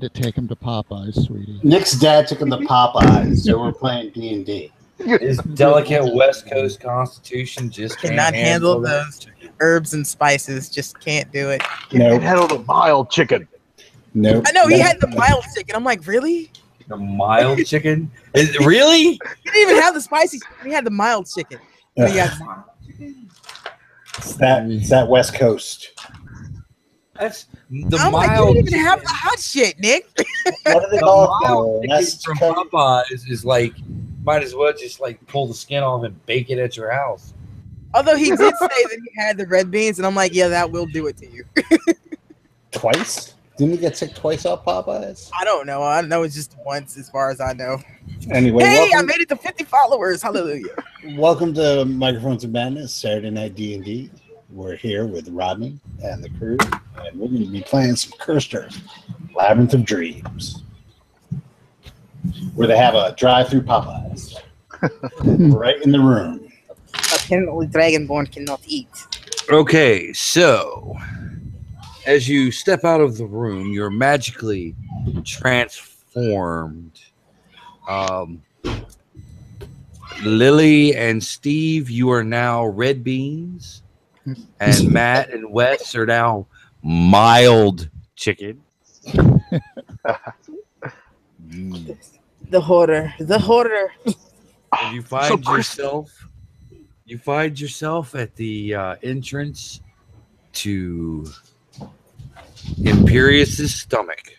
to take him to Popeyes, sweetie. Nick's dad took him to Popeyes, so we're playing D&D. His delicate West Coast constitution just Cannot handle those herbs and spices. Just can't do it. Can't handle the mild chicken. Nope. I know he had the mild chicken. I'm like, really? The mild chicken? Really? He didn't even have the spicy chicken. He had the mild chicken. But he had mild chicken. It's that West Coast. That's the I'm mild. like, you didn't even chicken. have the hot shit, Nick. What do they The call mild it? chicken from Popeyes is like, might as well just like pull the skin off and bake it at your house. Although he did say that he had the red beans, and I'm like, yeah, that will do it to you. Twice? Didn't he get sick twice off Popeyes? I don't know. I know it's just once, as far as I know. Anyway, Hey, I welcome, made it to 50 followers. Hallelujah. welcome to Microphones of Madness, Saturday Night D&D. We're here with Rodney and the crew, and we're going to be playing some Cursed Earth, Labyrinth of Dreams, where they have a drive-through Popeyes right in the room. Apparently, Dragonborn cannot eat. Okay, so as you step out of the room, you're magically transformed. Lily and Steve, you are now red beans. And Matt and Wes are now mild chicken. The horror. The horror. And you find yourself at the entrance to Imperious's stomach.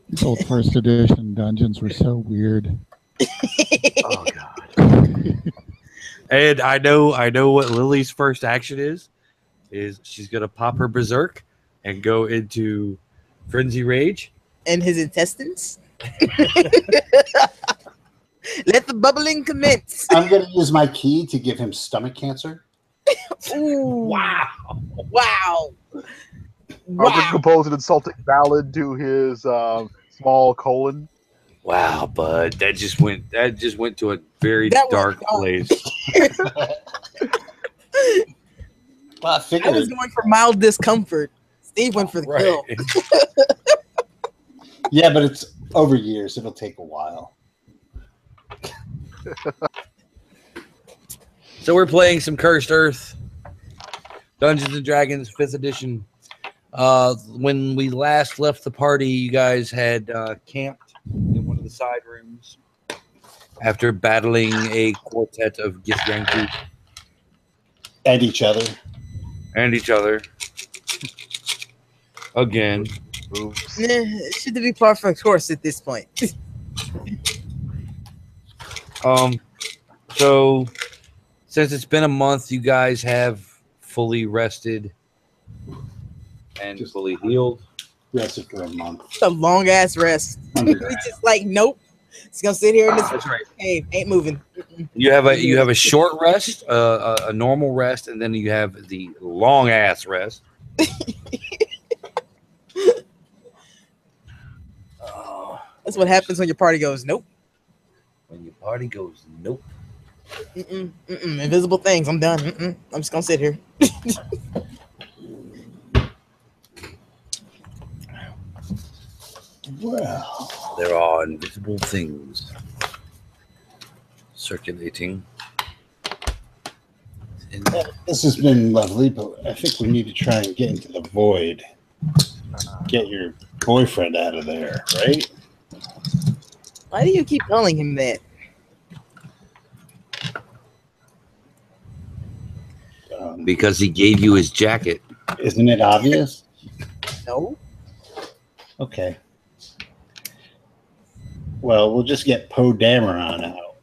These old first edition dungeons were so weird. Oh God. And I know what Lily's first action is she's gonna pop her berserk and go into frenzy rage. And his intestines. Let the bubbling commence. I'm going to use my key to give him stomach cancer. Ooh. Wow. Wow. I'm going to compose an insulting ballad to his small colon. Wow, bud. That just went to a very That was dark dark. place. Well, I I figured was going for mild discomfort. Steve went for the kill. Yeah, but it's over years. It'll take a while. So we're playing some Cursed Earth, Dungeons and Dragons 5th edition. When we last left the party, you guys had camped in one of the side rooms after battling a quartet of Githyanki And each other. and each other. Again. Oops. It should be par for the course at this point. So since it's been a month, you guys have fully rested and Just fully healed. Rested for a month. It's a long ass rest. We just like, nope. It's gonna sit here in this That's right. cave. Ain't moving. You have a short rest, a normal rest, and then you have the long ass rest. That's what happens when your party goes, nope. When your party goes, nope. Invisible things. I'm done. I'm just gonna sit here. Well, There are invisible things circulating. this has been lovely, but I think we need to try and get into the void. Get your boyfriend out of there, right? Why do you keep calling him that? Because he gave you his jacket. Isn't it obvious? No. Okay. Well, we'll just get Poe Dameron out.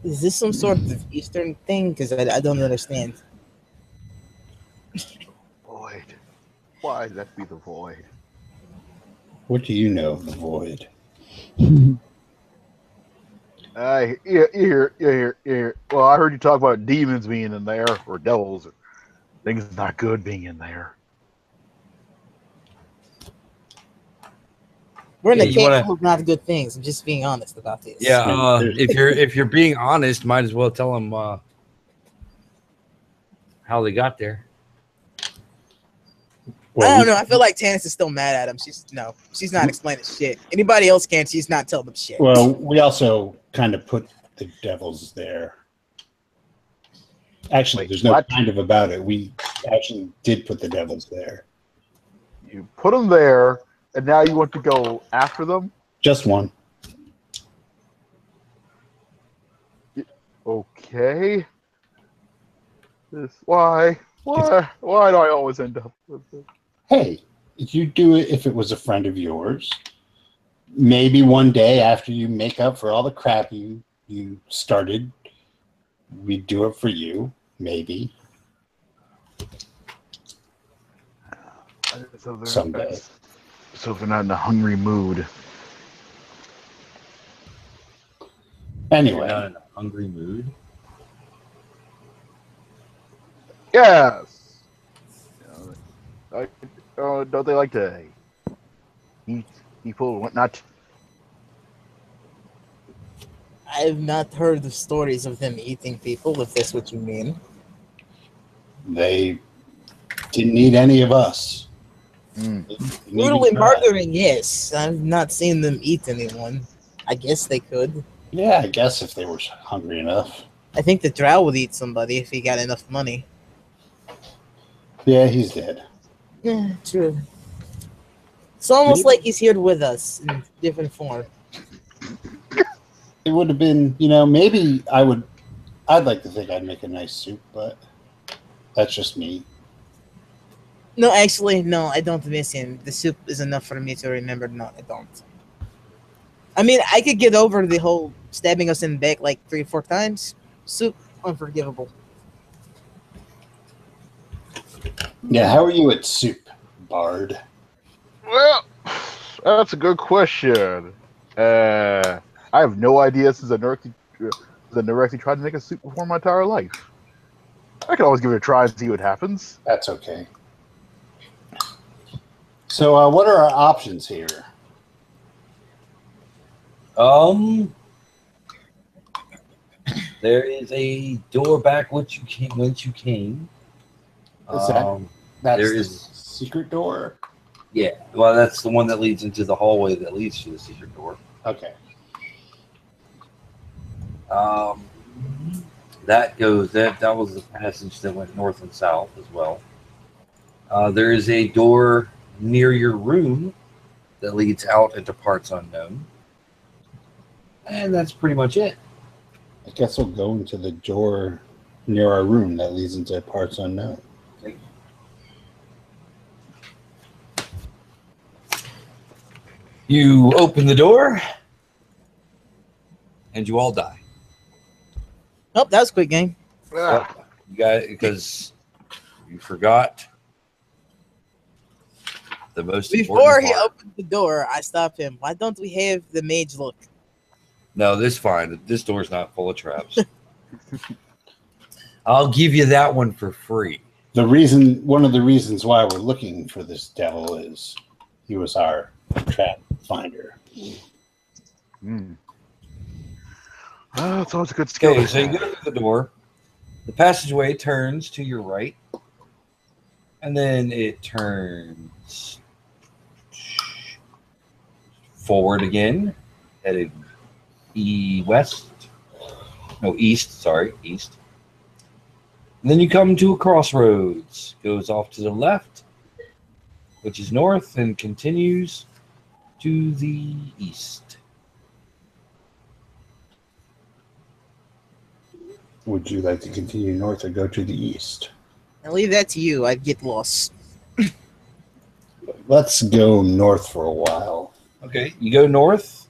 Is this some sort of Eastern thing? Because I don't understand. Void. Why did that be the void? What do you know of the void? You hear. Well, I heard you talk about demons being in there, or devils, or things not good being in there. We're in Yeah, the you cave wanna- full of not good things. I'm just being honest about this. Yeah, if you're being honest, might as well tell him how they got there. Well, I don't we- know. I feel like Tannis is still mad at him. She's not explaining shit. Anybody else can. She's not telling them shit. Well, we also kind of put the devils there. Actually, Wait, there's no what? kind of about it. We actually did put the devils there. You put them there, and now you want to go after them? Just one. Okay. Why do I always end up with this? Hey, you'd do it if it was a friend of yours. Maybe one day after you make up for all the crap you started, we'd do it for you. Maybe. Someday. So if they're not in a hungry mood. Anyway, Not in a hungry mood. Yes. Don't they like to eat people and whatnot? I've not heard the stories of them eating people, if that's what you mean. they didn't need any of us. Mm. Brutally murdering, yes. I've not seen them eat anyone. I guess they could. Yeah, I guess if they were hungry enough. I think the drow would eat somebody if he got enough money. Yeah, he's dead. Yeah, true. It's almost like he's here with us in different form. It would have been, maybe I'd like to think I'd make a nice soup, but that's just me. No, actually, no, I don't miss him. The soup is enough for me to remember. No, I don't. I mean, I could get over the whole stabbing us in the back like 3 or 4 times. Soup, unforgivable. Yeah, how are you at soup, Bard? Well, that's a good question. I have no idea since I directly tried to make a soup before my entire life. I can always give it a try and see what happens. That's okay. So, what are our options here? There is a door back whence you came. Is that that's there the is- secret door? Yeah, well, that's the one that leads into the hallway that leads to the secret door. Okay. That was the passage that went north and south as well. There is a door near your room that leads out into parts unknown, and that's pretty much it. I guess we'll go into the door near our room that leads into parts unknown. Okay. You open the door, and you all die. Oh, that was a quick game. Ah, You got because you forgot the most Before important he part. opened the door, I stopped him. Why don't we have the mage look? No, this is fine. This door's not full of traps. I'll give you that one for free. One of the reasons why we're looking for this devil is he was our trap finder. mm. It's always a good skill. Okay, to so you have. go through the door. The passageway turns to your right, and then it turns forward again, headed east. East. And then you come to a crossroads. Goes off to the left, which is north, and continues to the east. Would you like to continue north or go to the east? I'll leave that to you. I'd get lost. Let's go north for a while. Okay, you go north.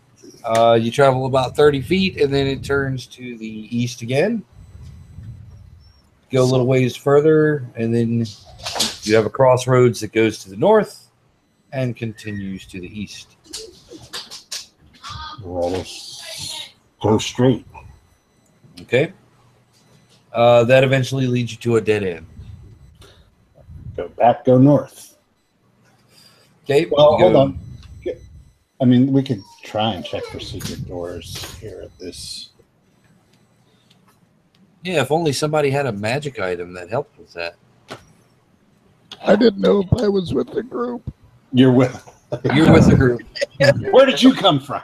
You travel about 30 feet, and then it turns to the east again. Go a little ways further, and then you have a crossroads that goes to the north and continues to the east. We'll go straight. Okay. That eventually leads you to a dead end. Go back, go north. Okay. Well, you hold go- on. I mean, we could try and check for secret doors here at this. Yeah, if only somebody had a magic item that helped with that. I didn't know if I was with the group. You're with. You're with the group. Where did you come from?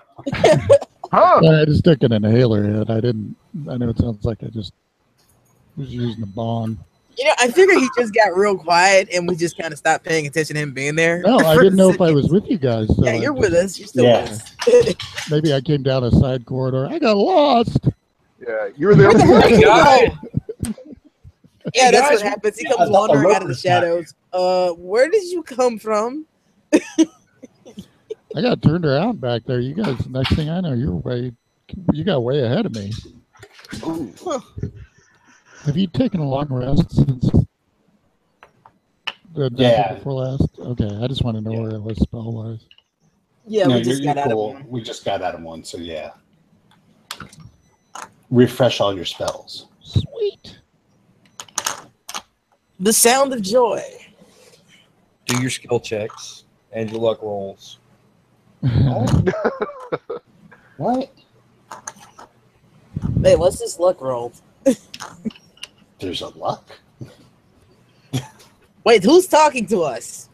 Huh? I just took an inhaler in. I didn't. I know it sounds like I just was using a bond. You know, I figured he just got real quiet and we just kind of stopped paying attention to him being there. No, I for didn't a know if I second. was with you guys. So Yeah, I you're just- with us. You're still Yeah. with us. Maybe I came down a side corridor. I got lost. Yeah, you were there. Where the hell did you guys. go? Yeah, that's guys. what happens. He Yeah, comes I thought the wandering out of the loafers got shadows. Where did you come from? I got turned around back there. You guys. Next thing I know, you got way ahead of me. Have you taken a long rest since the night Yeah. before last? Okay, I just want to know where I was spell wise. Yeah, No, we just you're got out cool. of one. We just got out of one, so yeah. Refresh all your spells. Sweet. The sound of joy. Do your skill checks and your luck rolls. What? Hey, what's this luck roll? There's a luck? Wait, who's talking to us?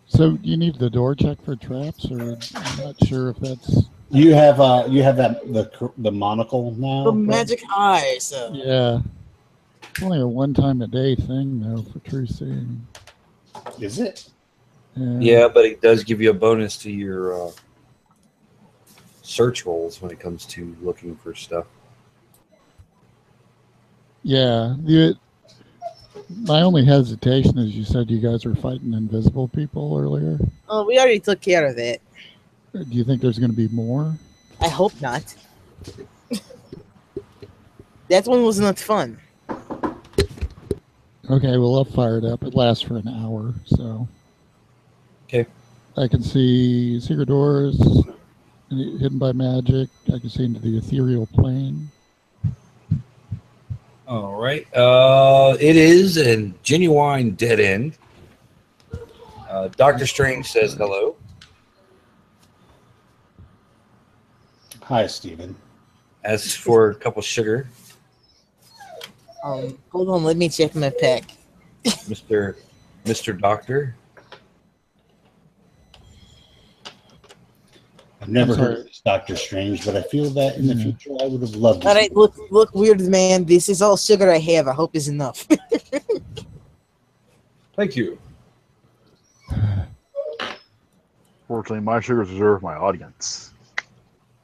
So do you need the door check for traps, or I'm not sure if that's You have that the monocle now. The right? magic eyes. yeah. It's only a one time a day thing though for true seeing. Is it? Yeah, but it does give you a bonus to your search rolls when it comes to looking for stuff. Yeah. My only hesitation is you said you guys were fighting invisible people earlier. Oh, we already took care of that. Do you think there's going to be more? I hope not. That one was not fun. Okay, well, I'll fire it up. It lasts for an hour, so. Okay. I can see secret doors hidden by magic. I can see into the ethereal plane. All right. It is a genuine dead end. Doctor Strange says hello. Hi, Stephen. Asks for a cup of sugar. Hold on, let me check my pack. Mr. Doctor. I've never I'm heard sorry. of this Doctor Strange, but I feel that in the Yeah. future I would have loved to. All right, look, weird man. This is all sugar I have. I hope it's enough. Thank you. Fortunately, my sugar's reserved for my audience.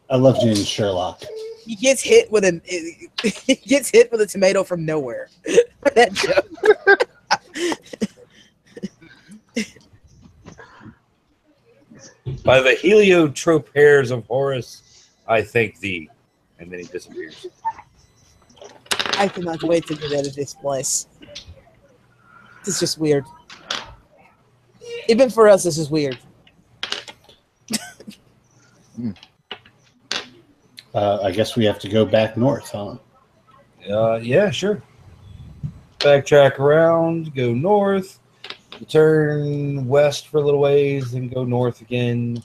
I loved you in Sherlock. He gets hit with a tomato from nowhere. That joke. By the heliotrope hairs of Horus, I thank thee. And then he disappears. I cannot wait to get out of this place. This is just weird. Even for us, this is weird. I guess we have to go back north, huh? Yeah, sure. Backtrack around, go north, turn west for a little ways, then go north again,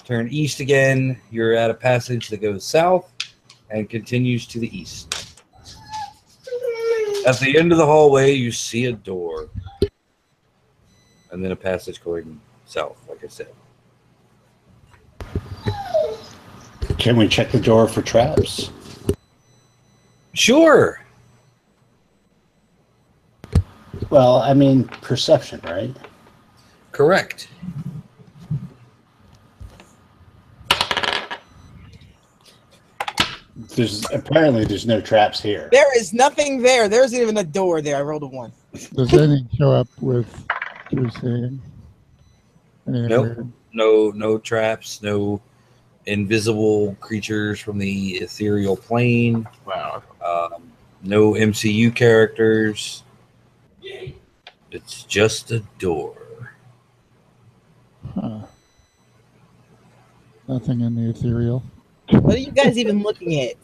turn east again. You're at a passage that goes south and continues to the east. At the end of the hallway, you see a door, and then a passage going south, like I said. Can we check the door for traps? Sure. Well, I mean, perception, right? Correct. There's no traps here. There is nothing there. There isn't even a door there. I rolled a 1. Does anything show up with true seeing? Anything Nope. weird? No traps, no invisible creatures from the ethereal plane, Wow. no MCU characters. It's just a door. Huh. Nothing in the ethereal. What are you guys even looking at?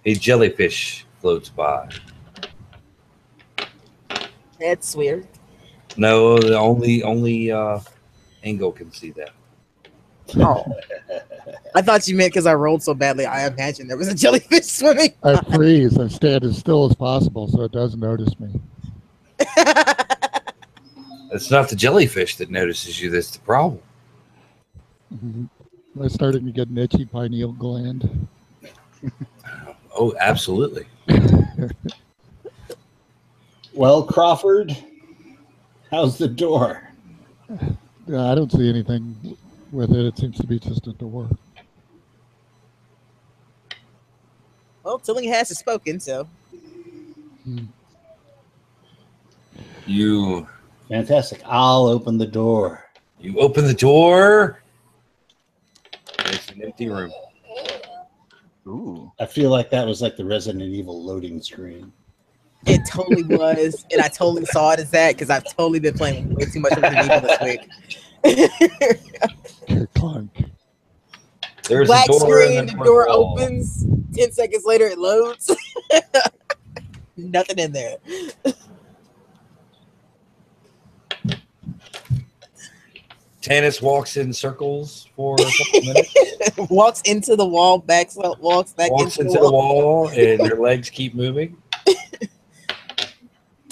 A jellyfish floats by. That's weird. No, only Angle can see that. Oh. I thought you meant because I rolled so badly. I imagined there was a jellyfish swimming. I freeze. I stand as still as possible so it doesn't notice me. It's not the jellyfish that notices you that's the problem. Am I starting to get an itchy pineal gland? Oh, absolutely. Well, Crawford, how's the door? I don't see anything with it. It seems to be just a door. Well, Tillinghast has spoken, so. You Fantastic. I'll open the door. open the door. It's an empty room. Ooh. I feel like that was like the Resident Evil loading screen. It totally was, and I totally saw it as that because I've totally been playing way too much Resident Evil this week. Clunk. There's Black a door screen, in the north door wall. opens. 10 seconds later, it loads. Nothing in there. Tannis walks in circles for a couple minutes. Walks into the wall, walks back Walks into into the wall, and her legs keep moving.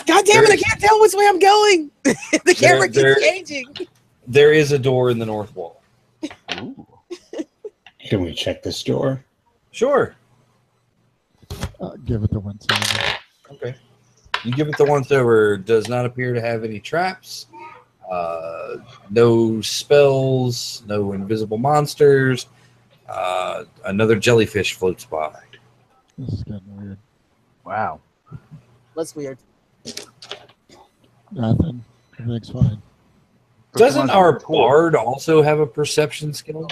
God damn it! I can't tell which way I'm going. The camera There- keeps changing. There is a door in the north wall. Ooh. Can we check this door? Sure. Give it the once over. Okay. You give it the once over. Does not appear to have any traps. No spells. No invisible monsters. Another jellyfish floats by. This is getting weird. Wow. That's weird. Nothing. Everything's fine. Doesn't our bard also have a perception skill?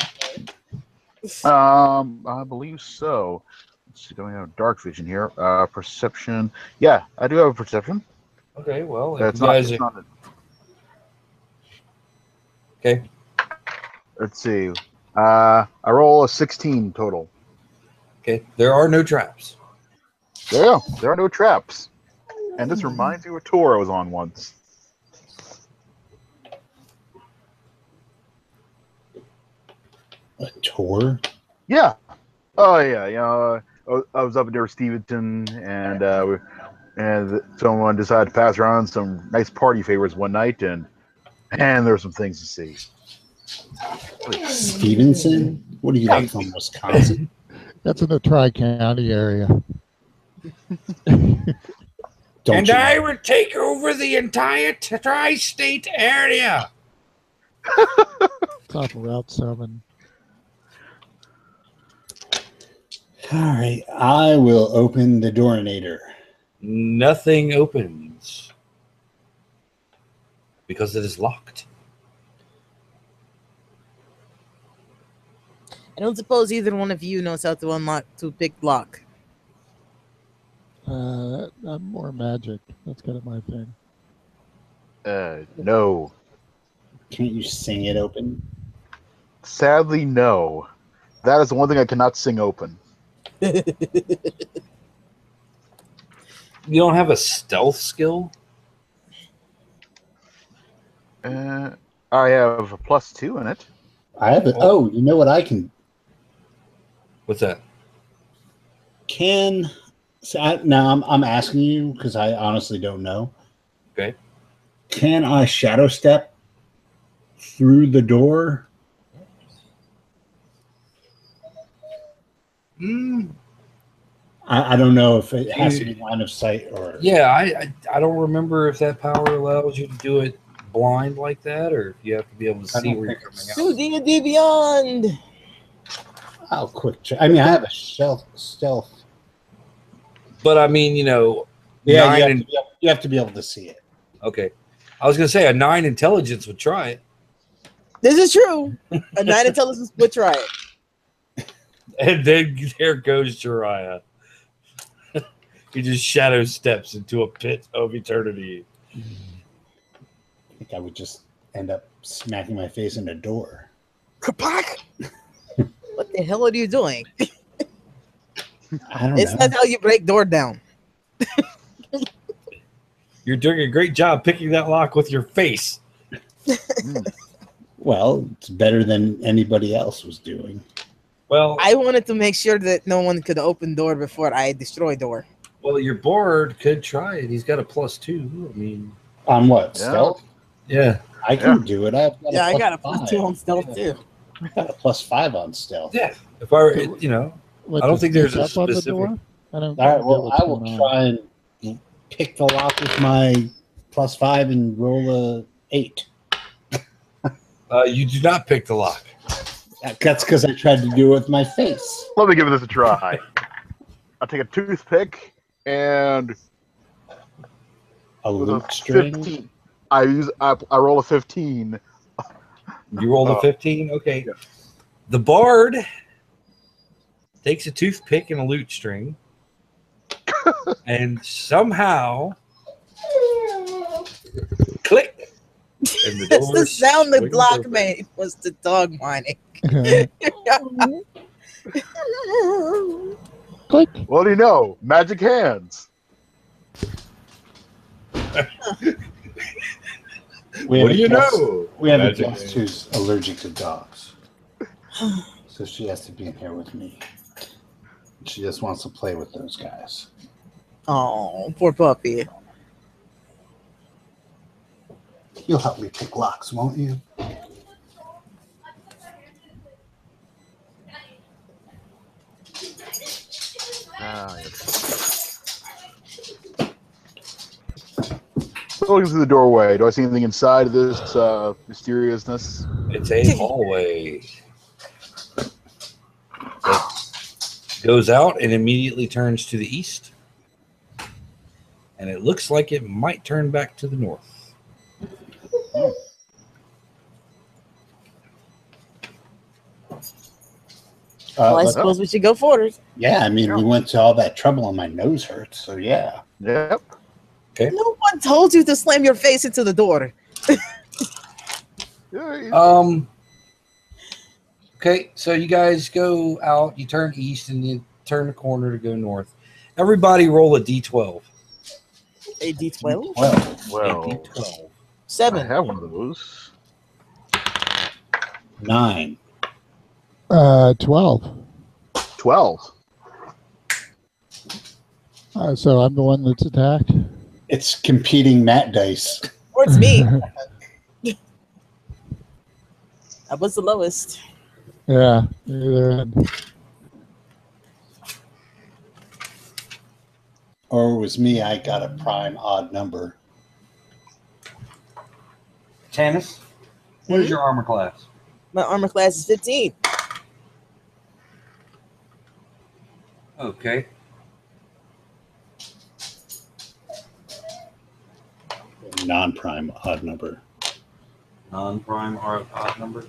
I believe so. Let's see, don't we have dark vision here? Perception. Yeah, I do have a perception. Okay, well, if That's you not, guys it's are, not. okay. Let's see. I roll a 16 total. Okay, there are no traps. Yeah, there are no traps. And this reminds me of a tour I was on once. A tour? Yeah. Oh yeah. You know, I was up near Steventon, and someone decided to pass around some nice party favors one night, and there were some things to see. Stevenson? What are you like from Wisconsin? That's in the Tri-County area. Don't you? I would take over the entire tri-state area. It's off of Route 7. All right, I will open the doornator. Nothing opens because it is locked. I don't suppose either one of you knows how to unlock to pick lock. I'm more magic. That's kind of my thing. No. Can't you sing it open? Sadly, no. That is the one thing I cannot sing open. You don't have a stealth skill? I have a +2 in it. I have it. Oh, you know what I can? What's that? Now I'm asking you because I honestly don't know. Okay. Can I shadow step through the door? I don't know if it has to be line of sight or. Yeah, I don't remember if that power allows you to do it blind like that, or if you have to be able to I see don't where you're think coming out. D&D Beyond. I'll quick check. I mean, I have a stealth. But I mean, you know, Yeah, nine you have to be able to see it. okay. I was gonna say a 9 intelligence would try it, This is true. A 9 intelligence would try it. and then there goes Jiraiya. He just shadow steps into a pit of eternity. I think I would just end up smacking my face in a door. Kapak! What the hell are you doing? I don't It's know. not how you break door down. You're doing a great job picking that lock with your face. Well, it's better than anybody else was doing. Well, I wanted to make sure that no one could open door before I destroy door. well, your board could try it. He's got a +2. I mean, On what? Yeah. Stealth? yeah. I can do it. I've got Yeah, I got a +5. +2 on stealth too. I've got a +5 on stealth. Yeah. If I were, you know, What, I don't to think there's sneak a up on the specific- door? I don't All right. get Well, what's I will going on. try and pick the lock with my +5 and roll a 8. you do not pick the lock. That's because I tried to do it with my face. Let me give this a try. I'll take a toothpick and A with a loop string. 15. I roll a 15. You rolled a 15? Okay. Yeah. The bard takes a toothpick and a lute string and somehow click. And the That's the door sound the swings block open. made was the dog whining. Click. What do you know? Magic hands. What do you know? We have a Magic guest hands. who's allergic to dogs. So she has to be in here with me. She just wants to play with those guys. Oh, poor puppy. You'll help me pick locks, won't you? Looking through the doorway, do I see anything inside this mysteriousness? It's a hallway. It goes out and immediately turns to the east. And it looks like it might turn back to the north. Well, I let's- suppose we should go forward. yeah, I mean, we went to all that trouble and my nose hurts, so yeah. Yep. No one told you to slam your face into the door. Yeah, Okay, so you guys go out, you turn east, and you turn the corner to go north. Everybody roll a d12. A D12? Well, A well, d12. I 7. have one of those. 9. 12. 12. So I'm the one that's attacked. It's competing Matt dice. Or it's me. I was the lowest. Yeah, either end. Or it was me, I got a prime odd number. Tannis, what is your armor class? My armor class is 15. Okay. Non-prime odd number. Non-prime or odd number.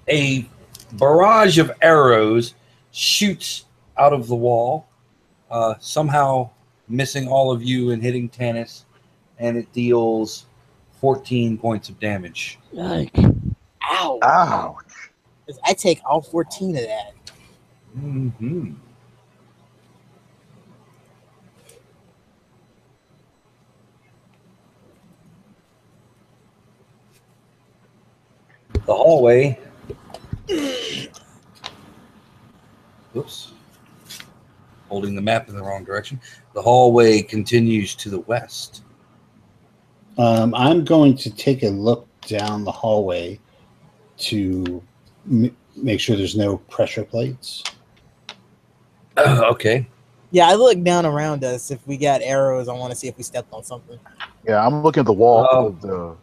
A barrage of arrows shoots out of the wall, somehow missing all of you and hitting Tannis, and it deals 14 points of damage. Yike. Ow. Ouch. I take all 14 of that. Mm-hmm. The hallway. Oops. Holding the map in the wrong direction. The hallway continues to the west. I'm going to take a look down the hallway to make sure there's no pressure plates. Okay. Yeah, I look down around us. If we got arrows, I want to see if we stepped on something. Yeah, I'm looking at the wall Oh.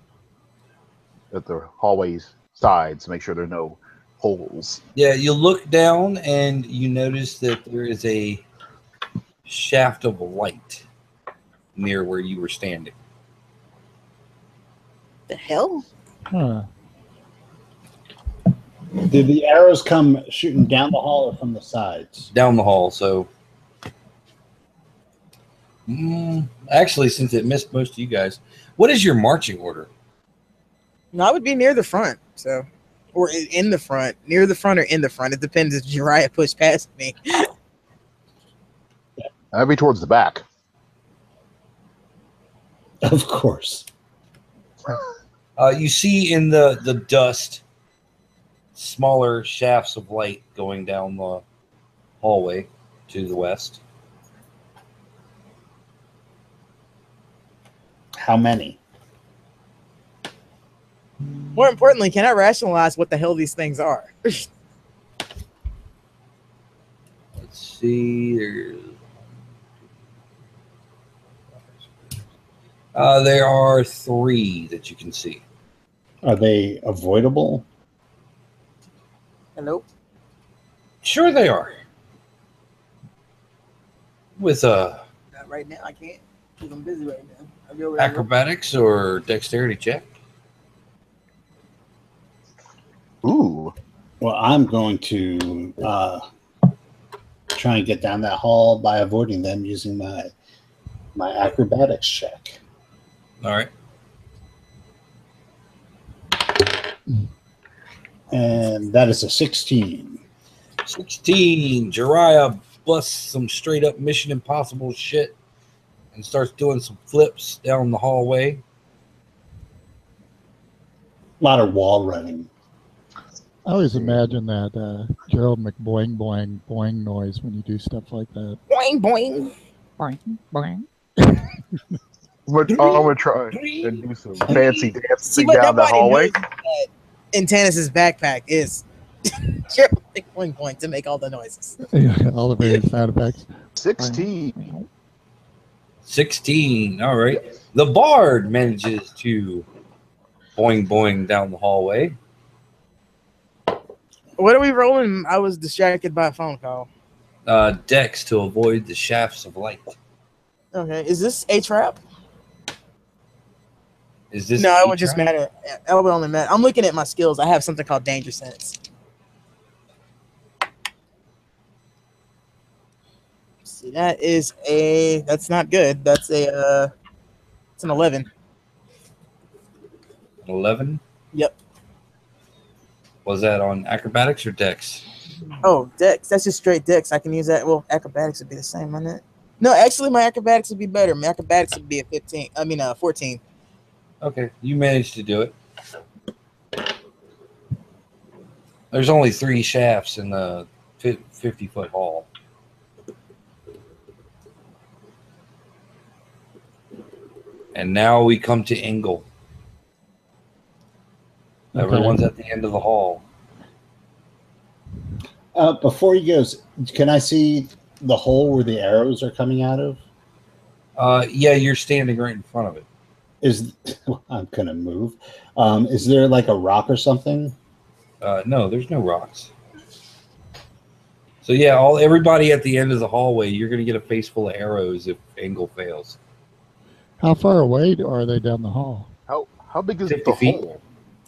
at the hallway's sides to make sure there are no holes. Yeah, you look down and you notice that there is a shaft of light near where you were standing. The hell? Huh. Did the arrows come shooting down the hall or from the sides? Down the hall, so actually, since it missed most of you guys, what is your marching order? No, I would be near the front. So, or in the front, near the front or in the front. It depends if Jiraiya pushed past me. That'd be towards the back. Of course. You see in the dust smaller shafts of light going down the hallway to the west. How many? More importantly, can I rationalize what the hell these things are? Let's see. There are 3 that you can see. Are they avoidable? Hello? Sure, they are. With Not right now. I can't. Because I'm busy right now. I'll be over there. acrobatics or dexterity check. Ooh. Well, I'm going to try and get down that hall by avoiding them using my acrobatics check. All right. And that is a 16. 16. Jiraiya busts some straight up Mission Impossible shit and starts doing some flips down the hallway. A lot of wall running. I always imagine that Gerald McBoing boing boing noise when you do stuff like that. Boing, boing. Boing boing. I'm gonna try and do some fancy See dancing what down the nobody hallway. knows that in Tannis's backpack is Gerald boing, boing to make all the noises. Yeah, all the various sound effects. 16. 16. All right. The bard manages to boing boing down the hallway. What are we rolling? I was distracted by a phone call. Dex to avoid the shafts of light. Okay, is this a trap? Is this No, a it would just trap? matter. It would only matter. I'm looking at my skills. I have something called Danger Sense. See, that is a. That's not good. That's a. It's an 11. 11. Yep. Was that on acrobatics or dex? Oh, Dex. That's just straight Dex. I can use that. Well, acrobatics would be the same, wouldn't it? No, actually, my acrobatics would be better. My acrobatics would be a 15. I mean, 14. Okay, you managed to do it. There's only 3 shafts in the 50-foot hall. And now we come to Engel. Okay. Everyone's at the end of the hall. Before he goes, can I see the hole where the arrows are coming out of? Yeah, you're standing right in front of it. I'm gonna move. Is there like a rock or something? No, there's no rocks. So yeah, everybody at the end of the hallway, you're gonna get a face full of arrows if Engel fails. How far away are they down the hall? How big is 50 the feet. hole?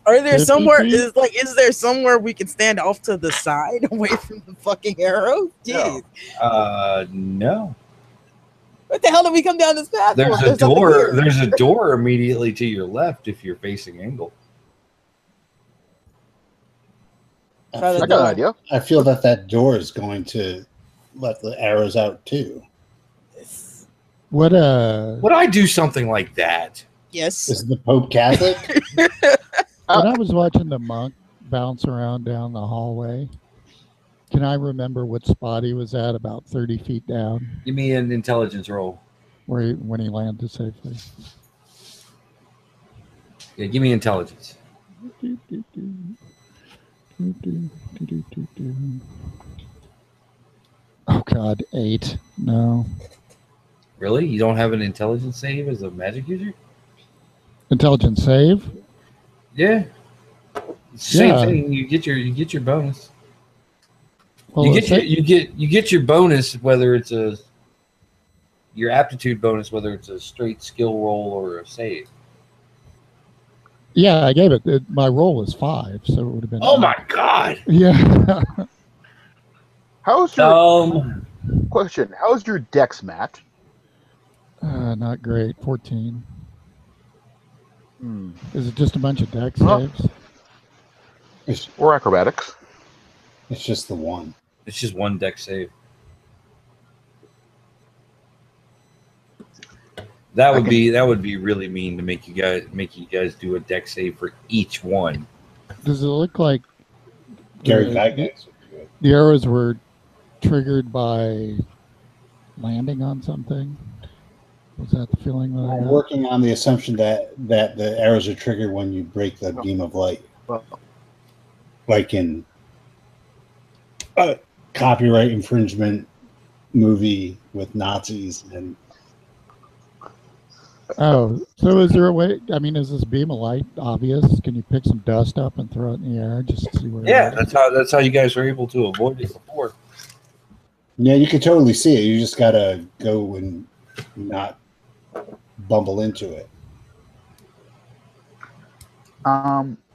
Are there 50 somewhere? feet? Is there somewhere we can stand off to the side, away from the fucking arrow? Jeez, No. what the hell did we come down this path? There's for? a nothing door. here. There's a door immediately to your left if you're facing Engel. Try the I got an door. idea. I feel that door is going to let the arrows out too. What Would I do something like that? Yes. Is the Pope Catholic? when I was watching the monk bounce around down the hallway, can I remember what spot he was at about 30 feet down Give me an intelligence roll. when he landed safely? Yeah, give me intelligence. Oh God, 8. No. Really? You don't have an intelligence save as a magic user? Intelligence save? Yeah. It's the same Yeah. thing. You get your bonus. Well, you the get your bonus whether it's your aptitude bonus whether it's a straight skill roll or a save. yeah, I gave it. My roll was 5, so it would have been. Oh my god. Yeah. How's your Um question? How's your dex, Matt? Not great. 14. Hmm. Is it just a bunch of deck Huh? saves? Or acrobatics? It's just the one. it's just one deck save. That would be really mean to make you guys do a deck save for each one. Does it look like Gary the, Gygax would do it. the arrows were triggered by landing on something? Was that the feeling that I I'm got? working on the assumption that the arrows are triggered when you break the beam of light, Well, like in a copyright infringement movie with Nazis. And Oh, so is there a way? I mean, is this beam of light obvious? Can you pick some dust up and throw it in the air just to see where? Yeah, it is? that's how you guys were able to avoid it before. yeah, you can totally see it. You just gotta go and not bumble into it.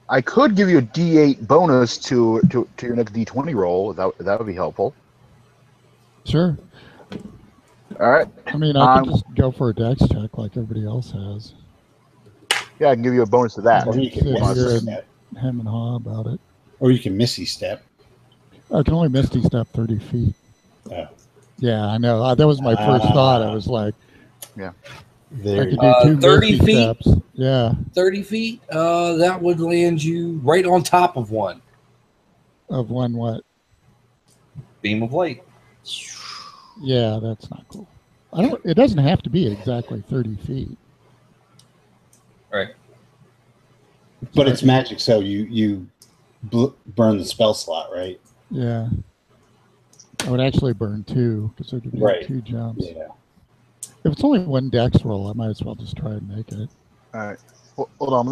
I could give you a D8 bonus to your next D20 roll. That would be helpful. Sure. All right. I mean, I can just go for a dex check like everybody else has. Yeah, I can give you a bonus to that. Or you can Sit Misty here and step. hem and haw about it. Or you can Missy step. I can only misty step 30 feet. Oh. Yeah, I know. That was my first thought. I was like, I There could you do two 30 misty feet? steps. Yeah, 30 feet, that would land you right on top of one of one what? beam of light. Yeah, that's not cool. I don't. It doesn't have to be exactly 30 feet. Right. But it's magic, so you burn the spell slot, right? Yeah. I would actually burn two because there could be Right. two jumps. Yeah. If it's only one dex roll, I might as well just try and make it. All right. Well, hold on. Let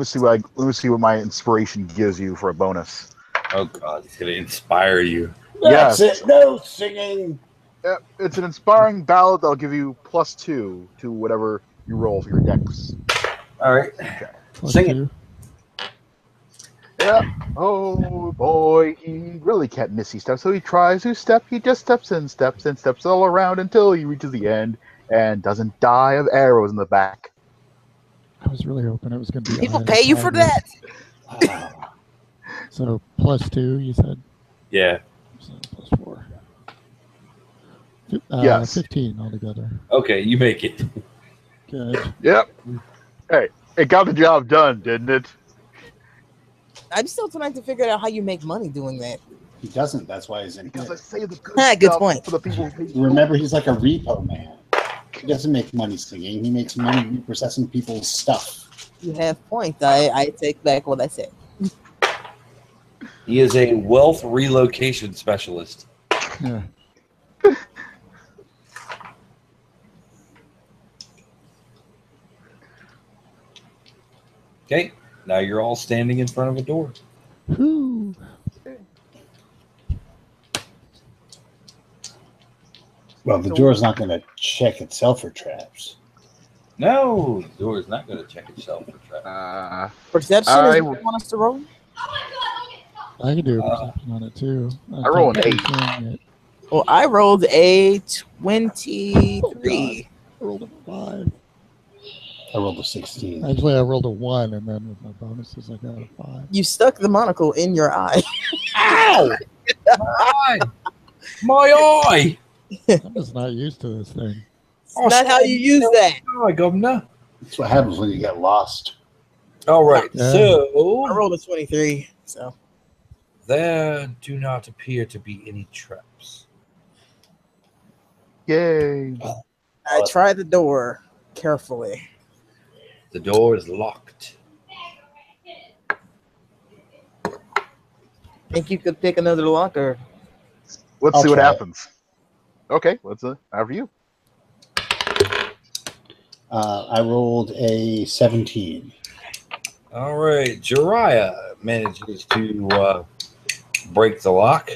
me see what my inspiration gives you for a bonus. Oh God, he's gonna inspire you. That's Yes. it. No singing. Yeah, it's an inspiring ballad that'll give you +2 to whatever you roll for your dex. All right. Plus Sing it. two. Yeah. Oh boy, he really can't missy step, so he tries to step. He just steps all around until he reaches the end and doesn't die of arrows in the back. I was really hoping it was going to be. People higher pay you for progress. that. Wow. So +2, you said. Yeah. So +4. Yes. 15 altogether. Okay, you make it. Good. Yep. Hey, it got the job done, didn't it? I'm still trying to figure out how you make money doing that. He doesn't. That's why he's in Because I here. say the good, Good stuff point. for the people who pay. Remember, he's like a repo man. He doesn't make money singing. He makes money reprocessing people's stuff. You have point. I take back what I said. He is a wealth relocation specialist. Yeah. Okay, now you're all standing in front of a door. Whew. Well, the door's not going to check itself for traps. No, the door is not going to check itself for trap. Perception I- is what you want us to roll? I can do a perception on it too. I roll an think 8. you're saying it. Well, I rolled a Oh, 23. I rolled a 5. I rolled a 16. Actually, I rolled a 1, and then with my bonuses, I got a 5. You stuck the monocle in your eye. Ow! My eye! My eye! I'm just not used to this thing. Oh, Not how you use that. Hi, Governor. That's what happens when you get lost. All right, Yeah. so I rolled a 23. So there do not appear to be any traps. Yay. I tried the door carefully. The door is locked. Think you could pick another lock, or Let's I'll see what try it. happens. Okay, let's after you. I rolled a 17. All right, Jiraiya manages to break the lock,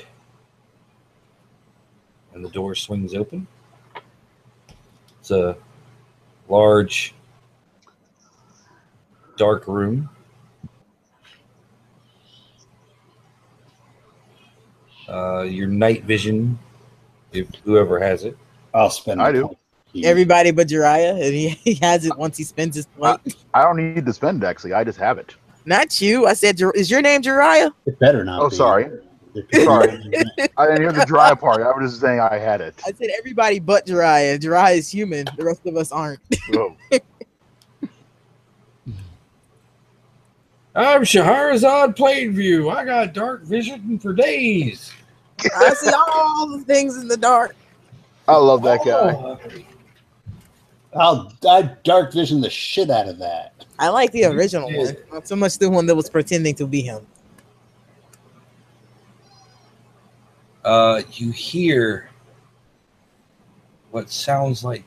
and the door swings open. It's a large, dark room. Your night vision, if whoever has it. I'll spend. I the do. point. everybody but Jiraiya, and he has it once he spends his point. I don't need to spend actually. I just have it. Not you. I said, is your name Jiraiya? It better not. Oh, be. sorry. Sorry. I didn't hear the dry part. I was just saying I had it. I said everybody but Jiraiya. Jiraiya is human. The rest of us aren't. Oh. I'm Shahrazad Plainview. I got dark vision for days. I see all the things in the dark. I love that guy. I dark vision the shit out of that. I like the original did. one, not so much the one that was pretending to be him. You hear what sounds like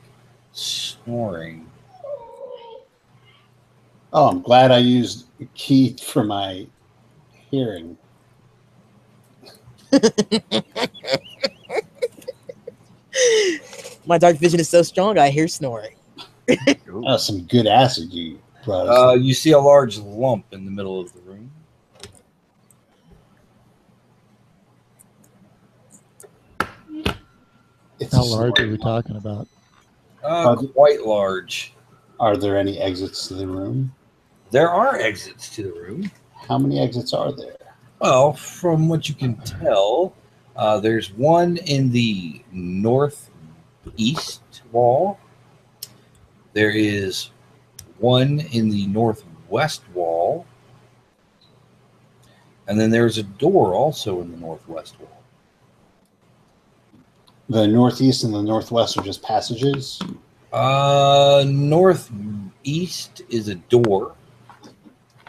snoring. Oh, I'm glad I used key for my hearing. My dark vision is so strong, I hear snoring. Oh, some good acid you brought us. You see a large lump in the middle of the room. It's How a large are snoring we lump. talking about? Quite large. Are there any exits to the room? There are exits to the room. How many exits are there? Well, from what you can tell, there's one in the northeast wall. There is one in the northwest wall. And then there's a door also in the northwest wall. The northeast and the northwest are just passages. Northeast is a door,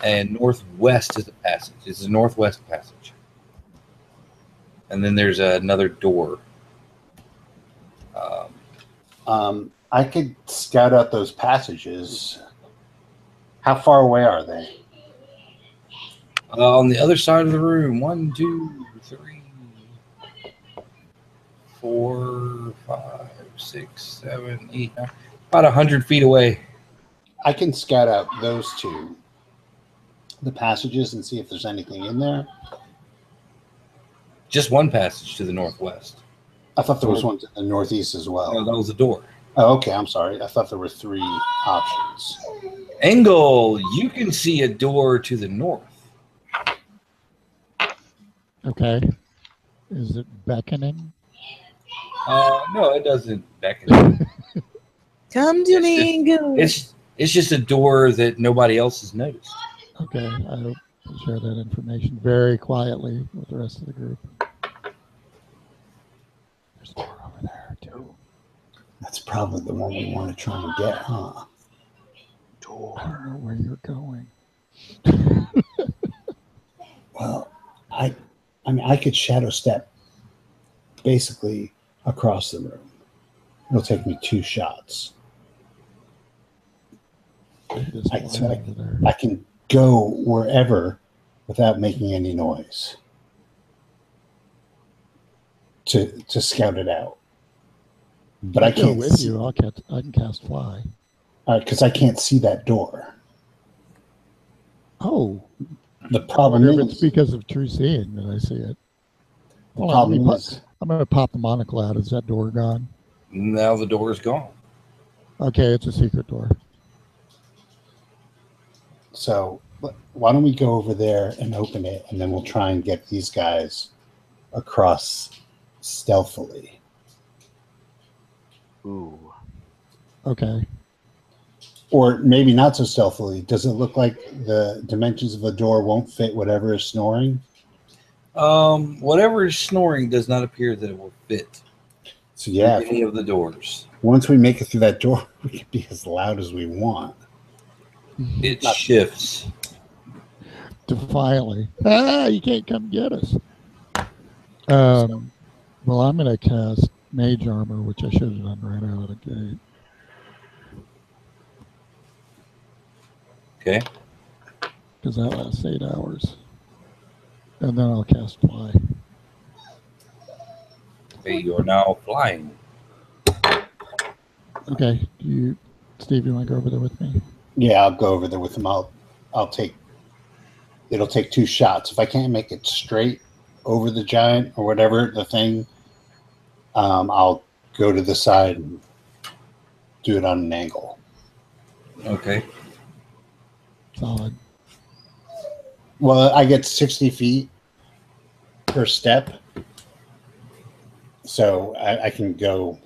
and northwest is a passage. It's a northwest passage. And then there's another door. I could scout out those passages. How far away are they? On the other side of the room, 1, 2, 3, 4, 5, 6, 7, 8, 9, about 100 feet away. I can scout out those two, the passages, and see if there's anything in there. Just one passage to the northwest. I thought there was one to the northeast as well. No, that was a door. Oh, okay. I'm sorry. I thought there were 3 options. Engel, you can see a door to the north. Okay. Is it beckoning? No, it doesn't beckon. Come to me and go. It's just a door that nobody else has noticed. Okay. I hope to share that information very quietly with the rest of the group. There's a door over there, too. That's probably the one we want to try and get, huh? I don't know where you're going. Well, I mean, I could shadow step basically across the room. It'll take me 2 shots. This I- one so over there. I can go wherever without making any noise to scout it out. But I I'll go can't with see, you. I can cast fly. because I can't see that door. Oh, The I problem wonder if it's is, because of true seeing that I see it. the Hold on, let me problem is, I'm going to pop the monocle out. Is that door gone? Now the door is gone. Okay, it's a secret door. so why don't we go over there and open it, and then we'll try and get these guys across stealthily. Ooh. Okay. Or maybe not so stealthily. Does it look like the dimensions of the door won't fit whatever is snoring? Whatever is snoring does not appear that it will fit So yeah, any of the doors. once we make it through that door, we can be as loud as we want. It shifts. Defiantly. Ah, you can't come get us. Well, I'm going to cast Mage Armor, which I should have done right out of the gate. Okay. Because that lasts 8 hours. And then I'll cast Fly. Okay, you are now flying. Okay. Steve, you want to go over there with me? Yeah, I'll go over there with them. It'll take 2 shots. If I can't make it straight over the giant or whatever the thing, I'll go to the side and do it on an angle. Okay. Solid. Well, I get 60 feet per step, so I can go,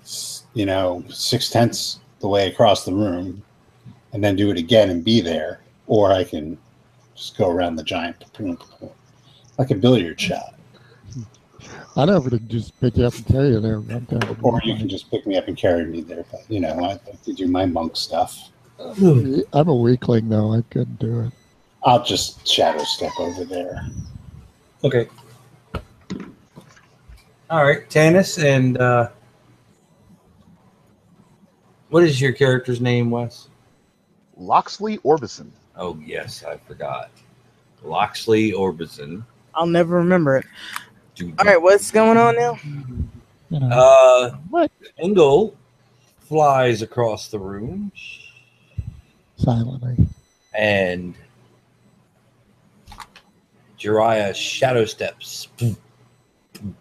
6/10 the way across the room, and then do it again and be there. or I can just go around the giant like a billiard shot. I'd offer to just pick you up and carry you there. I'm down to Or do you can just pick me up and carry me there. But, you know, I like to do my monk stuff. I'm a weakling, though. I couldn't do it. I'll just shadow step over there. Okay. All right, Tanis, and what is your character's name, Wes? Loxley Orbison. Oh, yes, I forgot. Loxley Orbison. I'll never remember it. Dude. All right, what's going on now? You know, what? Engel flies across the room Silently. and Jiraiya shadow steps.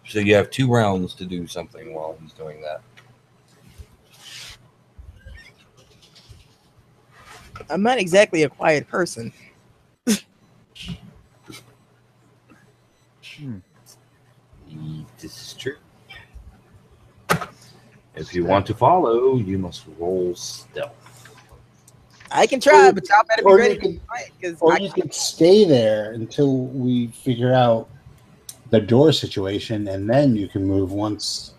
So you have 2 rounds to do something while he's doing that. I'm not exactly a quiet person. This is true. If you want to follow, you must roll stealth. I can try, but y'all better be Or ready you to could- fight, because Or you could stay there until we figure out the door situation, and then you can move once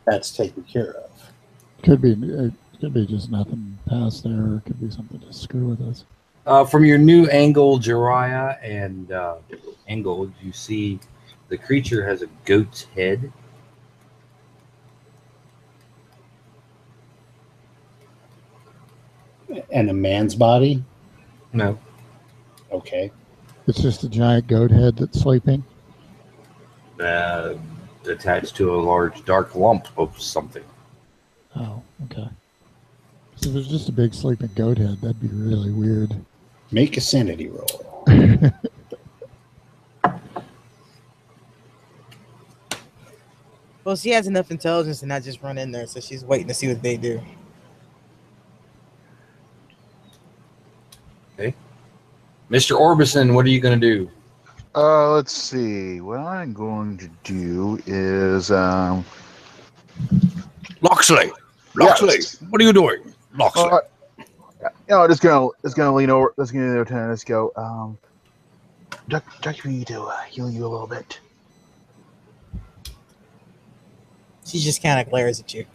that's taken care of. Could be just nothing past there. Or it could be something to screw with us. From your new angle, Jiraiya and Engel, you see the creature has a goat's head. And a man's body? No. Okay. It's just a giant goat head that's sleeping. Attached to a large dark lump of something. Oh, okay. So if it's just a big sleeping goat head, that'd be really weird. Make a sanity roll. well, she has enough intelligence to not just run in there, so she's waiting to see what they do. Okay. Mr. Orbison, what are you going to do? Let's see. What I'm going to do is Loxley! Yes. What are you doing? Loxley. just gonna lean over. Let's get into the Let's go. Duck me to heal you a little bit. She just kind of glares at you.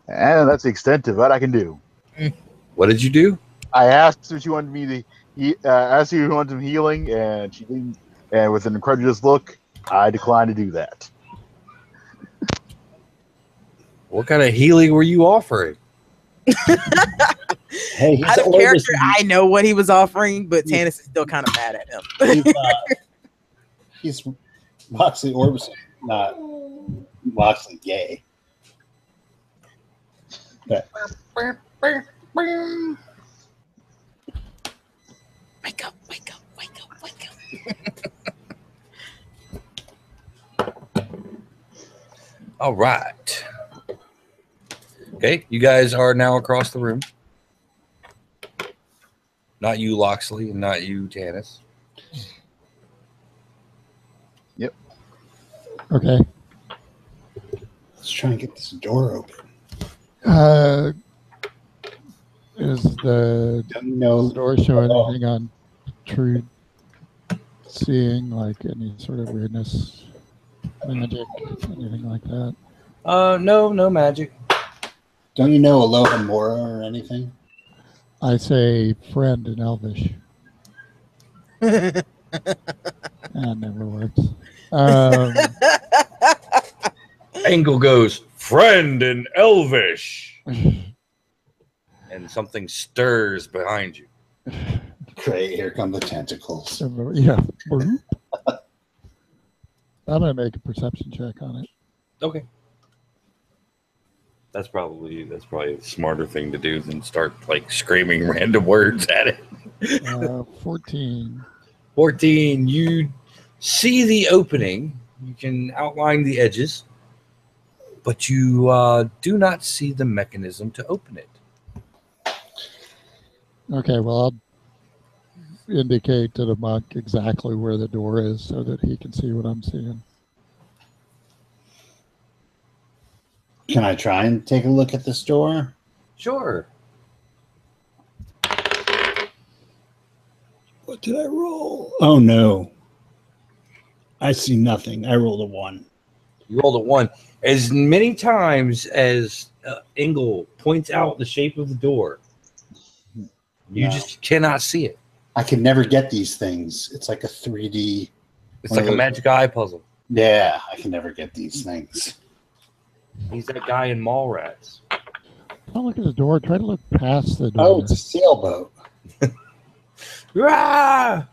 And that's the extent of what I can do. What did you do? I asked if she wanted me to asked if she wanted some healing, and she didn't. And with an incredulous look, I declined to do that. What kind of healing were you offering? Hey, he's Out of Orbison. character, I know what he was offering, but Tanis is still kind of mad at him. He's Moxley Orbison, not Moxley Gay. But Wake up, wake up, wake up, wake up. All right. Okay, you guys are now across the room. Not you, Loxley, and not you, Tanis. Okay. let's try and get this door open. Is the Don't you know? door show anything on true seeing, like any sort of weirdness, magic, anything like that? No magic. Don't you know Aloha Mora or anything? I say friend in Elvish. That never works. Engel goes, friend in Elvish. And something stirs behind you. Great, here come the tentacles. Yeah. I'm gonna make a perception check on it. Okay. That's probably a smarter thing to do than start like screaming random words at it. 14. 14. You see the opening. You can outline the edges, but you do not see the mechanism to open it. Okay, well, I'll indicate to the monk exactly where the door is so that he can see what I'm seeing. Can I try and take a look at this door? Sure. What did I roll? Oh no. I see nothing. I rolled a 1. You rolled a 1. As many times as Engel points out the shape of the door, you just cannot see it. I can never get these things. It's like a 3D. It's like a magic eye puzzle. Yeah, I can never get these things. He's that guy in Mallrats. Don't look at the door. Try to look past the door. Oh, it's a sailboat. Ah!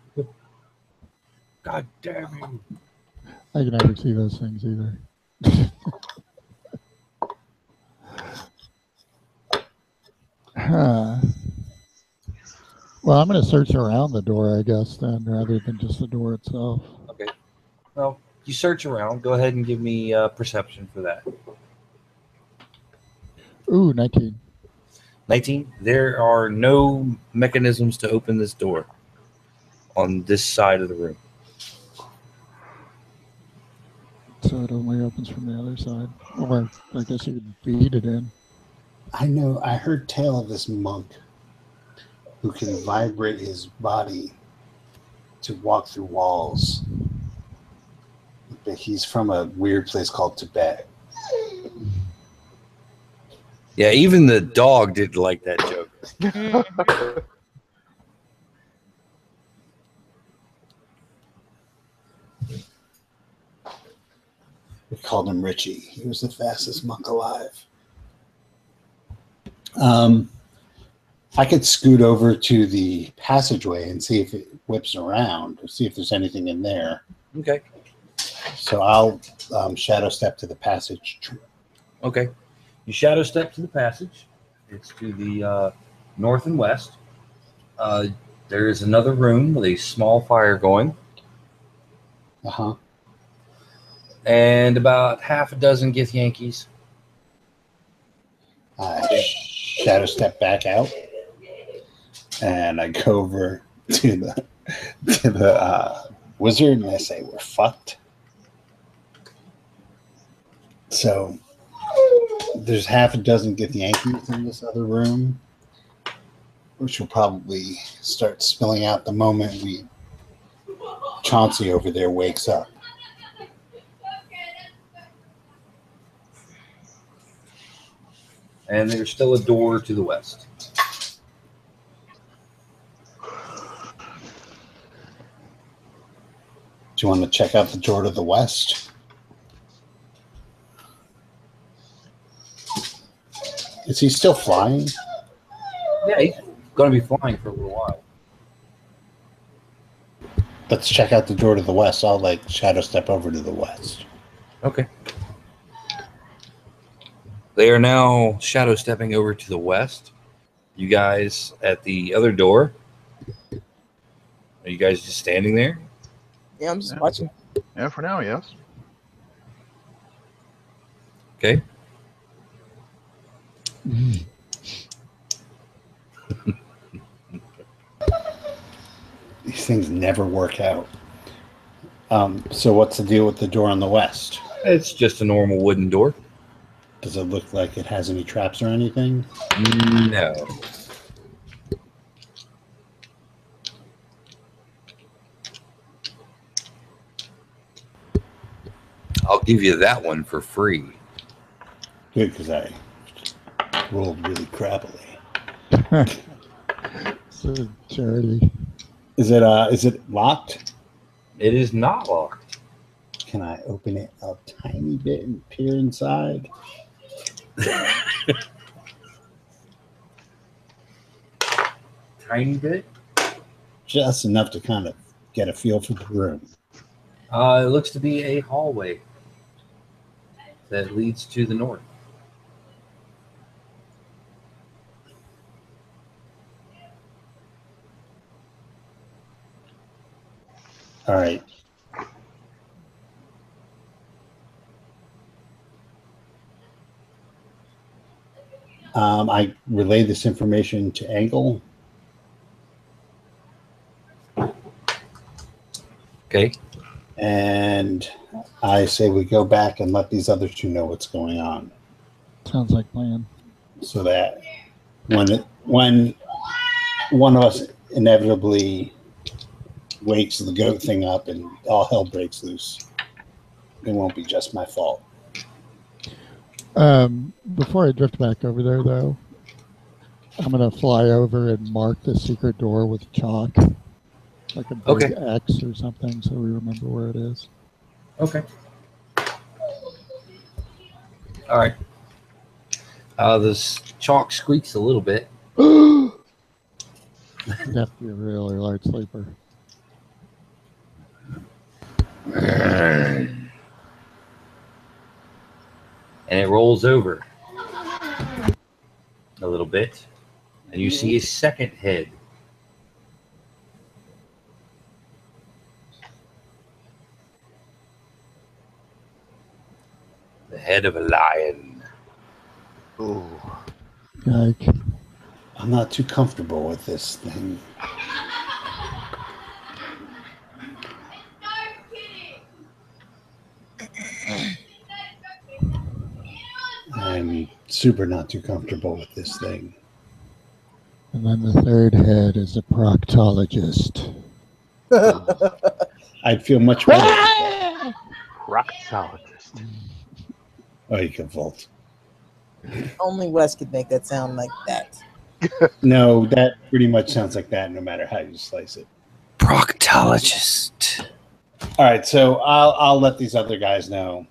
God damn you. I can never see those things either. Huh. Well, I'm going to search around the door, I guess, then, rather than just the door itself. Okay. Well, you search around. Go ahead and give me perception for that. Ooh, 19. 19. There are no mechanisms to open this door on this side of the room. So it only opens from the other side. Or I guess you could beat it in. I know. I heard tale of this monk who can vibrate his body to walk through walls. But he's from a weird place called Tibet. Yeah, even the dog didn't like that joke. We called him Richie. He was the fastest monk alive. I could scoot over to the passageway and see if it whips around, or see if there's anything in there. Okay. So I'll shadow step to the passage. Okay. You shadow step to the passage. It's to the north and west. There is another room with a small fire going. Uh-huh. And about half a dozen Gith Yankees. I shadow step back out, and I go over to the wizard, and I say, "We're fucked." So there's half a dozen Gith Yankees in this other room, which will probably start spilling out the moment Chauncey over there wakes up. And there's still a door to the west. Do you want to check out the door to the west? Is he still flying? Yeah, he's going to be flying for a little while. Let's check out the door to the west. I'll shadow step over to the west. Okay. They are now shadow stepping over to the west. You guys at the other door. Are you guys just standing there? Yeah, I'm just watching. Yeah, for now, yes. Okay. These things never work out. So what's the deal with the door on the west? It's just a normal wooden door. Does it look like it has any traps or anything? No. I'll give you that one for free. Good, because I rolled really crappily. It's a charity. Is it locked? It is not locked. Can I open it a tiny bit and peer inside? Tiny bit. Just enough to kind of get a feel for the room. It looks to be a hallway that leads to the north. All right. I relay this information to Angle. Okay. And I say we go back and let these other two know what's going on, Sounds like plan. so that when one of us inevitably wakes the goat thing up and all hell breaks loose. It won't be just my fault. Before I drift back over there, though, I'm going to fly over and mark the secret door with chalk, like a big X or something, so we remember where it is. Okay. All right. This chalk squeaks a little bit. You have to be a really light sleeper. And it rolls over a little bit, and you see a second head. The head of a lion. Ooh. Yike. I'm not too comfortable with this thing. I'm super not too comfortable with this thing. And then the third head is a proctologist. I'd feel much better. Proctologist. Oh, you can vault. Only Wes could make that sound like that. No, that pretty much sounds like that no matter how you slice it. Proctologist. All right, so I'll let these other guys know.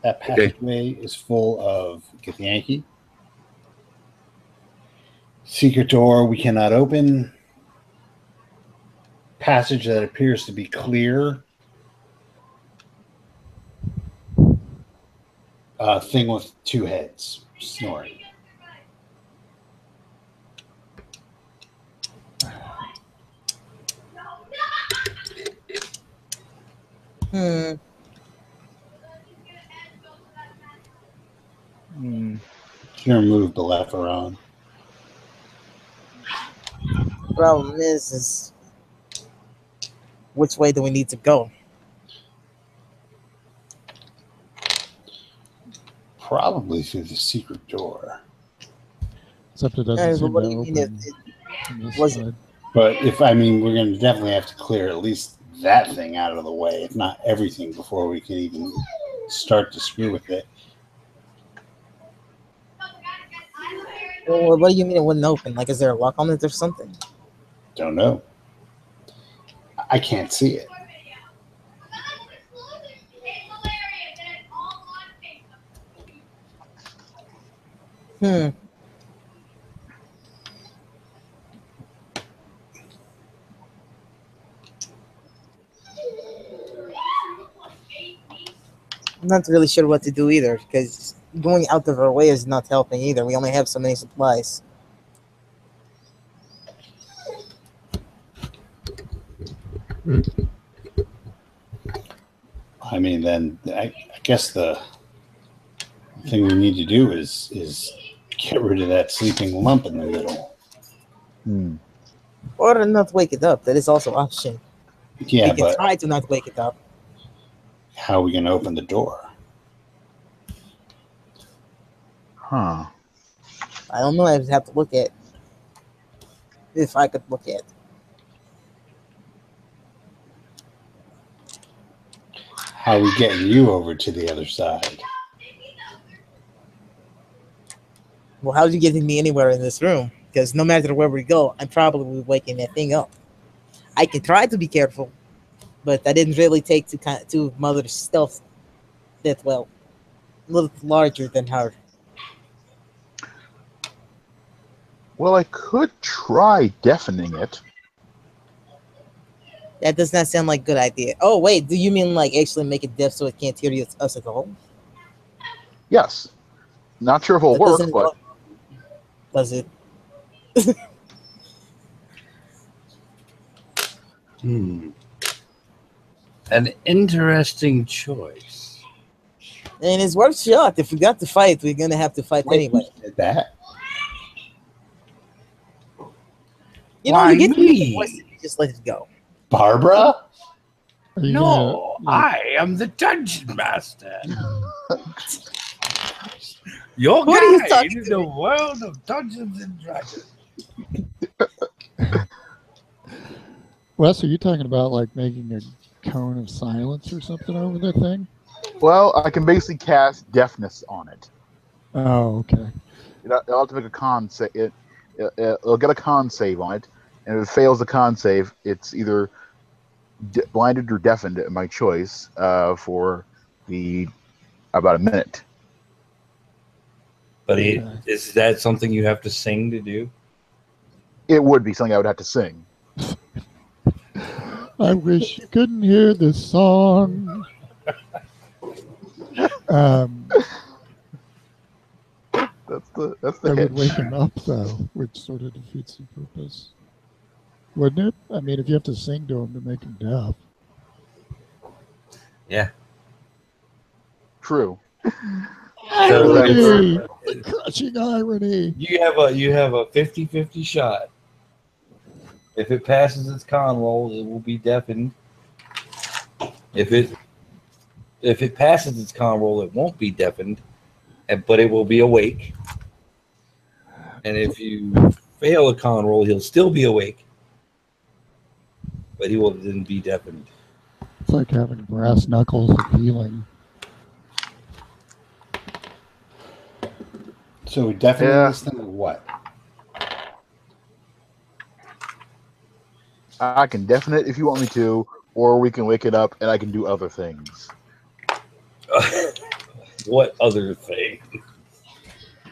That passageway is full of Githyanki. Secret door we cannot open. Passage that appears to be clear. Thing with two heads snoring. Hmm. Gonna move the left around. Problem is which way do we need to go? Probably through the secret door. Except it doesn't seem what to do you open mean from this wasn't- side. But we're going to definitely have to clear at least that thing out of the way, if not everything, before we can even start to screw with it. Well, what do you mean it wouldn't open? Like, is there a lock on it or something? Don't know. I can't see it. Hmm. I'm not really sure what to do either, because going out of our way is not helping either. We only have so many supplies. I mean, then I guess the thing we need to do is get rid of that sleeping lump in the middle. Or not wake it up. That is also an option. Yeah, we can but try to not wake it up. how are we going to open the door? Huh. I don't know. I would have to look at. If I could look at. How are we getting you over to the other side? Well, how's you getting me anywhere in this room? Because no matter where we go, I'm probably waking that thing up. I can try to be careful, but I didn't really take to Mother's stealth that well. A little larger than her. Well, I could try deafening it. That does not sound like a good idea. Oh, wait. Do you mean like actually make it deaf so it can't hear us at all? Yes. Not sure if it'll That work, doesn't but work. Does it? An interesting choice. And it's worth a shot. If we got to fight, we're gonna have to fight anyway. Did that? You know, Why you get to me? make a voice and you just let it go. Barbara? Are you No, gonna, like, I am the dungeon master. Your What are you guide talking in to the me? world of Dungeons and Dragons. Wes, are you talking about like making a cone of silence or something over the thing? Well, I can basically cast deafness on it. Oh, okay. It'll have to make a con save. It'll get a con save on it, and if it fails the con save, it's either blinded or deafened at my choice for about a minute. But Okay. is that something you have to sing to do? It would be something I would have to sing. I wish you couldn't hear this song. That's the That would hitch. wake him up, though, which sort of defeats the purpose. Wouldn't it? I mean, if you have to sing to him to make him deaf. Yeah. True. Irony! The crushing irony! You have a 50-50 shot. If it passes its con roll, it will be deafened. If it passes its con roll, it won't be deafened, but it will be awake. And if you fail a con roll, he'll still be awake, but he will then be deafened. It's like having brass knuckles of healing. So we definitely Yeah. this thing or what? I can deafen it if you want me to, or we can wake it up and I can do other things. What other thing?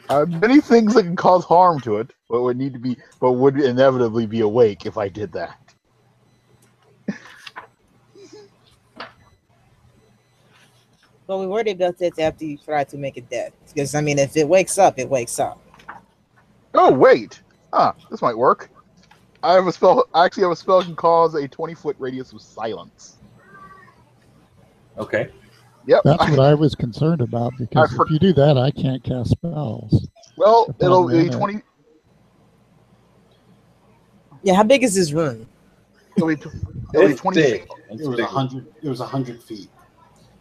Many things that can cause harm to it, but would inevitably be awake if I did that. But we worried about that after you try to make it dead. Because, I mean, if it wakes up, it wakes up. Oh wait! This might work. I have a spell. I actually have a spell that can cause a 20-foot radius of silence. Okay. Yep. That's what I was concerned about, because if you do that, I can't cast spells. Well, If I'm it'll be in it. 20. Yeah, how big is this room? It'll be It's 20 big. feet. It was 100. It was 100 feet.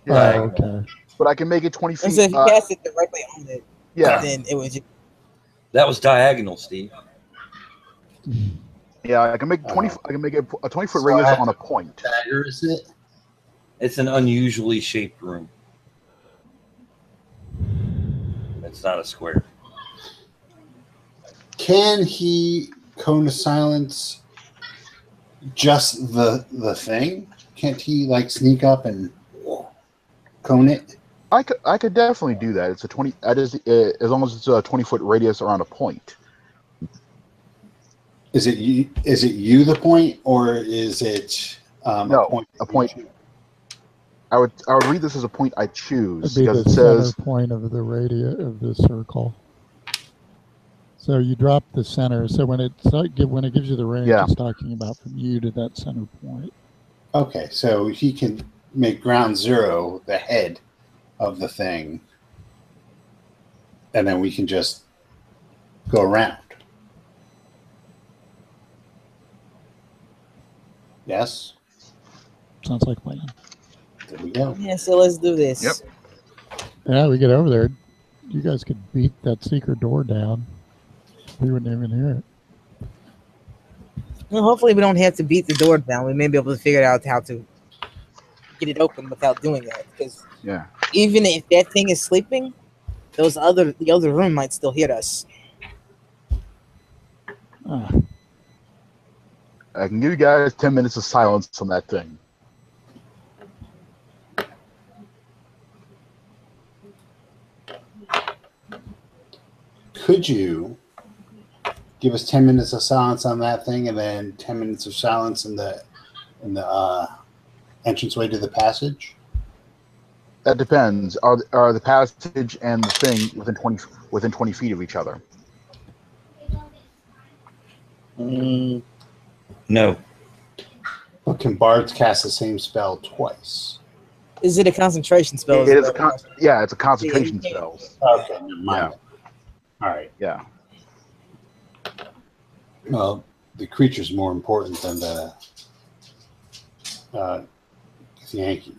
Yeah, Oh, okay. but I can make it 20 And feet. so if you cast it directly on it, Yeah, then it would just... That was diagonal, Steve. yeah. I can make 20. I can make a 20-foot So radius I have on a to- point. Dagger, is it? It's an unusually shaped room. It's not a square. Can he cone of silence just the thing? Can't he like sneak up and cone it? I could definitely do that. It's a 20. That is as long as it's a 20-foot radius around a point. Is it you? Is it you the point, or is it No, a point? a point. I would read this as a point I choose It'd be because the it says center point of the radius of the circle. So you drop the center. So when it gives you the range, Yeah. it's talking about from you to that center point. Okay, so he can make ground zero the head of the thing, and then we can just go around. Yes, Sounds like a plan. there we go. Yeah, so let's do this. Yep. Yeah, we get over there. You guys could beat that secret door down. We wouldn't even hear it. Well, hopefully we don't have to beat the door down. We may be able to figure out how to get it open without doing that. Because yeah. even if that thing is sleeping, the other room might still hear us. Ah, I can give you guys 10 minutes of silence on that thing. Could you give us 10 minutes of silence on that thing, and then 10 minutes of silence in the entranceway to the passage? That depends. Are the passage and the thing within 20 feet of each other? No. But can bards cast the same spell twice? Is it a concentration spell? It is it's a concentration Yeah. spell. Okay, never mind. All right. Yeah. Well, the creature's more important than the Yankee.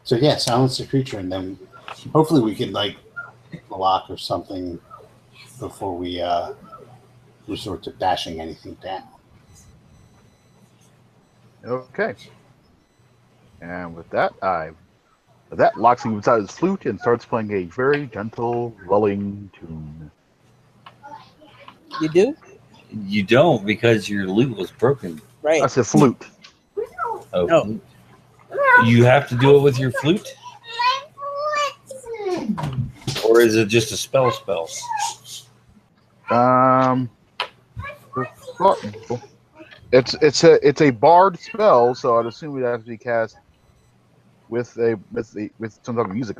So yeah, silence the creature, and then hopefully we could like pick the lock or something before we resort to bashing anything down. Okay. And with that, locks him inside his flute and starts playing a very gentle, lulling tune. You do? You don't, because your lute was broken. Right. That's a flute. Oh, No. flute. You have to do it with your flute? Or is it just a spell? It's a bard spell, so I'd assume it has to be cast with some type of music.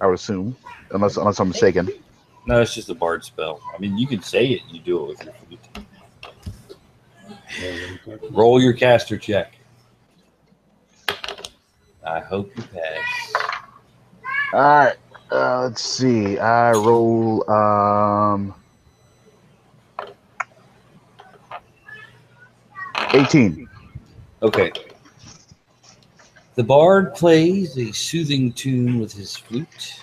I would assume, unless I'm mistaken. No, it's just a bard spell. I mean, you can say it. You do it with your flute. Roll your caster check. I hope you pass. All right. Let's see. I roll 18. Okay. The bard plays a soothing tune with his flute.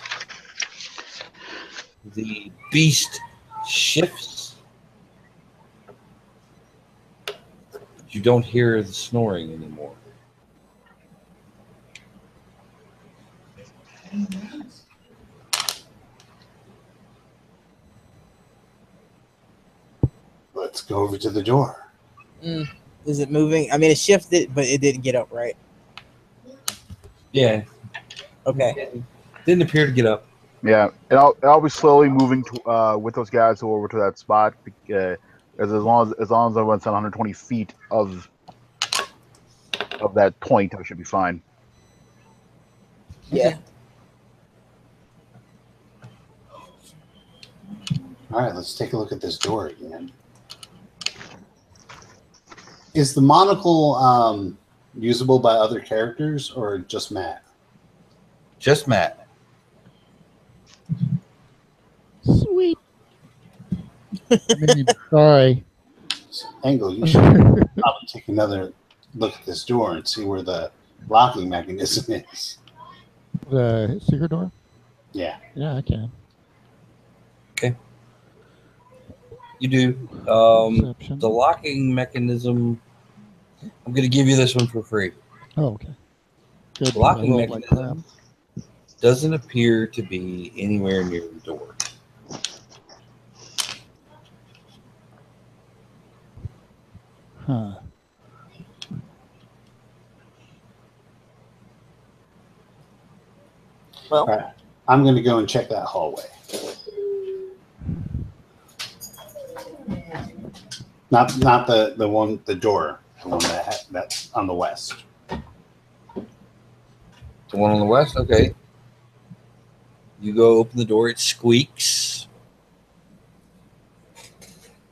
The beast shifts. You don't hear the snoring anymore. Let's go over to the door. Is it moving? I mean, it shifted, but it didn't get up, right? Yeah. Okay. Didn't appear to get up. Yeah, and I'll be slowly moving to, with those guys over to that spot. As long as I run 120 feet of that point, I should be fine. Yeah. All right, let's take a look at this door again. Is the monocle usable by other characters or just Matt? Just Matt. Sweet. I mean, sorry. Angle, you should probably take another look at this door and see where the locking mechanism is. The secret door? Yeah. Yeah, I can. You do. Perception. The locking mechanism, I'm going to give you this one for free. Oh, okay. Good. The locking I rolled like mechanism doesn't appear to be anywhere near the door. Huh. Well, All right. I'm going to go and check that hallway. Not the one, the door, the one that's on the west. The one on the west? Okay. You go open the door, it squeaks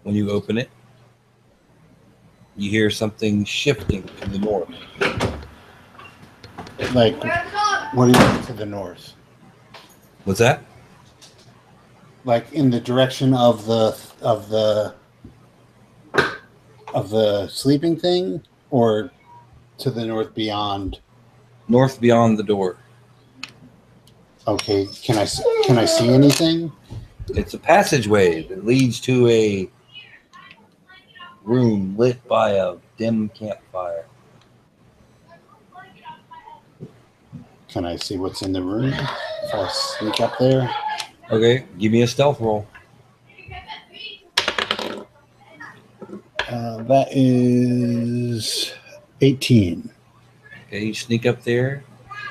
when you open it. You hear something shifting to the north. Like, what do you mean to the north? What's that? Like in the direction of the sleeping thing, or to the north beyond? North beyond the door. Okay, can I see anything? It's a passageway that leads to a room lit by a dim campfire. Can I see what's in the room if I sneak up there? Okay, give me a stealth roll. That is 18. Okay, you sneak up there.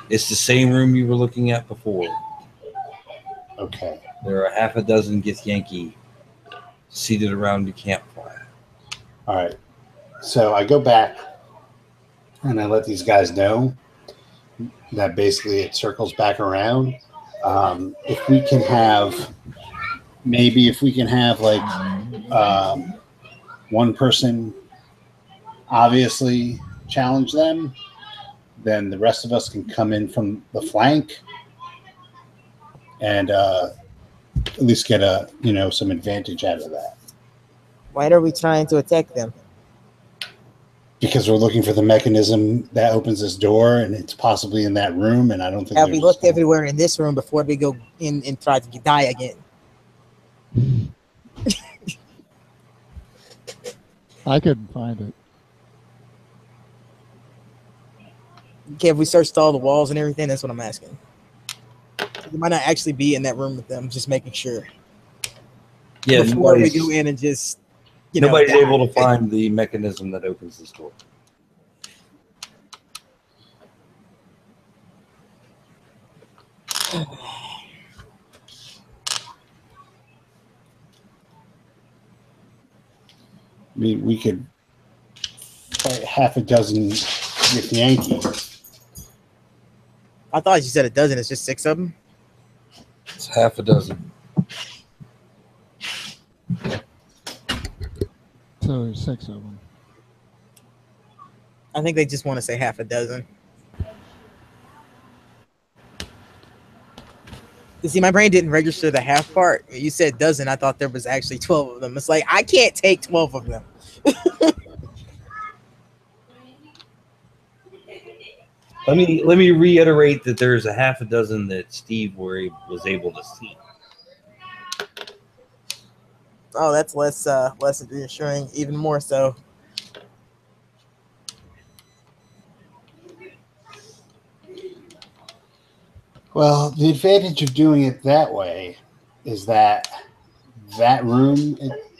It's the same room you were looking at before. Okay. There are half a dozen Githyanki seated around the campfire. All right. So I go back and I let these guys know that basically it circles back around. If we can have like one person obviously challenge them, then the rest of us can come in from the flank and at least get some advantage out of that. why are we trying to attack them? Because we're looking for the mechanism that opens this door, and it's possibly in that room, and I don't think Have we looked everywhere in this room before we go in and try to die again? I couldn't find it. Okay, if we searched all the walls and everything, that's what I'm asking. You might not actually be in that room with them, just making sure. Yeah, Before we go in and just, nobody's die. able to find the mechanism that opens this door. I mean, we could fight half a dozen with Yankees. I thought you said a dozen. It's just 6 of them. It's half a dozen. So there's 6 of them. I think they just want to say half a dozen. You see, my brain didn't register the half part. You said dozen. I thought there was actually 12 of them. It's like, I can't take 12 of them. Let me reiterate that there's a half a dozen that Steve was able to see. Oh, that's less reassuring, even more so. Well, the advantage of doing it that way is that room,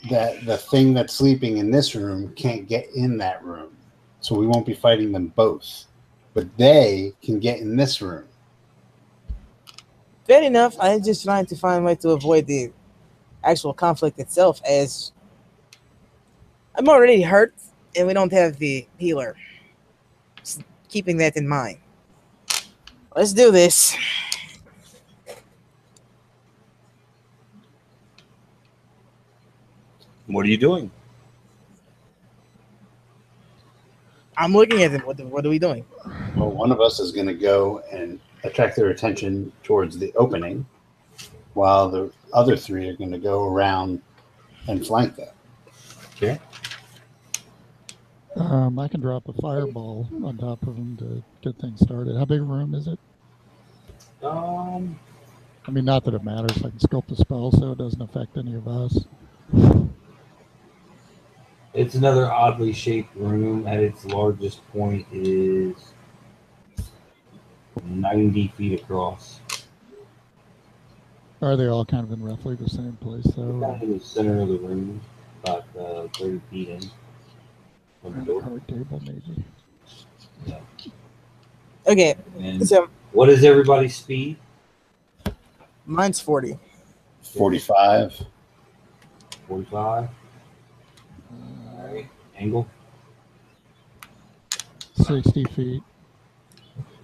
that the thing that's sleeping in this room can't get in that room. So we won't be fighting them both. But they can get in this room. Fair enough. I'm just trying to find a way to avoid the actual conflict itself, as I'm already hurt and we don't have the healer. Just keeping that in mind. Let's do this. What are you doing? I'm looking at them. What are we doing? Well, one of us is going to go and attract their attention towards the opening, while the other 3 are going to go around and flank them. Okay. I can drop a fireball on top of them to get things started. How big a room is it? I mean, not that it matters. I can scope the spell so it doesn't affect any of us. It's another oddly shaped room. At its largest point is 90 feet across. Are they all kind of in roughly the same place, though? Kind of in the center of the room, about 30 feet in. From the door. Card table, maybe. Yeah. Okay. And So what is everybody's speed? mine's 40. 45. 45. All right. Angle. 60 feet.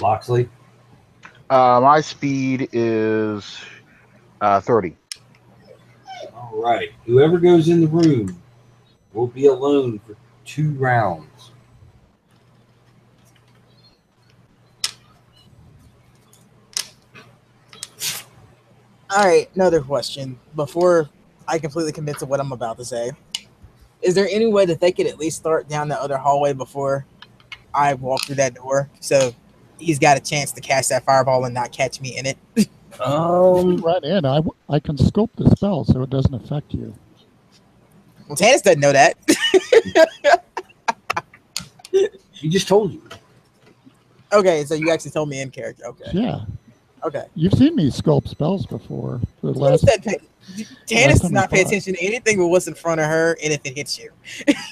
Loxley. My speed is 30. All right. Whoever goes in the room will be alone for 2 rounds. All right, another question before I completely commit to what I'm about to say. Is there any way that they could at least start down the other hallway before I walk through that door, so he's got a chance to cast that fireball and not catch me in it? Right in. I can scope the spell so it doesn't affect you. Well, Tannis doesn't know that. He just told you. Okay, so you actually told me in character. Okay. Yeah. Okay. You've seen me scope spells before. The last Tannis does time not we pay fought. attention to anything but what's in front of her and if it hits you.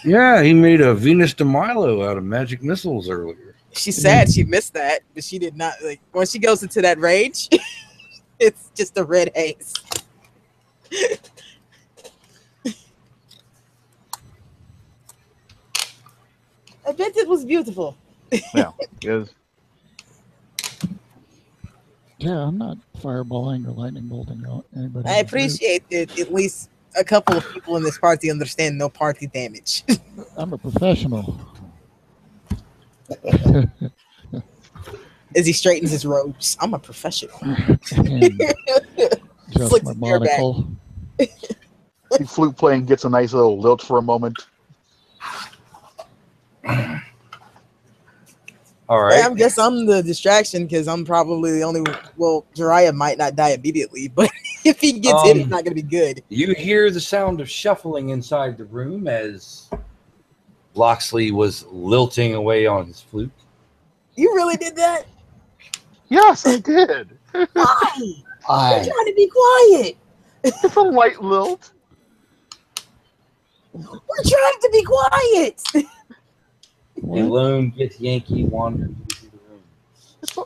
Yeah, he made a Venus de Milo out of magic missiles earlier. She's sad she missed that, but she did not. Like, when she goes into that rage, it's just a red haze. I bet it was beautiful. Yeah, is Yeah, I'm not fireballing or lightning bolting anybody. I appreciate that at least a couple of people in this party understand no party damage. I'm a professional. As he straightens his robes, I'm a professional. And just Flicks my his hair back. monocle. the flute playing gets a nice little lilt for a moment. All right. I guess I'm the distraction because I'm probably the only. Well, Jiraiya might not die immediately, but If he gets hit, it's not going to be good. You hear the sound of shuffling inside the room as Loxley was lilting away on his flute. You really did that? Yes, I did. Why? You're I trying to be quiet. It's a light lilt. We're trying to be quiet. A What? lone Gith Yankee wanders into the room. It's a,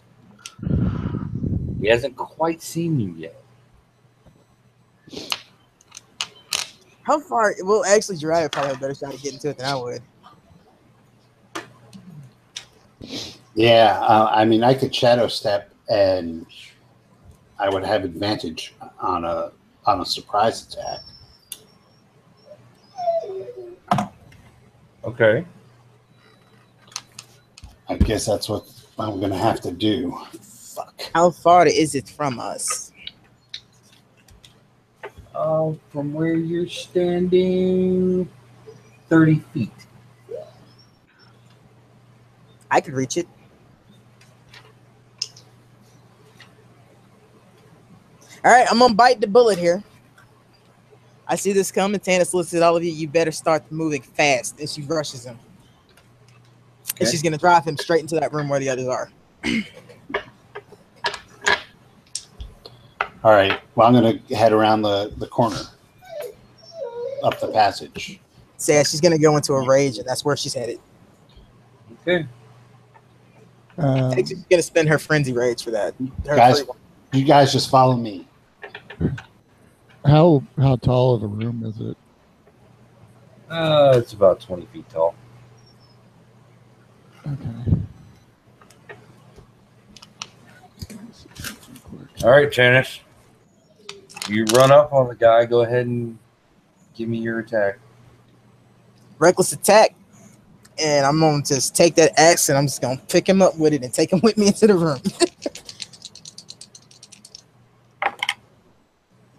He hasn't quite seen you yet. How far? Well, actually, Jiraiya would probably have a better shot at getting to it than I would. yeah. I mean, I could shadow step, and I would have advantage on a surprise attack. Okay. I guess that's what I'm gonna have to do. Fuck. How far is it from us? From where you're standing, 30 feet. I could reach it. All right, I'm gonna bite the bullet here. I see this coming. Tannis looks at all of you. You better start moving fast. And she rushes him. And Okay. she's gonna drive him straight into that room where the others are. All right. Well, I'm gonna head around the corner, up the passage. So yeah, she's gonna go into a rage, and that's where she's headed. Okay. I think she's gonna spend her frenzy rage for that. Her Guys, free- you guys just follow me. How tall of a room is it? It's about 20 feet tall. Okay. All right, Janice. You run up on the guy. Go ahead and give me your attack. reckless attack, and I'm gonna just take that axe and I'm just gonna pick him up with it and take him with me into the room.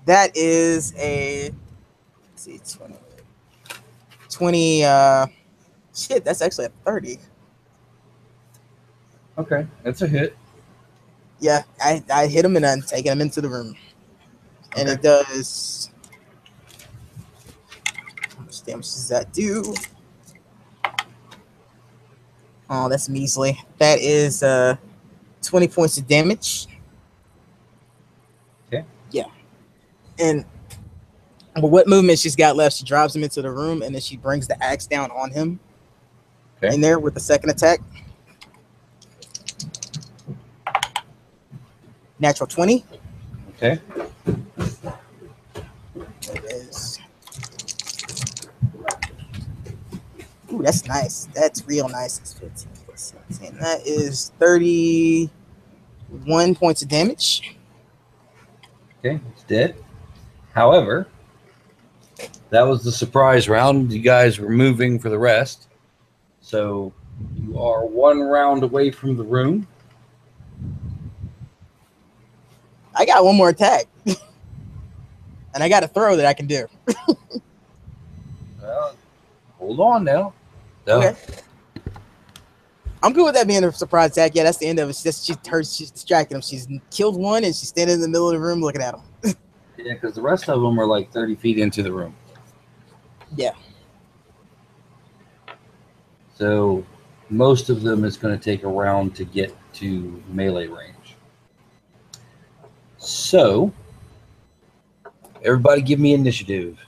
That is a, let's see, 20 shit, that's actually a 30. Okay, that's a hit. Yeah, I hit him and I'm taking him into the room. And Okay. it does, how much damage does that do? Oh, that's measly. That is 20 points of damage. Okay. Yeah. And what movement she's got left, she drives him into the room and then she brings the axe down on him. Okay. In there with the second attack. Natural 20. Okay. It is. Ooh, that's nice. That's real nice. It's 15 plus 17. That is 31 points of damage. Okay, it's dead. However, that was the surprise round. You guys were moving for the rest. So you are one round away from the room. I got one more attack. And I got a throw that I can do. Well, hold on now. So, Okay. I'm good with that being a surprise attack. Yeah, that's the end of it. She's distracting him. She's killed one and she's standing in the middle of the room looking at him. Yeah, because the rest of them are like 30 feet into the room. Yeah. So most of them is going to take a round to get to melee range. So everybody give me initiative.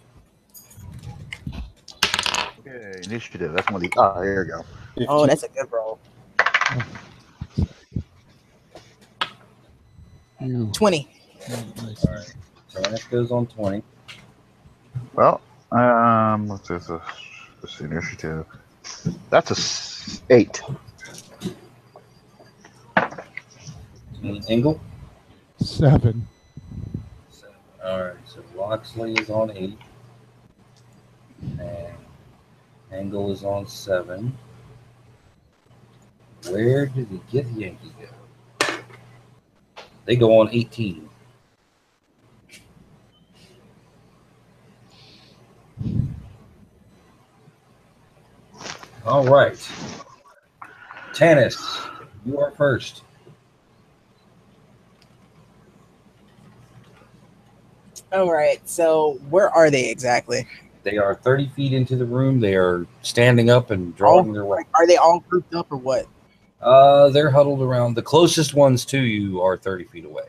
Okay, initiative. That's one of the. Ah, here we go. Oh, that's a good roll. You. 20. Oh, nice. All right. So that goes on 20. Well, what's this? This initiative. That's a 8. Engel? 7. 7. All right. So Loxley is on 8. And Engel is on 7. Where did the Gith Yankee go? They go on 18. All right. Tannis, you are first. All right. So where are they exactly? They are 30 feet into the room. They are standing up and drawing their weapons. Are they all grouped up or what? They're huddled around. The closest ones to you are 30 feet away.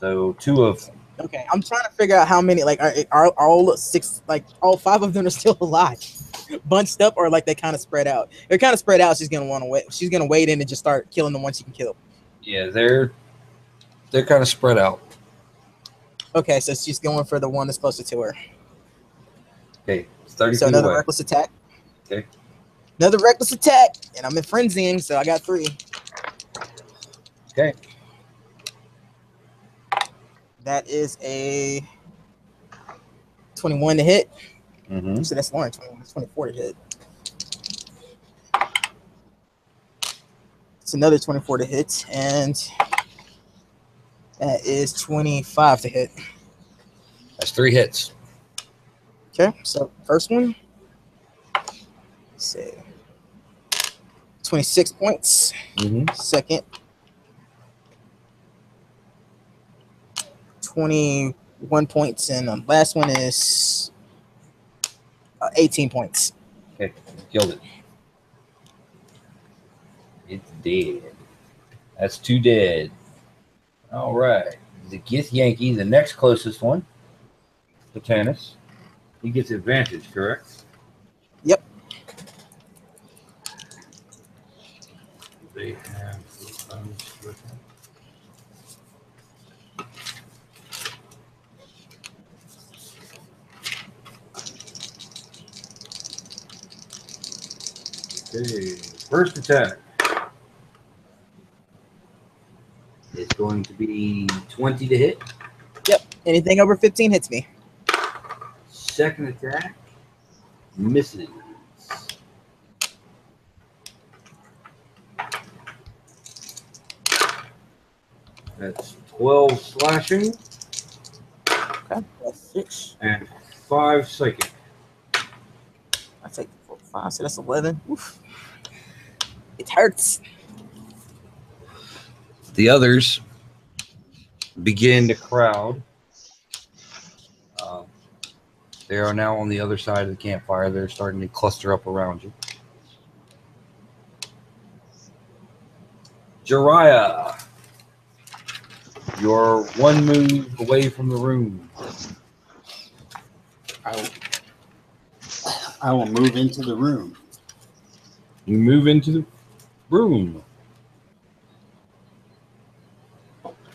So 2 of them. Okay, I'm trying to figure out how many. Like, are all 6? Like, all 5 of them are still alive, bunched up, or like they kind of spread out? They're kind of spread out. She's gonna want to wait. She's gonna wait in and just start killing the ones she can kill. Yeah, they're kind of spread out. Okay, so she's going for the one that's closer to her. Okay, it's 30 So feet another away. reckless attack. Okay. Another reckless attack, and I'm in frenzying, so I got 3. Okay. That is a 21 to hit. Mm-hmm. So that's Lauren. 21. It's 24 to hit. It's another 24 to hit, and that is 25 to hit. That's 3 hits. Okay, so first one. Let's see. 26 points. Mm-hmm. Second. 21 points, and the last one is 18 points. Okay, killed it. It's dead. That's 2 dead. All right. The Gith Yankee, the next closest one, the Tannis. He gets advantage, correct? Yep. They have with him. Okay, first attack. It's going to be 20 to hit. Yep. Anything over 15 hits me. Second attack misses. That's 12 slashing Okay. That's 6. and 5 psychic. I take 4, 5, so that's 11. Oof. It hurts. The others begin to crowd. They are now on the other side of the campfire. They're starting to cluster up around you. Jiraiya, you're 1 move away from the room. I will move into the room. You move into the room.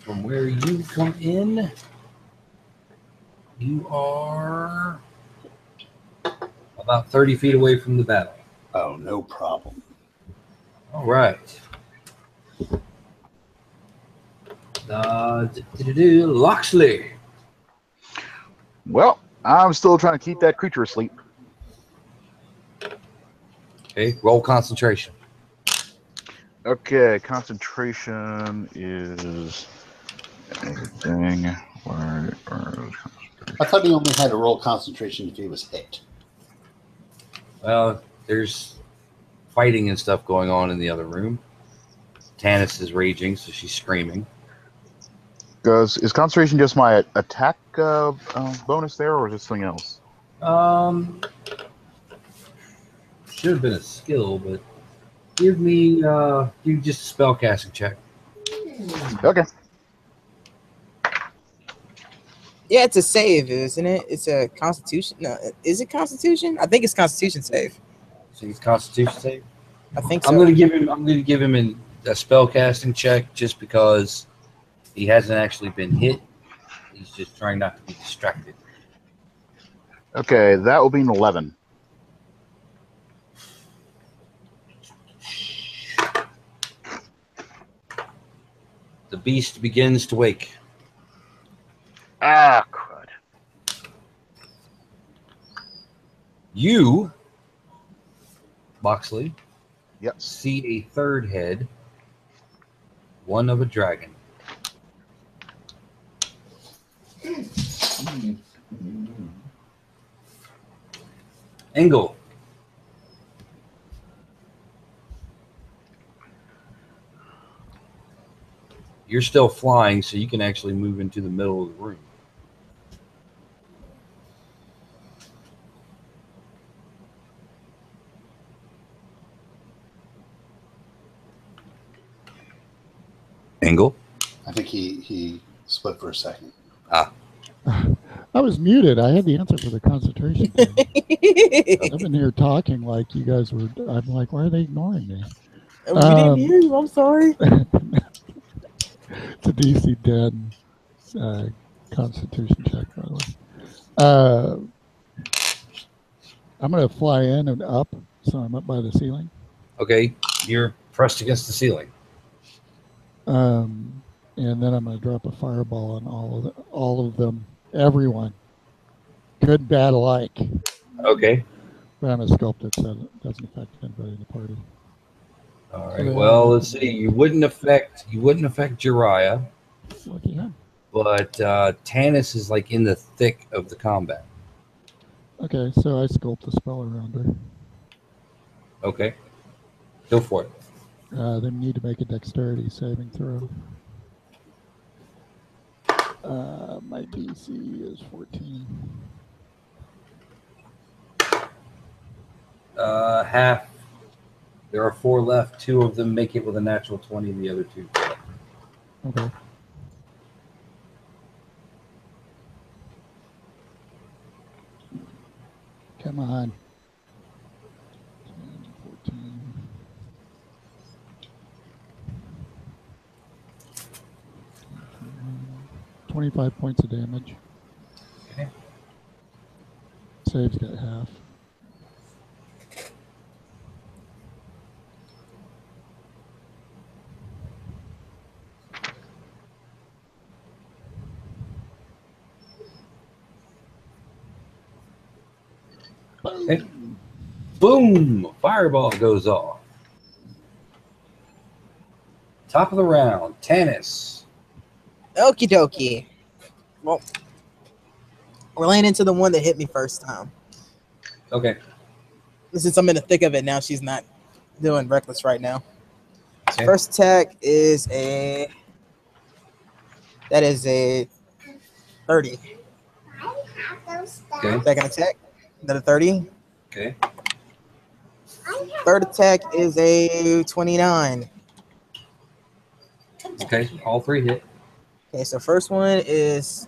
From where you come in, you are about 30 feet away from the battle. Oh, no problem. All right. Loxley. Well, I'm still trying to keep that creature asleep. Okay, roll concentration. Okay, concentration is anything. Where is concentration? I thought he only had to roll concentration if he was hit. Well, there's fighting and stuff going on in the other room. Tannis is raging, so she's screaming. Is concentration just my attack bonus there, or is it something else? Should have been a skill, but give me just a spell casting check. Okay. Yeah, it's a save, isn't it? It's a Constitution. No, is it Constitution? I think it's Constitution save. So he's Constitution save. I think so. I'm gonna give him a spell casting check just because he hasn't actually been hit. He's just trying not to be distracted. Okay, that will be an 11. The beast begins to wake. Ah, crud. You, Boxley, Yep. see a third head, one of a dragon. Engel. You're still flying, so you can actually move into the middle of the room. Engel. I think he split for a second. I was muted. I had the answer for the concentration thing. I've been here talking like you guys were. I'm like, why are they ignoring me? We didn't hear you. I'm sorry. It's a DC 10 Constitution check, by the way. I'm going to fly in and up, so I'm up by the ceiling. Okay, you're pressed against the ceiling. And then I'm going to drop a fireball on all of them, everyone, good, bad alike. Okay. But I'm a sculptor, so it doesn't affect anybody in the party. All right. Well, let's see. You wouldn't affect Jiraiya, Lucky him. but Tannis is like in the thick of the combat. Okay, so I sculpt a spell around her. Okay. Go for it. They need to make a dexterity saving throw. My DC is 14. Half. There are 4 left. 2 of them make it with a natural 20, and the other 2 fail. Okay. Come on. 10, 14. 25 points of damage. Okay. Save's got half. Okay. Boom! Fireball goes off. Top of the round, Tannis. Okie dokie. Well, we're laying into the one that hit me first time. Okay. Since I'm in the thick of it now, she's not doing reckless right now. Okay. First attack is a 30. Okay. Second attack, another 30. Okay. Third attack is a 29. Okay. All 3 hit. Okay, so first one is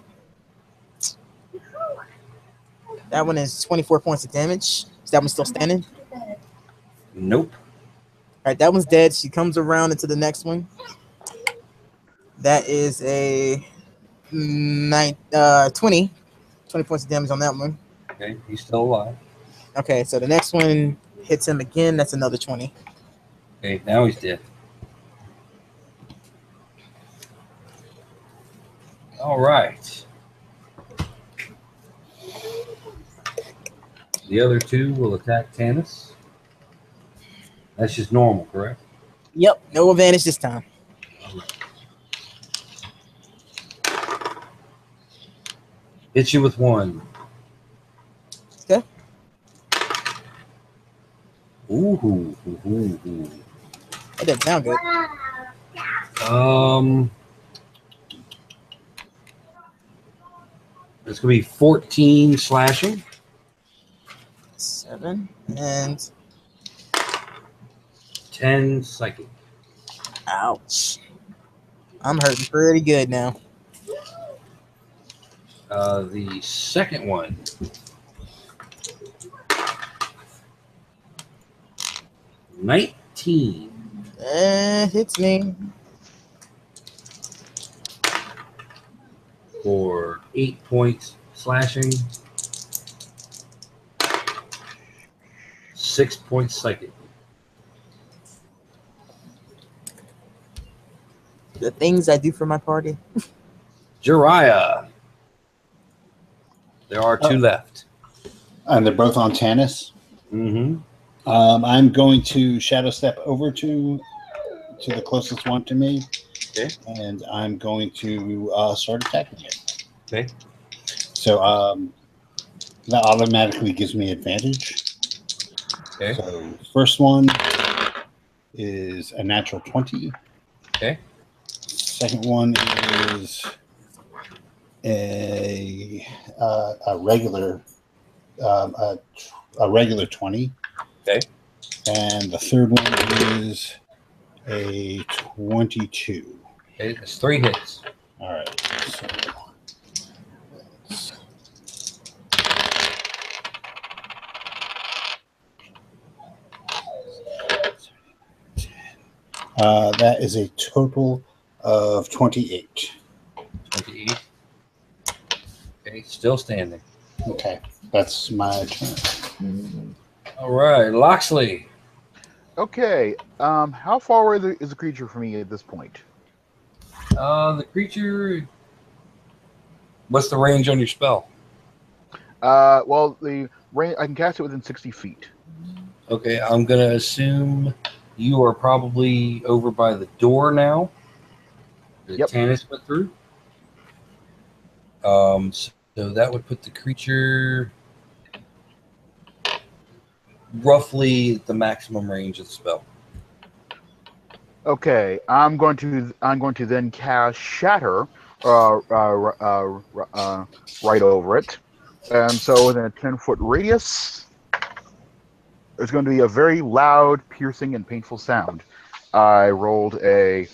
that one is 24 points of damage. Is that one still standing? Nope. All right, that one's dead. She comes around into the next one. That is a 20 points of damage on that one. Okay. He's still alive. Okay, so the next one hits him again. That's another 20. Okay. Now he's dead. All right. The other 2 will attack Tannis. That's just normal, correct? Yep, no advantage this time. Hit you with 1. Okay. Ooh. That doesn't sound good. It's gonna be 14 slashing. 7 and 10 psychic. ouch. I'm hurting pretty good now. The second one. $19 Hits me. for 8 points slashing. 6 points psychic. The things I do for my party. Jiraiya. There are 2 left. And they're both on Tannis. Mm-hmm. I'm going to shadow step over to the closest one to me. Okay. And I'm going to start attacking it. Okay. So that automatically gives me advantage. Okay. So first one is a natural 20. Okay. Second one is a regular a regular 20. Okay. And the third one is a 22. Okay, that's 3 hits. All right. So that is a total of 28. 28. Okay, still standing. Okay, that's my turn. All right, Loxley. Okay. How far away is the creature from me at this point? The creature. What's the range on your spell? Well, the range I can cast it within 60 feet. Okay, I'm gonna assume you are probably over by the door now. The Yep. Tannis went through. So that would put the creature roughly at the maximum range of the spell. Okay, I'm going to then cast Shatter, right over it, and so within a 10-foot radius, there's going to be a very loud, piercing, and painful sound. I rolled a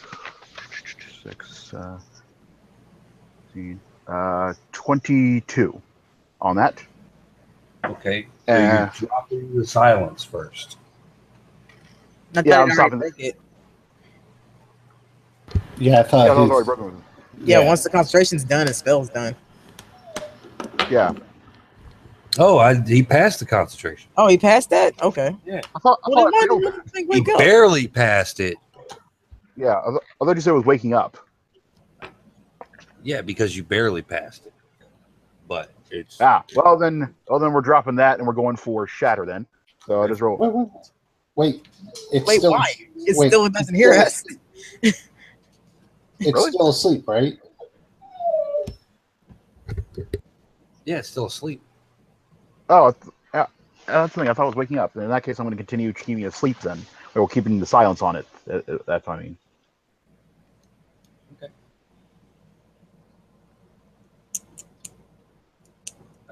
22 on that. Okay, so you're dropping the silence first. Yeah, I'm stopping. Yeah, I thought Yeah, that he was was, already broken. Yeah, once the concentration's done, the spell's done. Yeah. Oh, he passed the concentration. Oh, he passed that? Okay. Yeah. I thought Well, then I why failed did it. the thing He wake up? barely passed it. Yeah, I thought you said it was waking up. Yeah, because you barely passed it. But it's Well then we're dropping that and we're going for Shatter then. So I just roll. wait. It's Wait, still, why? It wait, still doesn't hear us. It's Really? still asleep, right? yeah, it's still asleep. Oh, yeah. That's the thing. I thought it was waking up. In that case, I'm going to continue keeping it asleep then, or keeping the silence on it. That's what I mean. Okay.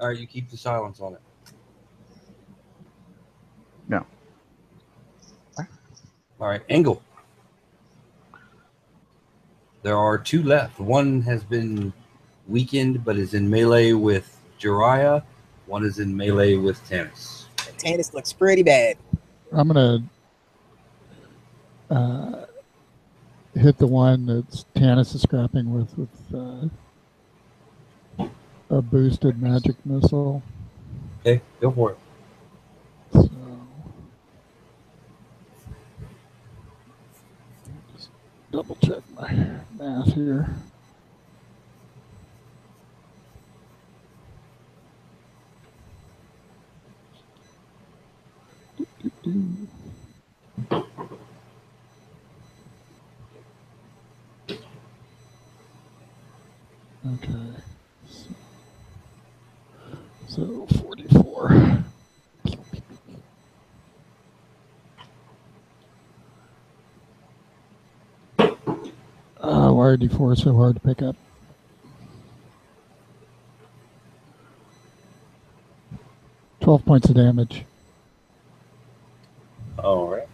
All right, you keep the silence on it. No. All right, Engel. There are 2 left. One has been weakened, but is in melee with Jiraiya. One is in melee with Tannis. Tannis looks pretty bad. I'm going to hit the one that's Tannis is scrapping with a boosted magic missile. Okay, go for it. So, just double check my math here. Okay. So 44. Why are D4 so hard to pick up? $12 points of damage. All right.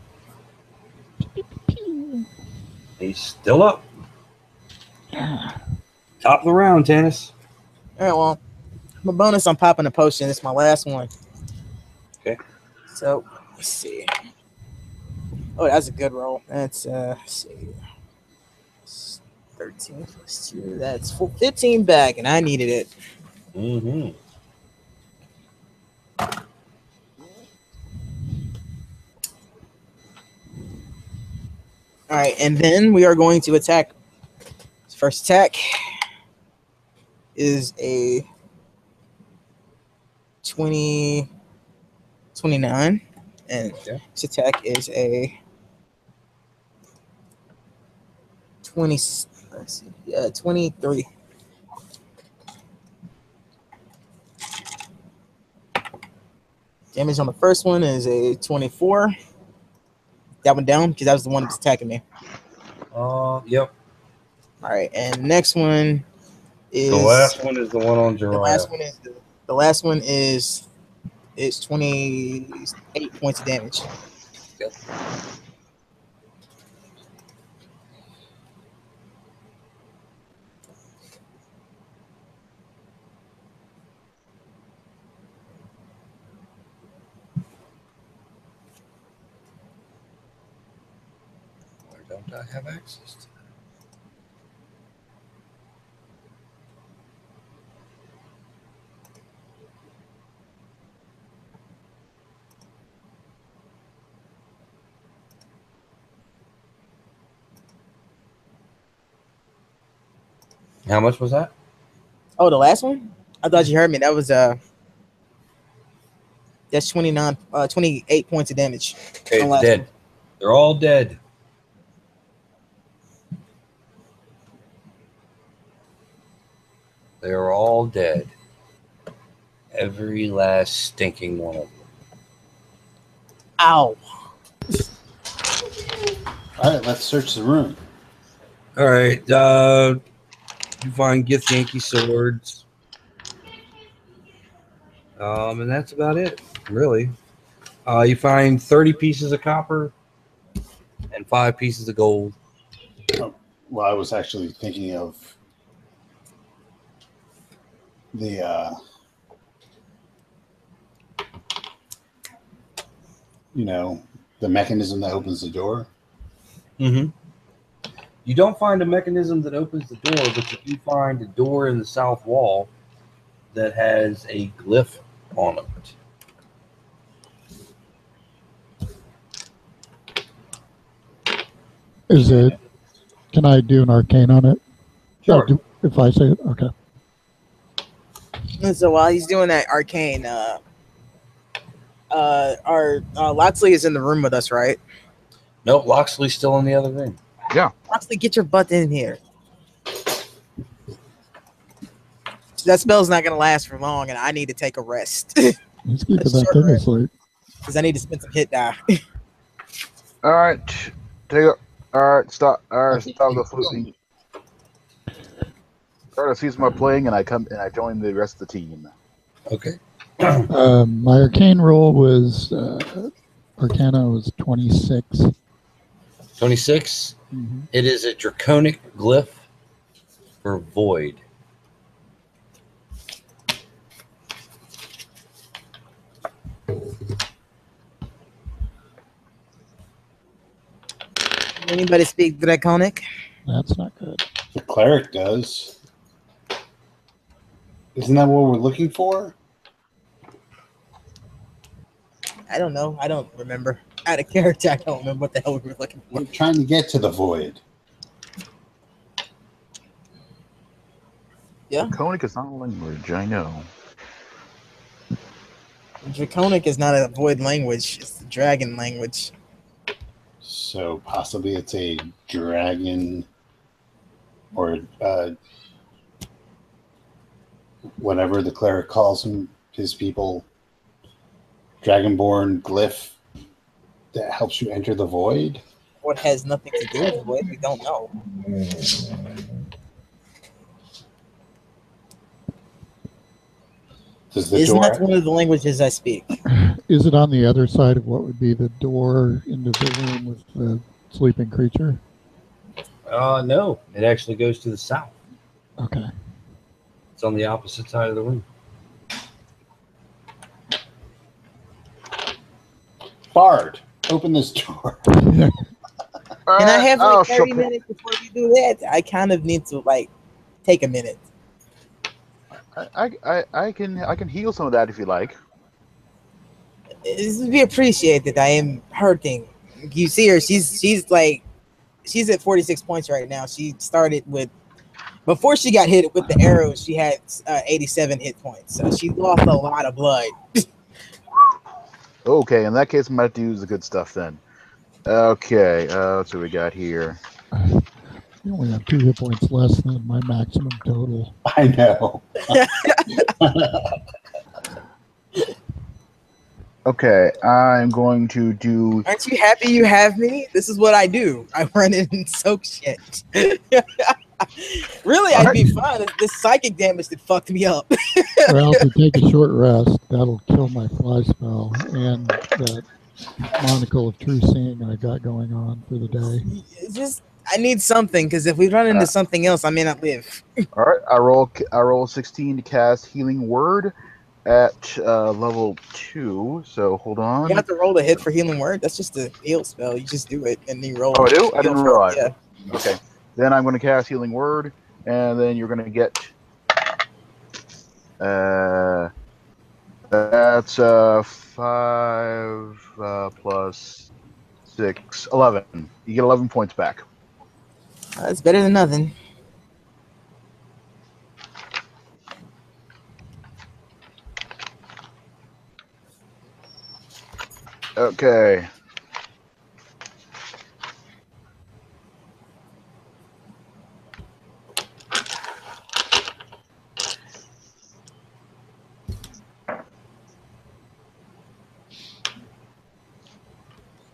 He's still up. Top of the round, Tannis. All right, well, my bonus on popping a potion. It's my last one. Okay. So, let's see. Oh, that's a good roll. That's, let's see. 13 plus 2. That's 15 back, and I needed it. Mm-hmm. All right, and then we are going to attack. First attack is a 29, and this attack is a 23. Damage on the first one is a 24. That one down because that was the one that was attacking me. Yep. All right, and next one is The last one is the one on Jiraiya. The last one is 28 points of damage. Yep. Would I have access to that? How much was that? Oh, the last one? I thought you heard me. That was that's 28 points of damage. Okay, on it's last dead. one. They're all dead. They are all dead. Every last stinking one of them. Ow. All right, let's search the room. All right. You find Gith Yankee swords. And that's about it, really. You find 30 pieces of copper and 5 pieces of gold. Well, I was actually thinking of the, the mechanism that opens the door. Mm-hmm. You don't find a mechanism that opens the door, but you do find a door in the south wall that has a glyph on it. Is it? Can I do an arcane on it? Sure. If I say it, okay. And so while he's doing that arcane, our Loxley is in the room with us, right? Nope, Loxley's still in the other room. Yeah. Loxley, get your butt in here. That spell's not gonna last for long, and I need to take a rest Let's keep that thing asleep. because I need to spend some hit die. All right. Take it. All right. Stop. All right. Stop the fluting. All right. I cease my playing, and I join the rest of the team. Okay. My arcane roll was Arcana was 26. 26. Mm-hmm. It is a draconic glyph for void. Anybody speak Draconic? That's not good. The cleric does. Isn't that what we're looking for? I don't know. I don't remember. Out of character, I don't remember what the hell we were looking for. We're trying to get to the void. Yeah, Draconic is not a language. I know. Draconic is not a void language. It's the dragon language. So possibly it's a dragon or whatever the cleric calls him, his people, dragonborn glyph that helps you enter the void. What has nothing to do with the void? We don't know. Does the It's door? not one of the languages I speak. Is it on the other side of what would be the door into the room with the sleeping creature? No. It actually goes to the south. Okay. It's on the opposite side of the room. Bard, open this door. And I have like 30 sure. minutes before we do that. I kind of need to take a minute. I can heal some of that if you like. This would be appreciated. I am hurting. You see her? She's at 46 points right now. She started with before she got hit with the arrows. She had 87 hit points, so she lost a lot of blood. Okay, in that case, I might have to use the good stuff then. Okay, what's what we got here? You only have 2 hit points less than my maximum total. I know. Okay, I'm going to do. Aren't you happy you have me? This is what I do. I run in and soak shit. Really, I'd be fine. It's this psychic damage that fucked me up. Well, to take a short rest, that'll kill my fly spell and that monocle of true seeing I got going on for the day. I need something because if we run into something else, I may not live. All right, I roll 16 to cast Healing Word, at level 2. So hold on. You have to roll the hit for healing word. That's just a heal spell. You just do it and then you roll. Oh, I do? I heal didn't for it. realize. Yeah. Okay. Then I'm going to cast Healing Word, and then you're going to get. That's 5 plus 6, 11. You get 11 points back. That's better than nothing. Okay.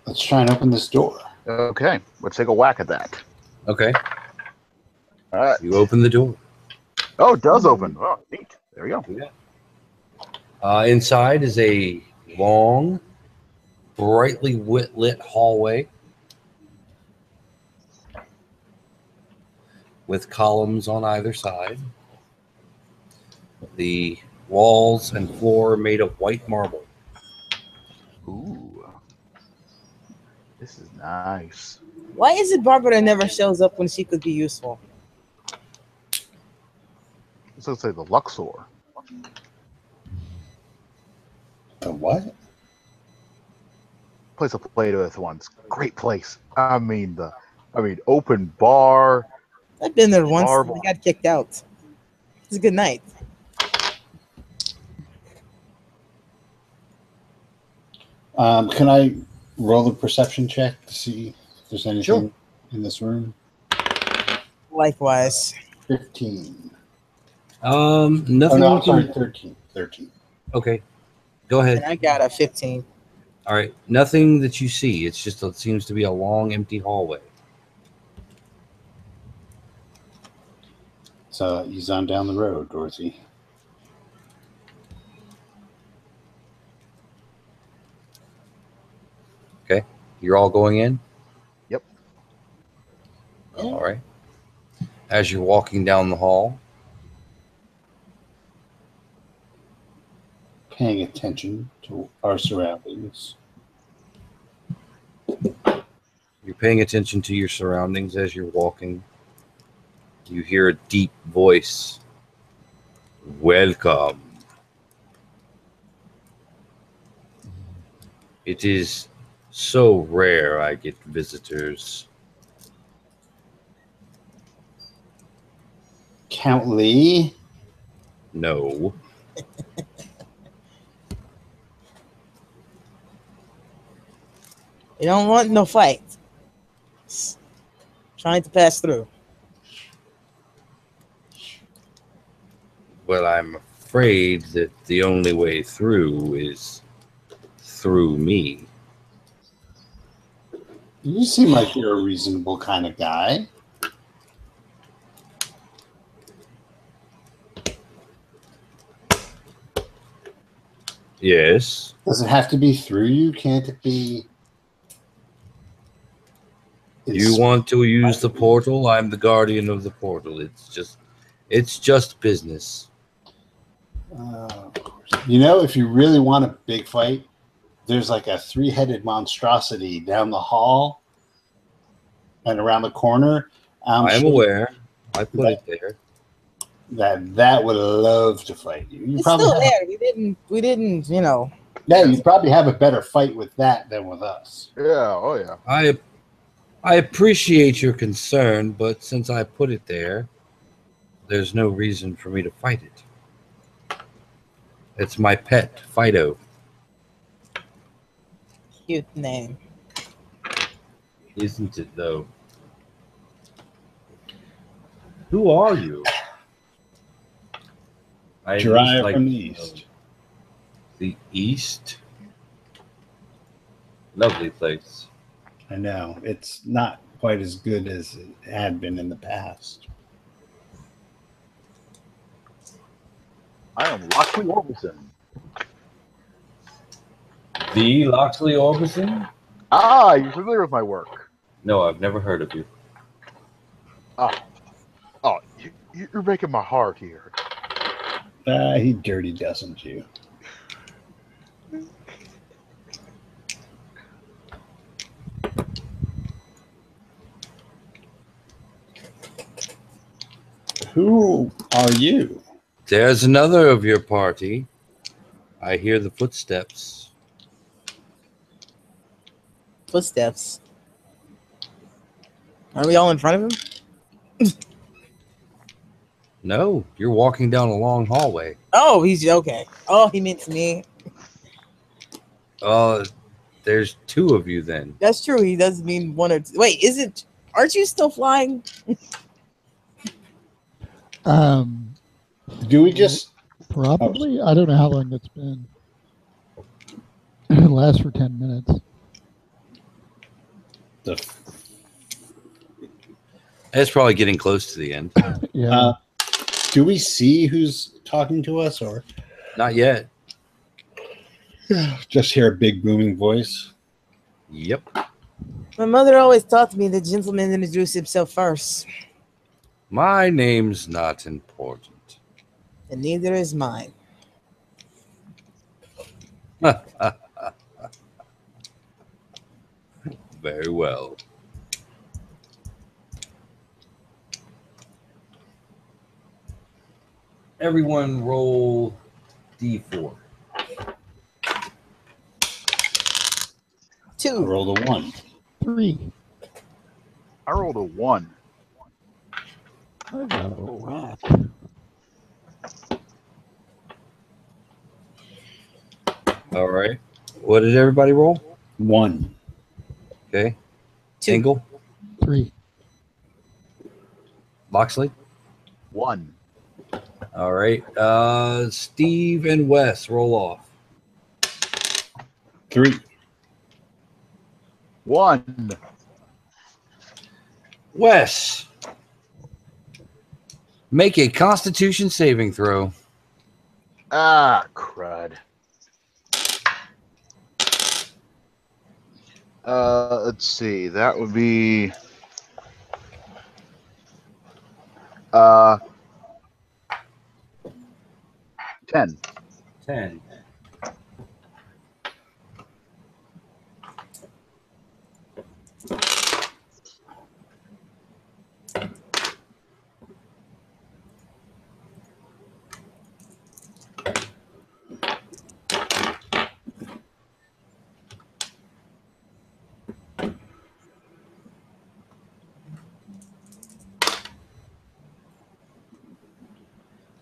Let's try and open this door. Okay. Let's take a whack at that. Okay. All right. You open the door. Oh, it does open. Oh, neat. There we go. Inside is a long, brightly lit hallway with columns on either side. The walls and floor are made of white marble. Ooh. This is nice. Why is it Barbara never shows up when she could be useful? This looks like the Luxor. The what? Place I played with once. Great place. I mean open bar. I've been there once. Marble. And I got kicked out. It's a good night. Can I roll the perception check to see if there's anything Sure. in this room? Likewise. 15. Nothing. Oh, no, I'm you sorry, can- 13. 13. Okay. Go ahead. And I got a 15. All right. Nothing that you see. It's just, it seems to be a long, empty hallway. So he's on down the road, Dorothy. You're all going in? Yep. All right. As you're walking down the hall, Paying attention to our surroundings. you're paying attention to your surroundings as you're walking. You hear a deep voice. Welcome. It is so rare I get visitors. Count Lee. No. You don't want no fight. Just trying to pass through. Well, I'm afraid that the only way through is through me. You seem like you're a reasonable kind of guy. Yes. Does it have to be through you? Can't it be? You want to use the portal? I'm the guardian of the portal. It's just business. You know, if you really want a big fight, there's like a 3-headed monstrosity down the hall and around the corner. I am aware. I put it there. That would love to fight you. You It's probably still have, there. We didn't, you know. yeah, you probably have a better fight with that than with us. Yeah, oh yeah. I appreciate your concern, but since I put it there, there's no reason for me to fight it. It's my pet, Fido. Cute name. Isn't it, though? Who are you? I Jiraiya like from the east. The east? Lovely place. I know. It's not quite as good as it had been in the past. I am Loxley Orbison. The Loxley Orbison? Ah, you're familiar with my work. No, I've never heard of you. Oh, you're breaking my heart here. He dirty doesn't you. Who are you? There's another of your party. I hear the footsteps. Footsteps. Are we all in front of him? No, you're walking down a long hallway. Oh, he's okay. Oh, he meant me. There's two of you then. That's true. He does mean one or two. Wait, is it? Aren't you still flying? Do we just... Probably. I don't know how long it's been. It lasts for 10 minutes. It's probably getting close to the end. Yeah. Do we see who's talking to us, or Not yet. just hear a big booming voice? Yep. My mother always taught me the gentleman introduce himself first, My name's not important. and neither is mine. Very well. Everyone roll D4. I 2. rolled a 1. 3. I rolled a 1. I got a rock. All right. What did everybody roll? 1. Okay. 2. Engel, 3. Loxley. 1. All right. Steve and Wes, roll off. 3. 1. Wes, make a Constitution saving throw. Ah, crud. Let's see. That would be 10. 10.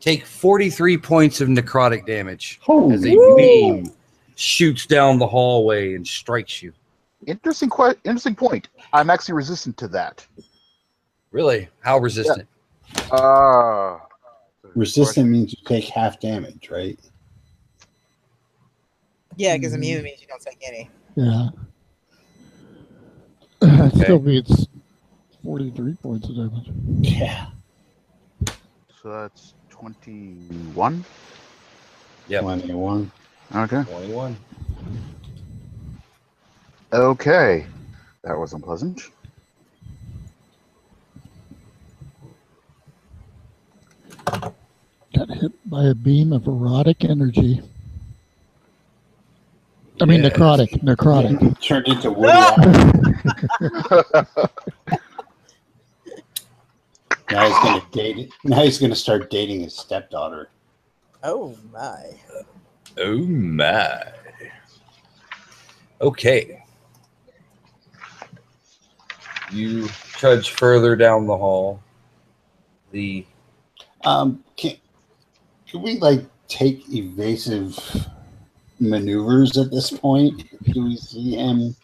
Take 43 points of necrotic damage as a Holy beam shoots down the hallway and strikes you. Interesting point. I'm actually resistant to that. Really? How resistant? resistant means you take half damage, right? Yeah, because immune means you don't take any. Yeah. It still beats 43 points of damage. Yeah. So that's 21. Yep. 21. Okay. 21. Okay. That was unpleasant. Got hit by a beam of erotic energy. I mean, Yeah. necrotic. Turned into Woody Allen. Now he's gonna date it. Now he's gonna start dating his stepdaughter. Oh my. Oh my. Okay. You trudge further down the hall. The Can we like take evasive maneuvers at this point? Do we see him?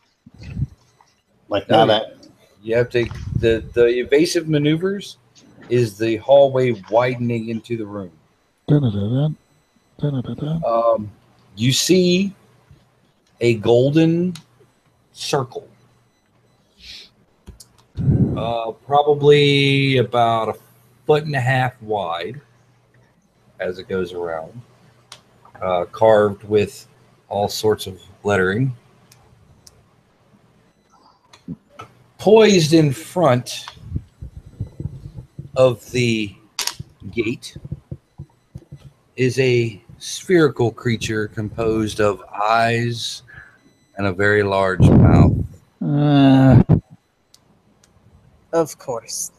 Like No, now that you have to the evasive maneuvers is the hallway widening into the room. Dun-dun-dun-dun. Dun-dun-dun-dun. You see a golden circle, probably about 1.5 feet wide as it goes around, carved with all sorts of lettering. Poised in front of the gate is a spherical creature composed of eyes and a very large mouth. Of course.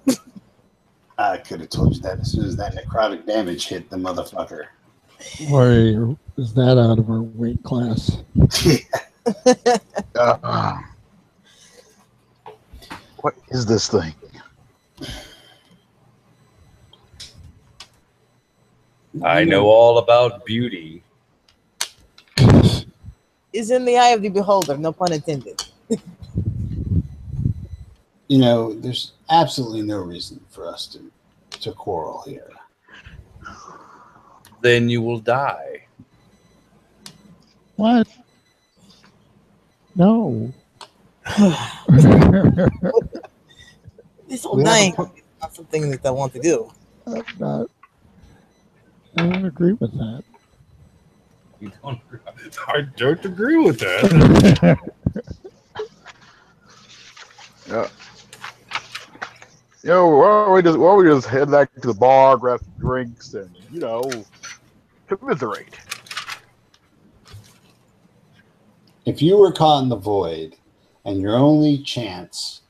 I could have told you that as soon as that necrotic damage hit the motherfucker. Boy, is that out of our weight class? What is this thing? I know all about beauty. Is in the eye of the beholder, no pun intended. You know, there's absolutely no reason for us to quarrel here. Then you will die. What? No. This whole We have a dying pro- is not something that I want to do. I'm not. I don't agree with that. You don't, I don't agree with that. Yeah. You know, why don't we just head back to the bar, grab some drinks, and commiserate. If you were caught in the void and your only chance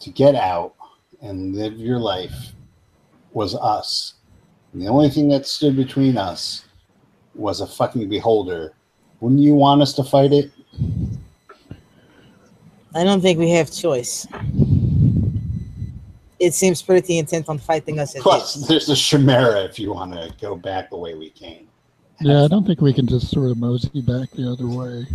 to get out and live your life was us, and the only thing that stood between us was a fucking beholder, wouldn't you want us to fight it? I don't think we have choice. It seems pretty intent on fighting us. Plus, there's a chimera if you want to go back the way we came. Yeah, I don't think we can just sort of mosey back the other way.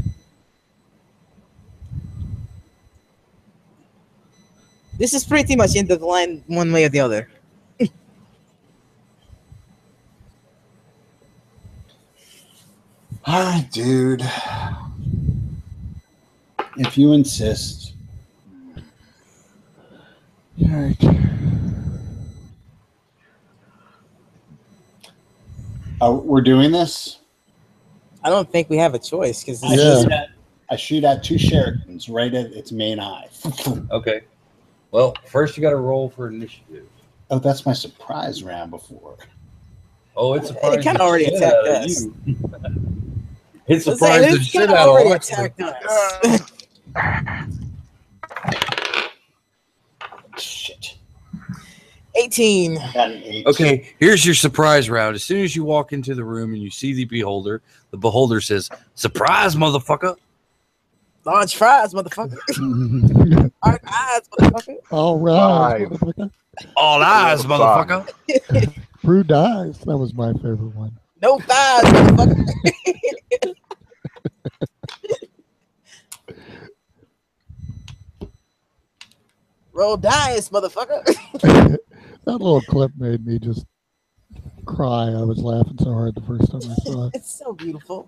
This is pretty much end of the line one way or the other. All right, dude. If you insist. All right. We're doing this? I don't think we have a choice because I shoot at two shurikens right at its main eye. Okay. Well, first you got to roll for initiative. Oh, that's my surprise round before. Oh, it's surprised it kind of the already shit attacked out of us. you. It's surprised the It's shit kinda out of already us. attacked us. Shit. 18. Got an 8. Okay, here's your surprise round. As soon as you walk into the room and you see the beholder says, "Surprise, motherfucker!" Large fries, motherfucker. Our eyes, motherfucker. All right. Five. Motherfucker. All eyes, motherfucker. Brew dies. That was my favorite one. No thighs, motherfucker. Roll dice, motherfucker. That little clip made me just cry. I was laughing so hard the first time I saw it. It's so beautiful.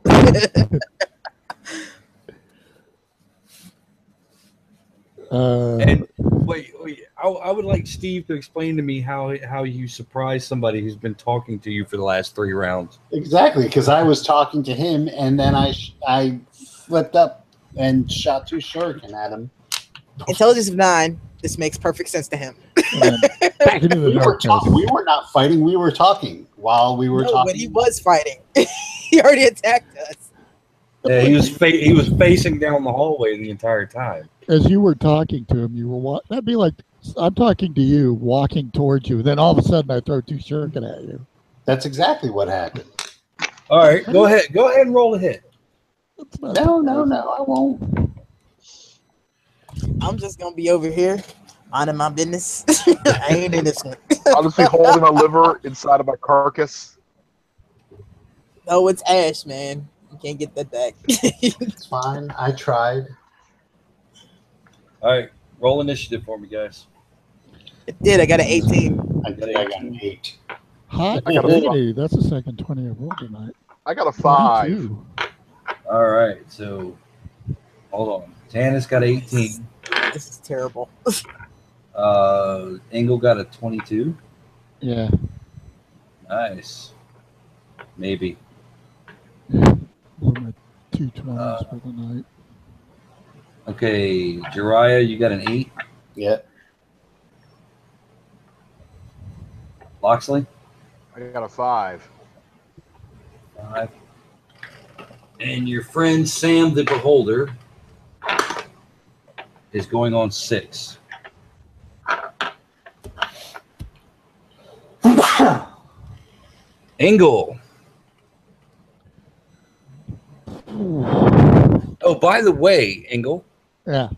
And wait, I would like Steve to explain to me how you surprise somebody who's been talking to you for the last 3 rounds. Exactly, because I was talking to him, and then I flipped up and shot 2 shuriken at him. Intelligence of 9. This makes perfect sense to him. Back into the darkness. We were not fighting. We were talking while we were No, talking. but he was fighting. He already attacked us. Yeah, he was facing down the hallway the entire time. As you were talking to him, you were that'd be like I'm talking to you, walking towards you. Then all of a sudden, I throw 2 shuriken at you. That's exactly what happened. All right, go ahead and roll a hit. That's not No, I won't. I'm just gonna be over here, minding my business. I ain't in this one. I'll just be holding my liver inside of my carcass. No, it's Ash, man. You can't get that back. It's fine. I tried. All right, roll initiative for me, guys. It did. I got an 18. I got an 8. hot. I got a 80. That's the second 20 I've rolled tonight. I got a 5. 22. All right, so hold on. Tannis got 18. This is terrible. Engel got a 22. Yeah. Nice. Maybe. Blew my 220s for the night. Okay, Jiraiya, you got an 8. Yeah. Loxley? I got a 5. 5. And your friend Sam the Beholder is going on 6. Engel. Oh, by the way, Engel, Yeah.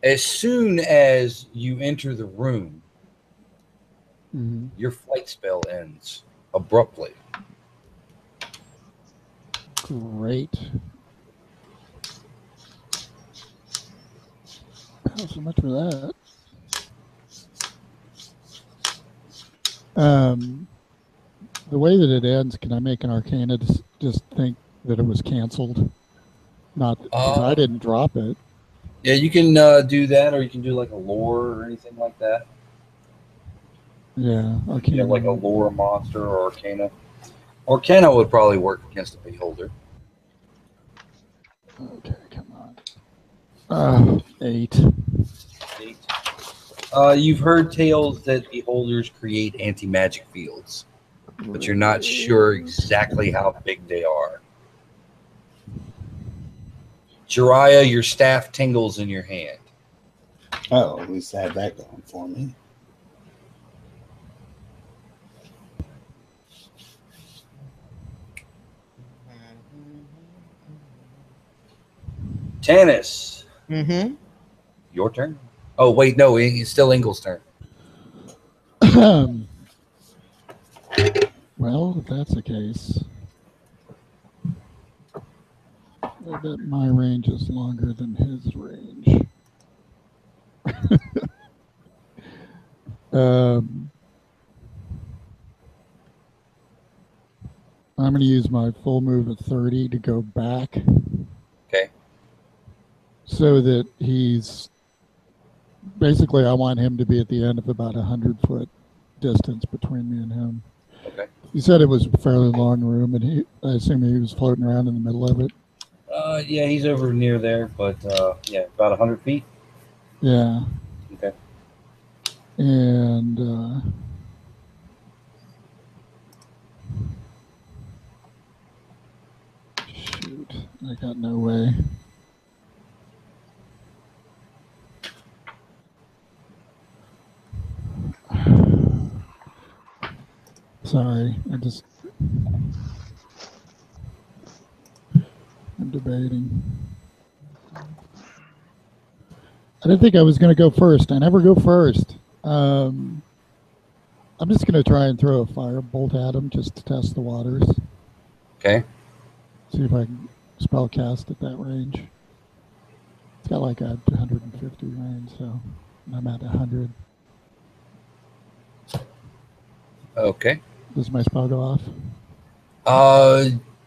as soon as you enter the room, Mhm. your flight spell ends abruptly. Great. Oh, so much for that. The way that it ends, can I make an Arcana just think that it was canceled? Not because I didn't drop it. Yeah, you can do that, or you can do like a lore or anything like that. Yeah, Arcana. You know, like a lore monster or Arcana. Arcana would probably work against a Beholder. Okay, come on. 8. 8. You've heard tales that Beholders create anti-magic fields, but you're not sure exactly how big they are. Jiraiya, your staff tingles in your hand. Oh, at least I have that going for me. Tannis, Mm-hmm. your turn. Oh, wait, no, it's still Engel's turn. Well, if that's the case, I bet my range is longer than his range. I'm going to use my full move of 30 to go back. Okay. So that he's basically, I want him to be at the end of about 100-foot distance between me and him. Okay. He said it was a fairly long room, and I assume he was floating around in the middle of it. Yeah, he's over near there, but yeah, about 100 feet. Yeah. Okay. And shoot, I got no way. Sorry, I'm debating. I didn't think I was going to go first. I never go first. I'm just going to try and throw a firebolt at him just to test the waters. Okay. See if I can spell cast at that range. It's got like a 150 range, so I'm at 100. Okay. Does my spell go off?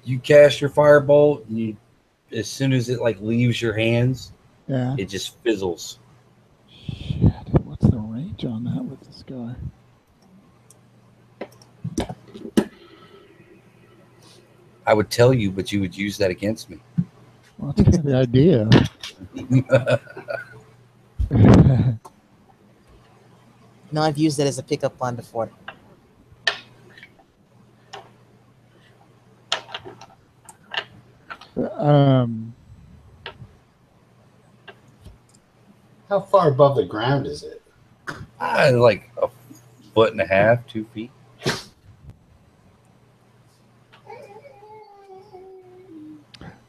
You cast your firebolt, and as soon as it like leaves your hands, Yeah. it just fizzles. Shit, what's the range on that with this guy? I would tell you, but you would use that against me. Well, that's kind of the idea. No, I've used that as a pickup line before. How far above the ground is it? Like a foot and a half, 2 feet.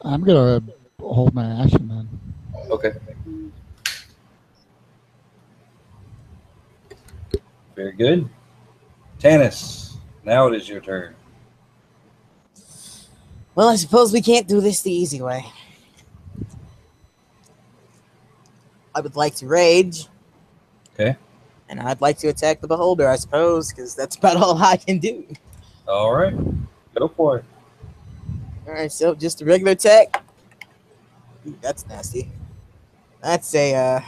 I'm going to hold my action then. Okay. Very good. Tannis, now it is your turn. Well, I suppose we can't do this the easy way. I would like to rage. Okay. And I'd like to attack the Beholder, I suppose, because that's about all I can do. All right. Go for it. All right, so just a regular attack. Ooh, that's nasty. That's a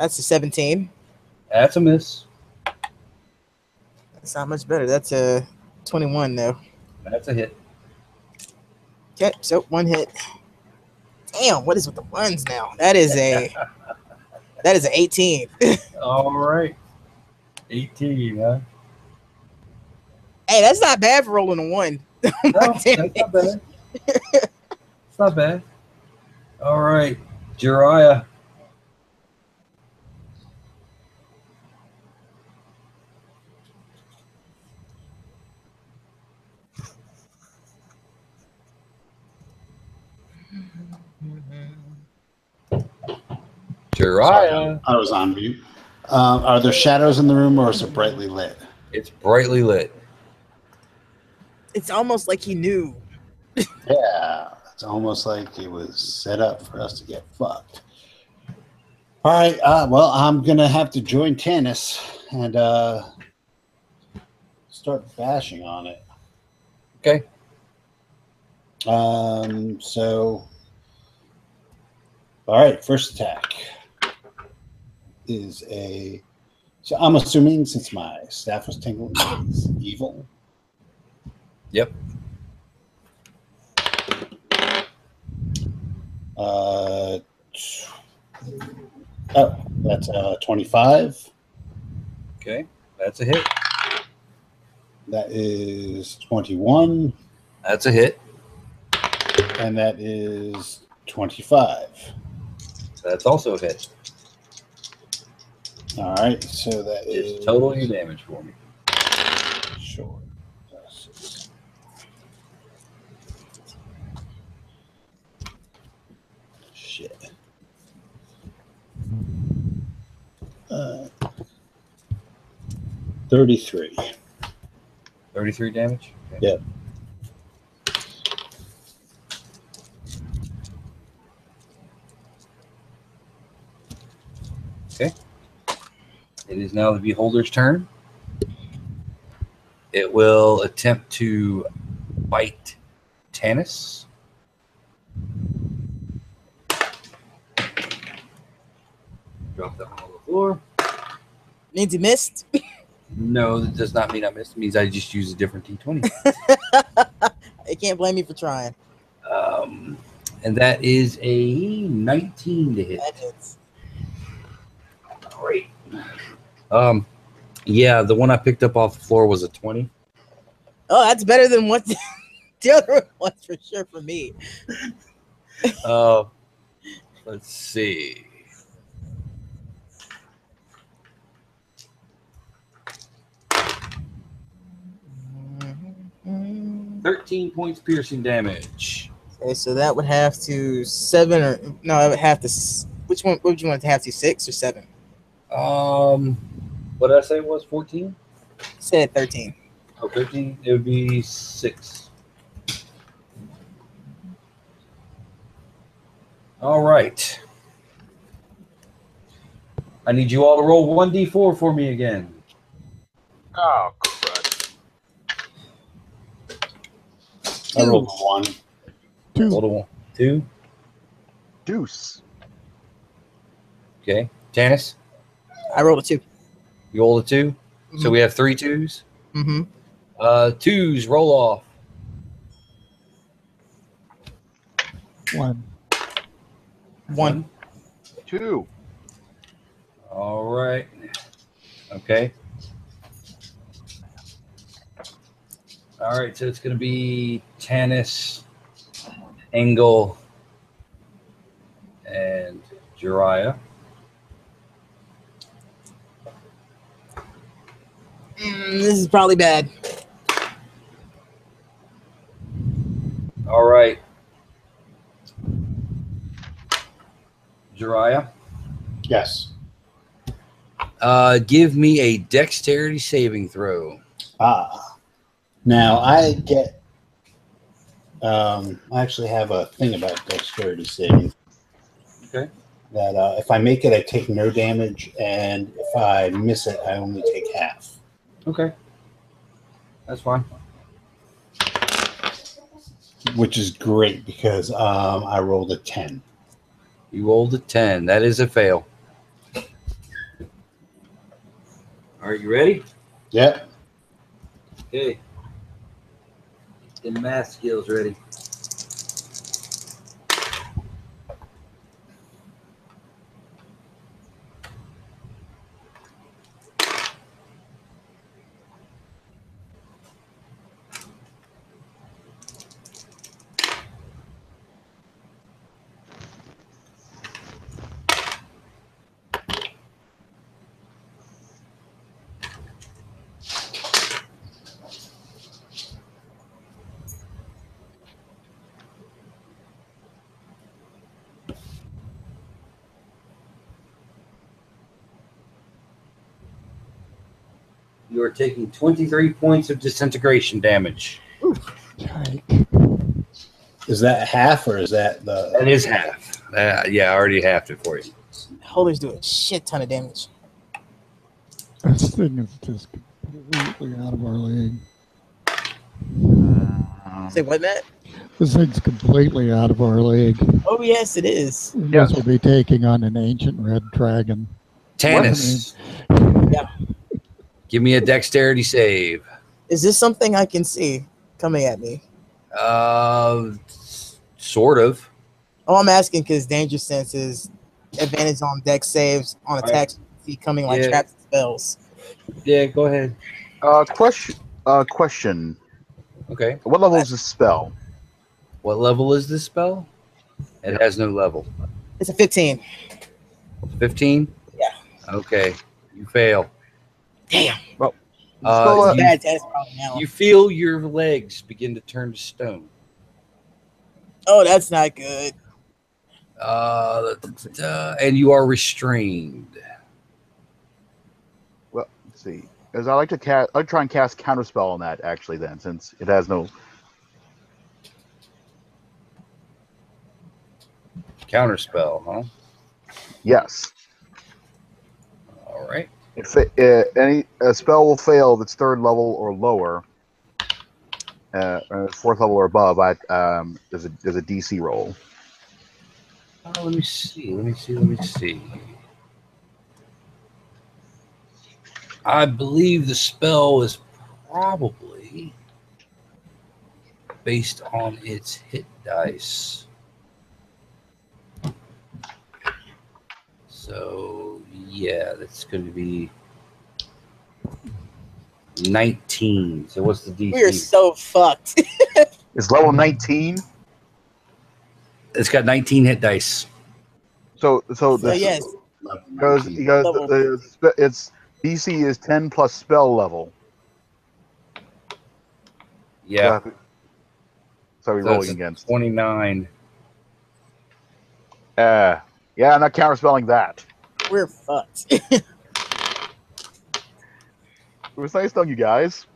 17. That's a miss. That's not much better. That's a 21 though. That's a hit. Okay, so 1 hit. Damn, what is with the ones now? That is a 18. All right. 18, huh? Hey, that's not bad for rolling a 1. No, that's not bad. It's not bad. All right, Jiraiya. Jiraiya. I was on mute. Are there shadows in the room, or is it brightly lit? It's brightly lit. It's almost like he knew. Yeah, it's almost like it was set up for us to get fucked. All right. Well, I'm gonna have to join tennis and start bashing on it. Okay. So, all right. First attack is a. So I'm assuming since my staff was tingling, it's evil. Yep. That's 25. Okay, that's a hit. That is 21, That's a hit. and that is 25. That's also a hit. All right, so that Just is total your damage for me. sure. Shit. 33. 33 damage? Okay. Yep. Okay. It is now the beholder's turn. It will attempt to bite Tanis. Drop that one on the floor. Means he missed. No, that does not mean I missed. It means I just used a different D20. I can't blame you for trying. And that is a 19 to hit. That hits. Great. Yeah, the one I picked up off the floor was a 20. Oh, that's better than what the other one was for sure for me. Let's see. Mm-hmm. 13 points piercing damage. Okay, so that would have to 7 or no, I would have to. Which one would you want to have to 6 or 7? What did I say it was? 14? Said 13. Oh, 15? It would be 6. All right. I need you all to roll 1d4 for me again. Oh, crud. I rolled a 1. 2. Roll a 1. 2. Deuce. Okay. Janice, I rolled a 2. you rolled a 2. So we have 3 2s. Mm-hmm. 2s, roll off. 1. 1. 2. All right. Okay. All right, so it's going to be Tanis, Engel, and Jiraiya. This is probably bad. All right. Jiraiya, Yes. give me a dexterity saving throw. Now I get. I actually have a thing about dexterity saving. Okay. That if I make it, I take no damage, and if I miss it, I only take half. Okay. That's fine. Which is great because I rolled a 10. You rolled a 10. That is a fail. Are you ready? Yep. Okay. The math skills ready. You are taking 23 points of disintegration damage. Yike. Is that half or is that the? That is half. Yeah, I already halved it for you. Holders do a shit ton of damage. This thing is just completely out of our league. Say what, Matt? This thing's completely out of our league. Oh yes, it is. This will be taking on an ancient red dragon. Tannis. Yeah. Give me a dexterity save. Is this something I can see coming at me? Sort of. Oh, I'm asking because danger sense is advantage on dex saves on attacks becoming like traps and spells. Yeah, go ahead. Question. Okay. What level is this spell? What level is this spell? It has no level. It's a 15. 15? Yeah. Okay. You fail. Damn. Well, It's bad test probably now. You feel your legs begin to turn to stone. Oh, that's not good. And you are restrained. well, let's see. As I like to cast, I'd try and cast counterspell on that actually. Then, since it has no. Counterspell, huh? Yes. All right. If any spell will fail if it's third level or lower, fourth level or above, there's a DC roll. Let me see. I believe the spell is probably based on its hit dice. So, yeah, that's going to be 19. So what's the DC? We are so fucked. It's level 19. It's got 19 hit dice. So yes. Because its DC is 10 plus spell level. Yeah. So we're So rolling it's against 29. Yeah, I'm not counterspelling that. We're fucked. It was nice knowing you guys.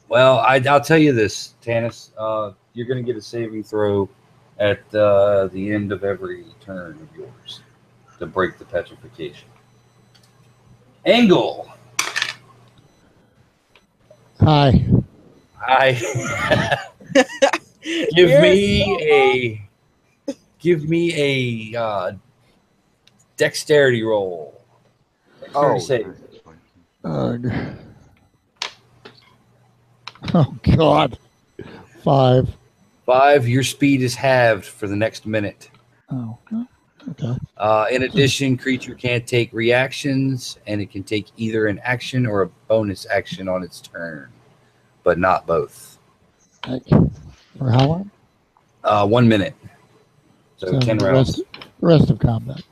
Well, I'll tell you this, Tannis. You're going to get a saving throw at the end of every turn of yours to break the petrification. Angle. Hi. Give me a dexterity roll. Dexterity save. Oh God. 5. 5. Your speed is halved for the next minute. Oh. Okay. In addition, creature can't take reactions, and it can take either an action or a bonus action on its turn, but not both. For how long? 1 minute. So 10 the rounds. The rest of combat.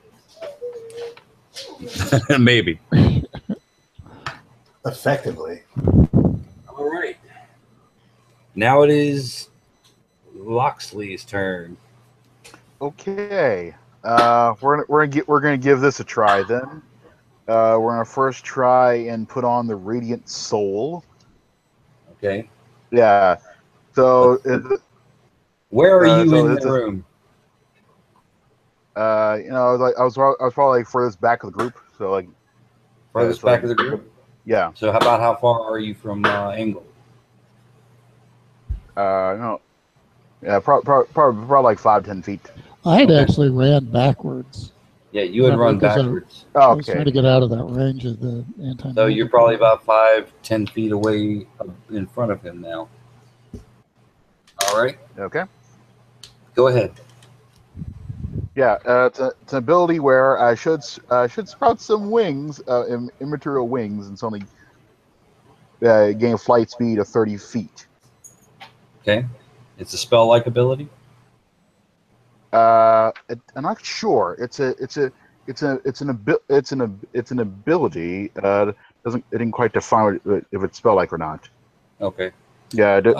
Maybe. Effectively. All right. Now it is Loxley's turn. Okay. We're gonna give this a try then. We're gonna first try and put on the Radiant Soul. Okay. Yeah. So where are you so in the room? I was probably like furthest back of the group. So like Furthest back of the group. Yeah. So how far are you from Angle? No. Yeah, probably like 5-10 feet. I had actually ran backwards. Yeah, you had run backwards. I was trying to get out of that range of the anti. So you're probably about 5-10 feet away in front of him now. All right. Okay. Go ahead. Yeah, it's an ability where I should sprout some wings, immaterial wings, and suddenly gain flight speed of 30 feet. Okay. It's a spell-like ability. I'm not sure. It's an ability. It didn't quite define if it's spell like or not. Okay. Yeah, it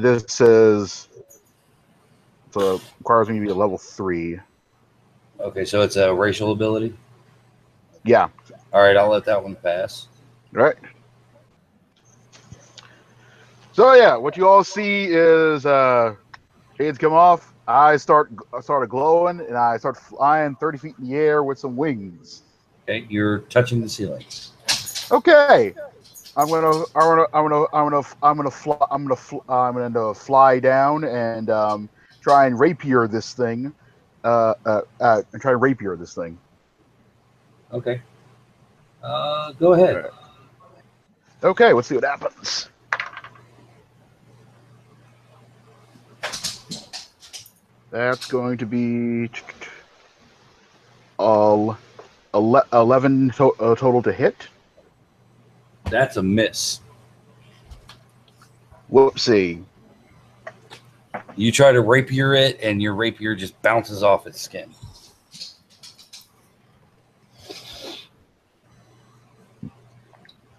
just says it requires me to be a level 3. Okay, so it's a racial ability. Yeah. All right, I'll let that one pass. Right. So yeah, what you all see is shades come off, eyes started glowing, and I start flying 30 feet in the air with some wings. Okay, you're touching the ceiling. Okay, I'm gonna fly down and try and rapier this thing. And try and rapier this thing. Okay. Go ahead. Right. Okay, let's see what happens. That's going to be all 11 total to hit. That's a miss. Whoopsie. You try to rapier it, and your rapier just bounces off its skin.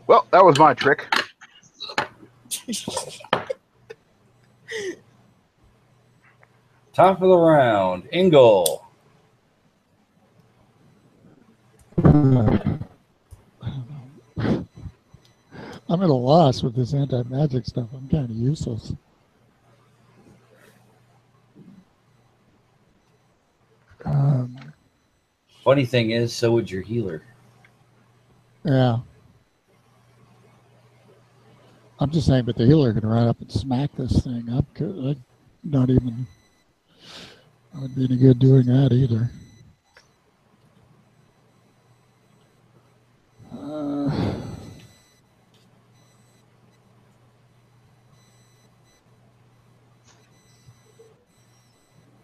Well, that was my trick. Top of the round, Engel. I'm at a loss with this anti-magic stuff. I'm kind of useless. Funny thing is, so would your healer. Yeah. I'm just saying, but the healer can run up and smack this thing up. I'd not even. I wouldn't be any good doing that either.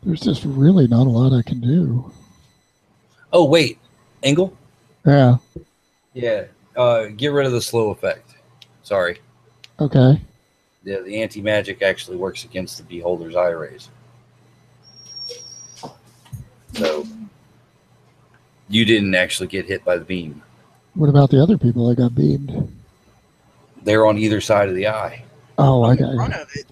There's just really not a lot I can do. Oh, wait. Engel? Yeah. Yeah. Get rid of the slow effect. Sorry. Okay. Yeah, the anti-magic actually works against the beholder's eye rays. So you didn't actually get hit by the beam. What about the other people that got beamed? They're on either side of the eye. Oh, I I'm got in you. front of it.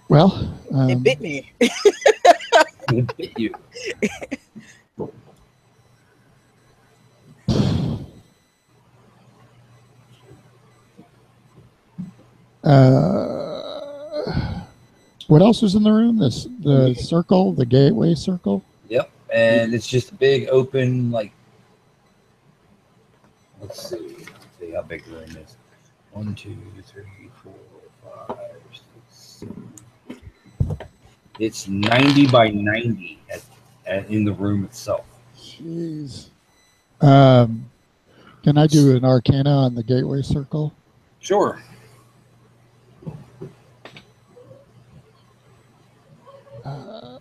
Well, It bit me. It bit you. what else was in the room? The circle, the gateway circle. Yep. And it's just a big open, like, let's see how big the room is. 1, 2, 3, 4, 5, 6. It's 90 by 90 in the room itself. Jeez. Can I do an arcana on the gateway circle? Sure. Uh,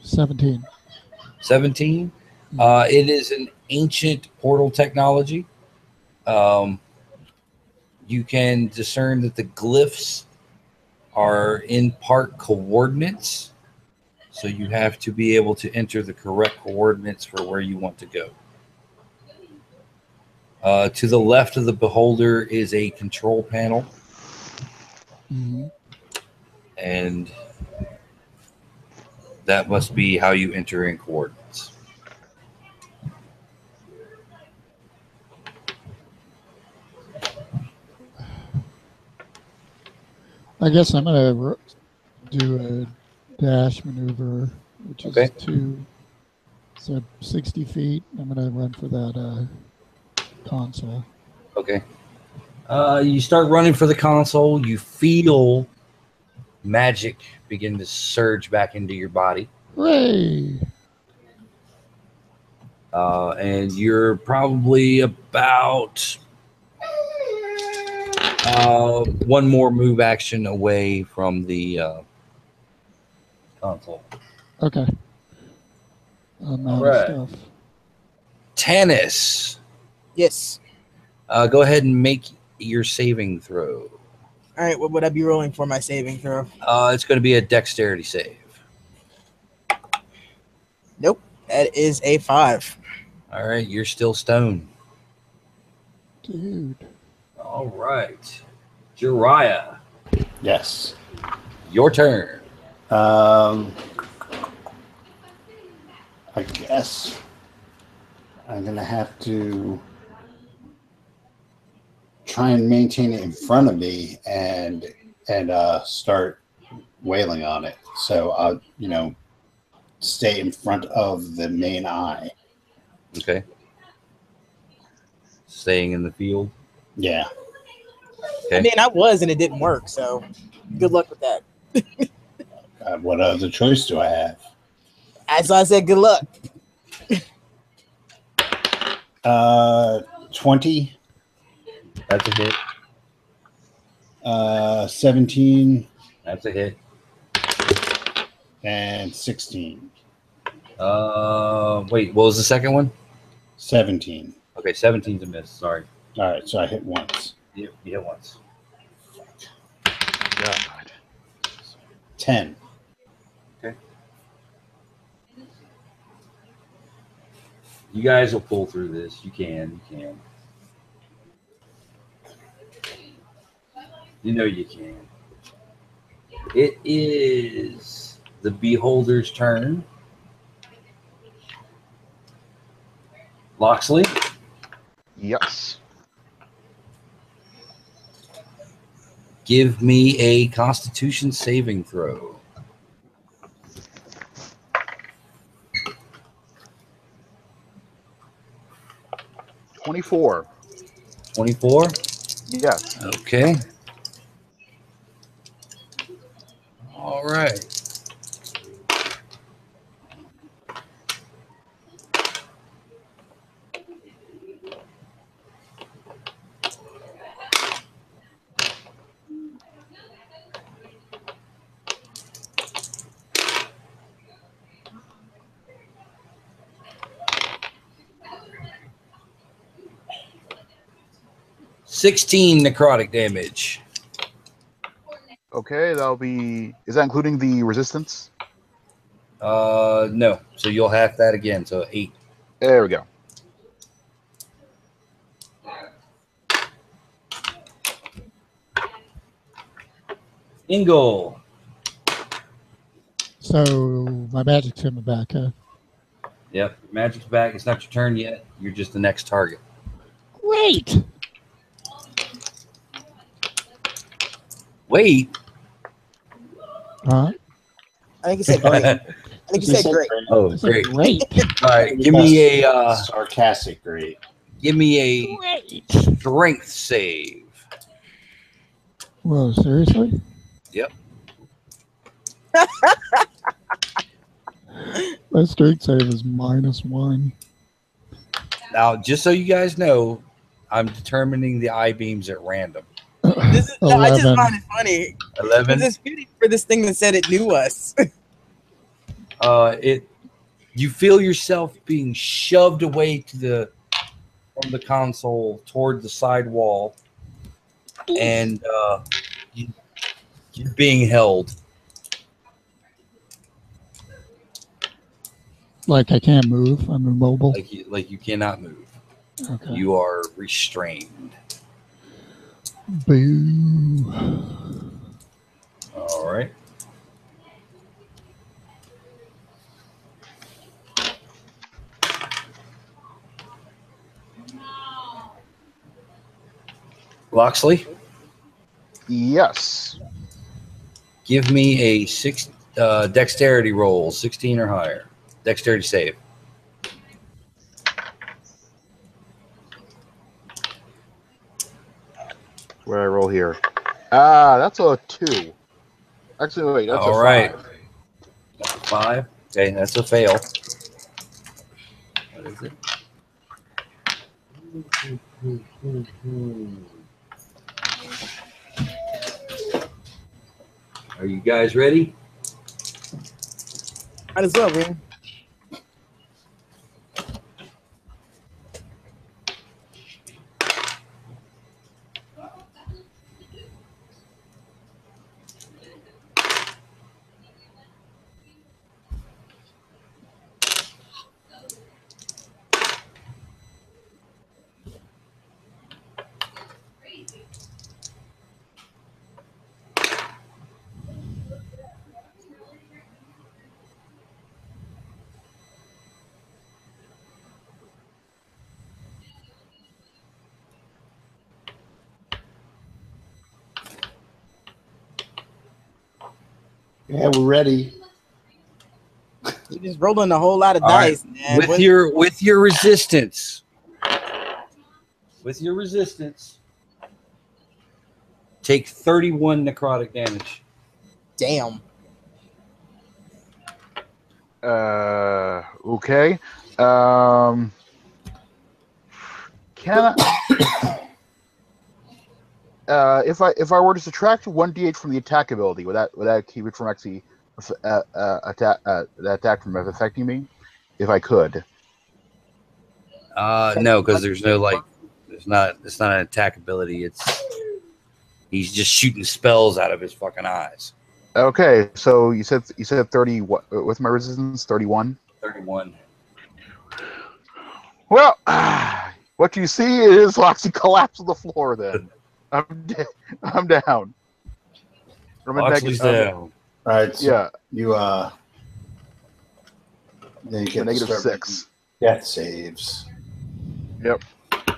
17. 17. It is an ancient portal technology. You can discern that the glyphs are in part coordinates. So you have to be able to enter the correct coordinates for where you want to go. To the left of the beholder is a control panel. Mm-hmm. And that must be how you enter in coordinates. I guess I'm going to do a dash maneuver, which is Okay. 60 feet. I'm going to run for that console. Okay. You start running for the console. You feel magic begin to surge back into your body. Hooray! And you're probably about one more move action away from the console. Okay. I'm out All right. of stuff. Tannis, Yes. go ahead and make your saving throw. All right. What would I be rolling for my saving throw? It's going to be a dexterity save. Nope. That is a 5. All right, you're still stoned. Dude. All right. Jariah, Yes. your turn. I I guess I'm gonna have to try and maintain it in front of me and start wailing on it. So I'll stay in front of the main eye. Okay. Staying in the field. Yeah. Okay. I mean, I was, and it didn't work. So, good luck with that. What other choice do I have? As I said, good luck. 20. That's a hit. 17 That's a hit. and 16. Wait, what was the second one? 17. Okay, 17's a miss. Sorry. All right, so I hit once. You hit once. God. 10. You guys will pull through this. You can. You know you can. It is the Beholder's turn. Loxley? Yes. Give me a Constitution saving throw. 24. 24? Yes. Okay. All right. $16 necrotic damage. Okay, that'll be. Is that including the resistance? No. So you'll have that again. So 8. There we go. Ingle. So my magic's in the back, huh? Yep. Magic's back. It's not your turn yet. You're just the next target. Great. Wait. Huh? I think you said great. I think you said great. Oh, I said great. great. All right. Give me a sarcastic great. Great. strength save. Whoa, seriously? Yep. My strength save is -1. Now, just so you guys know, I'm determining the eye beams at random. This is, no, I just 11. found it funny. 11. It's fitting for this thing that said it knew us. You feel yourself being shoved away from the console toward the side wall, and you're being held. Like I can't move. I'm immobile. Like you cannot move. Okay. You are restrained. Boo. All right. Loxley, Yes. give me a dexterity roll, 16 or higher. Dexterity save. Where I roll here? That's a 2. Actually, wait, that's All a 5. right. That's a 5. Okay, that's a fail. What is it? Are you guys ready? Might as well, man. Yeah, we're ready. You just rolling a whole lot of All right. dice, man. With your resistance. With your resistance. Take 31 necrotic damage. Damn. Okay. Can I, if I were to subtract 1d8 from the attack ability, would that keep it from actually the attack from affecting me? If I could. No, because there's no it's not an attack ability. He's just shooting spells out of his fucking eyes. Okay, so you said 30. What's my resistance? 31. 31. Well, what you see is Loxy collapse on the floor. Then I'm down. Loxley's down. All right. So Yeah. You then you get Negative start 6. making death saves. Yep.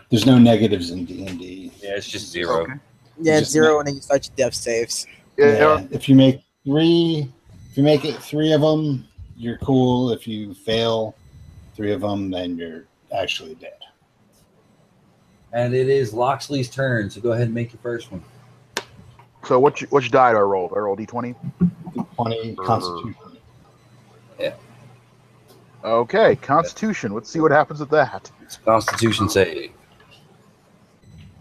There's no negatives in D&D. Yeah, it's just 0. Okay. Yeah, it's Just 0 and then you start your death saves. Yeah. If you make it 3 of them, you're cool. If you fail 3 of them, then you're actually dead. And it is Loxley's turn, so go ahead and make your first one. So which die do I roll? I roll D20. 20 Constitution. Yeah. Okay, Constitution. Let's see what happens with that. It's a Constitution save.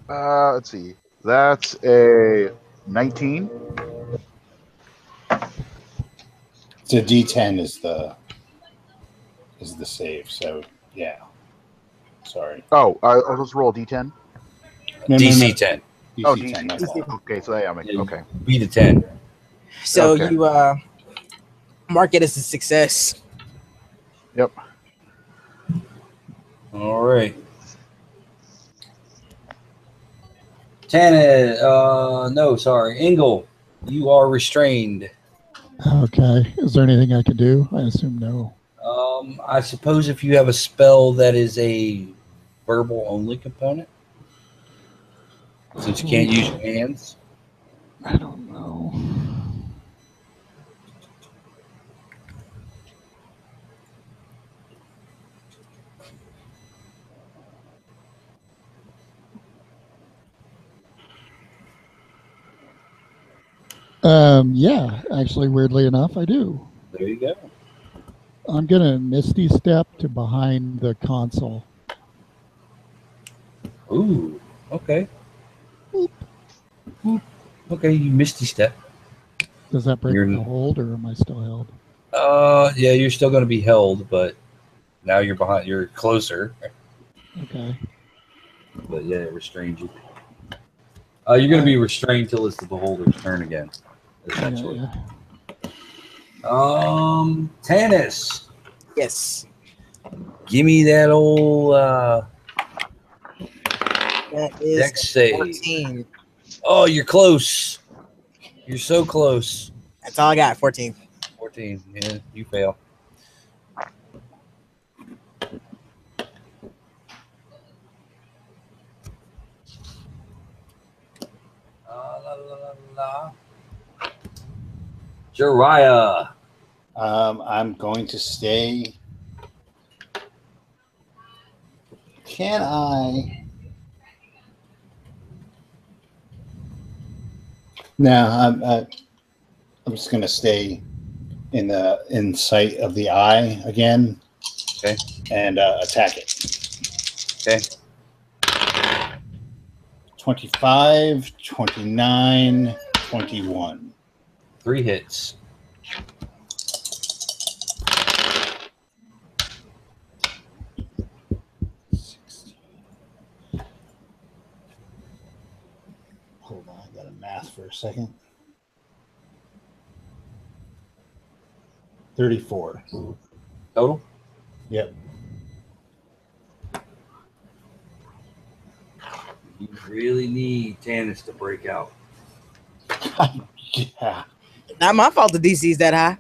Let's see. That's a 19. So D10 is the save. So yeah. Sorry. Oh, I'll just roll D10. DC 10. DC Oh, 10. DC. That's all. Okay, so yeah, okay. Beat a 10. So Okay. you mark it as a success. Yep. All right. Tana, no, sorry. Engel, you are restrained. Okay. Is there anything I can do? I assume no. I suppose if you have a spell that is a verbal only component, since you can't use your hands. I don't know. Yeah, actually, weirdly enough, I do. There you go. I'm gonna Misty Step to behind the console. Ooh, okay. Boop. Boop. Okay, you misty step. Does that break You're- the hold, or am I still held? Yeah, you're still going to be held, but now you're behind. You're closer. Okay. But yeah, it restrains you. You're going to be restrained till it's the beholder's turn again, essentially. Yeah. Tanis, Yes. give me that old That is dex save. 14. Oh, you're close. You're so close. That's all I got. 14. 14. Yeah, you fail. La, la, la, la. Jariah. I'm going to stay. Can I? No, I'm just going to stay in sight of the eye again. Okay. And attack it. Okay. 25, 29, 21. 3 hits. Hold on, I got to math for a second. 34. Total? Yep. You really need Tanis to break out. Yeah. Not my fault the DC is that high.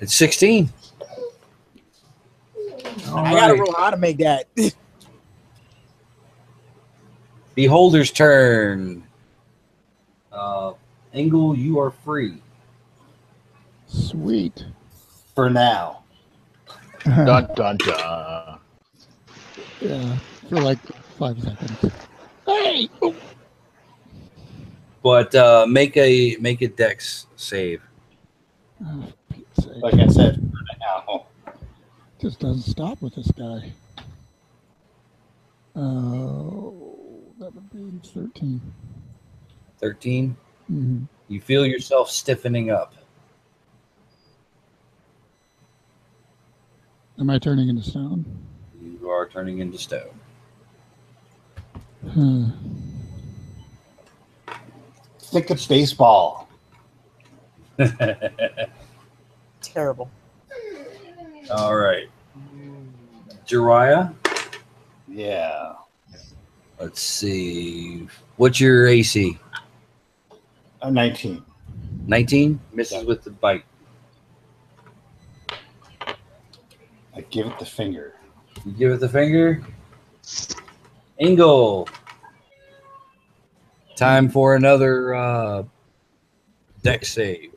It's 16. All I gotta right. roll how to make that. Beholder's turn. Engel, you are free. Sweet. For now. Dun dun dun. Yeah, for like 5 seconds. Hey! Oh. But make a dex save. Oh, for Pete's sake. Like I said, for now. Just doesn't stop with this guy. That would be 13. 13. Mm-hmm. You feel yourself stiffening up. Am I turning into stone? You are turning into stone. Huh. Think of baseball. Terrible. All right. Jiraiya, Yeah. let's see. What's your AC? 19. 19? Misses with the bite. I give it the finger. You give it the finger. Ingle. Time for another dex save.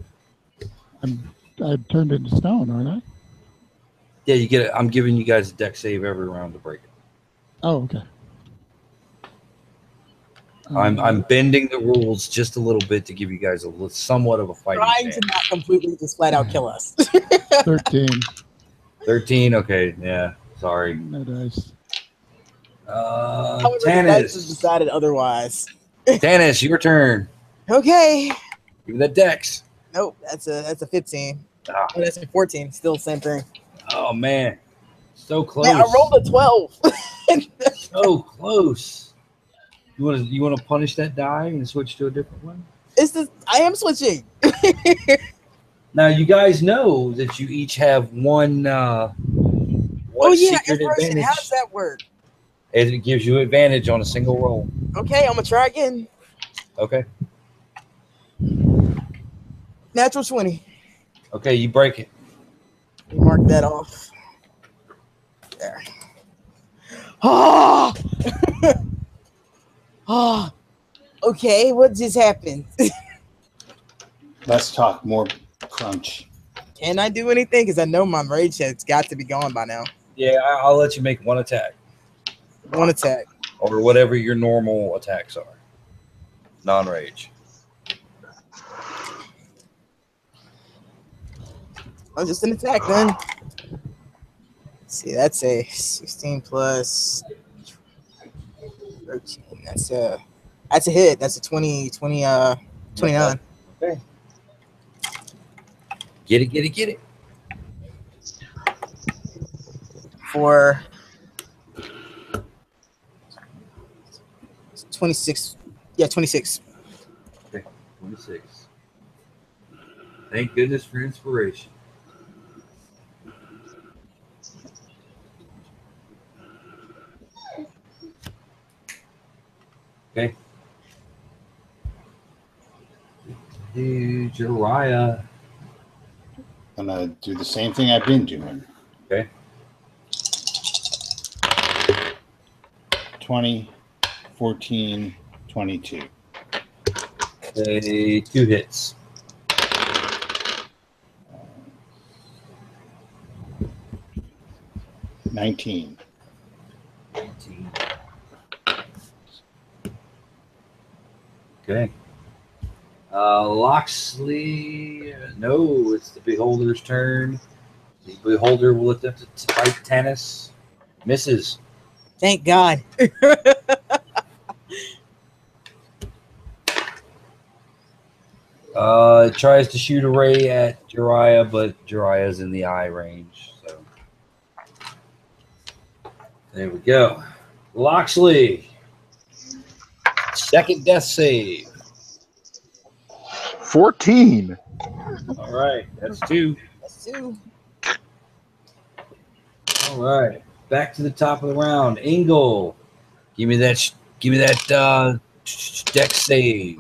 I've turned into stone, aren't I? Yeah, you get it. I'm giving you guys a dex save every round to break it. Oh, okay. I'm bending the rules just a little bit to give you guys somewhat of a fighting Trying chance. to not completely just flat out kill us. 13. 13. Okay, yeah. Sorry. No dice. However, the dice has Tannis. decided otherwise. Tannis, your turn. Okay. Give me that dex. Nope, that's a 15. Ah. Oh, that's a 14. Still the same thing. Oh man, so close. Man, I rolled a 12. So close. You want to punish that die and switch to a different one? I am switching. Now you guys know that you each have one. Oh yeah, secret inspiration. advantage. How does that work? It gives you advantage on a single roll. Okay, I'm gonna try again. Okay. Natural 20. Okay, you break it. Mark that off. There. Ah! Ah! Okay, what just happened? Let's talk more crunch. Can I do anything? Because I know my rage has got to be gone by now. Yeah, I'll let you make one attack One attack. or whatever your normal attacks are. Non-rage. Oh, just an attack then. Let's see, that's a 16 plus 13. That's a hit. That's a 29. Okay. Get it. For 26. Yeah, 26. Okay, 26. Thank goodness for inspiration. Okay. Dude, Jiraiya. I'm going to do the same thing I've been doing. Okay. 20, 14, 22. Okay, 2 hits. $19. 19. Okay. Loxley, no, it's the Beholder's turn. The Beholder will attempt to fight Tannis. Misses. Thank God. It tries to shoot a ray at Jiraiya, but Jiraiya's in the eye range. So there we go. Loxley, second death save. 14. All right, that's 2. That's 2. All right, back to the top of the round. Ingle, give me that dex save.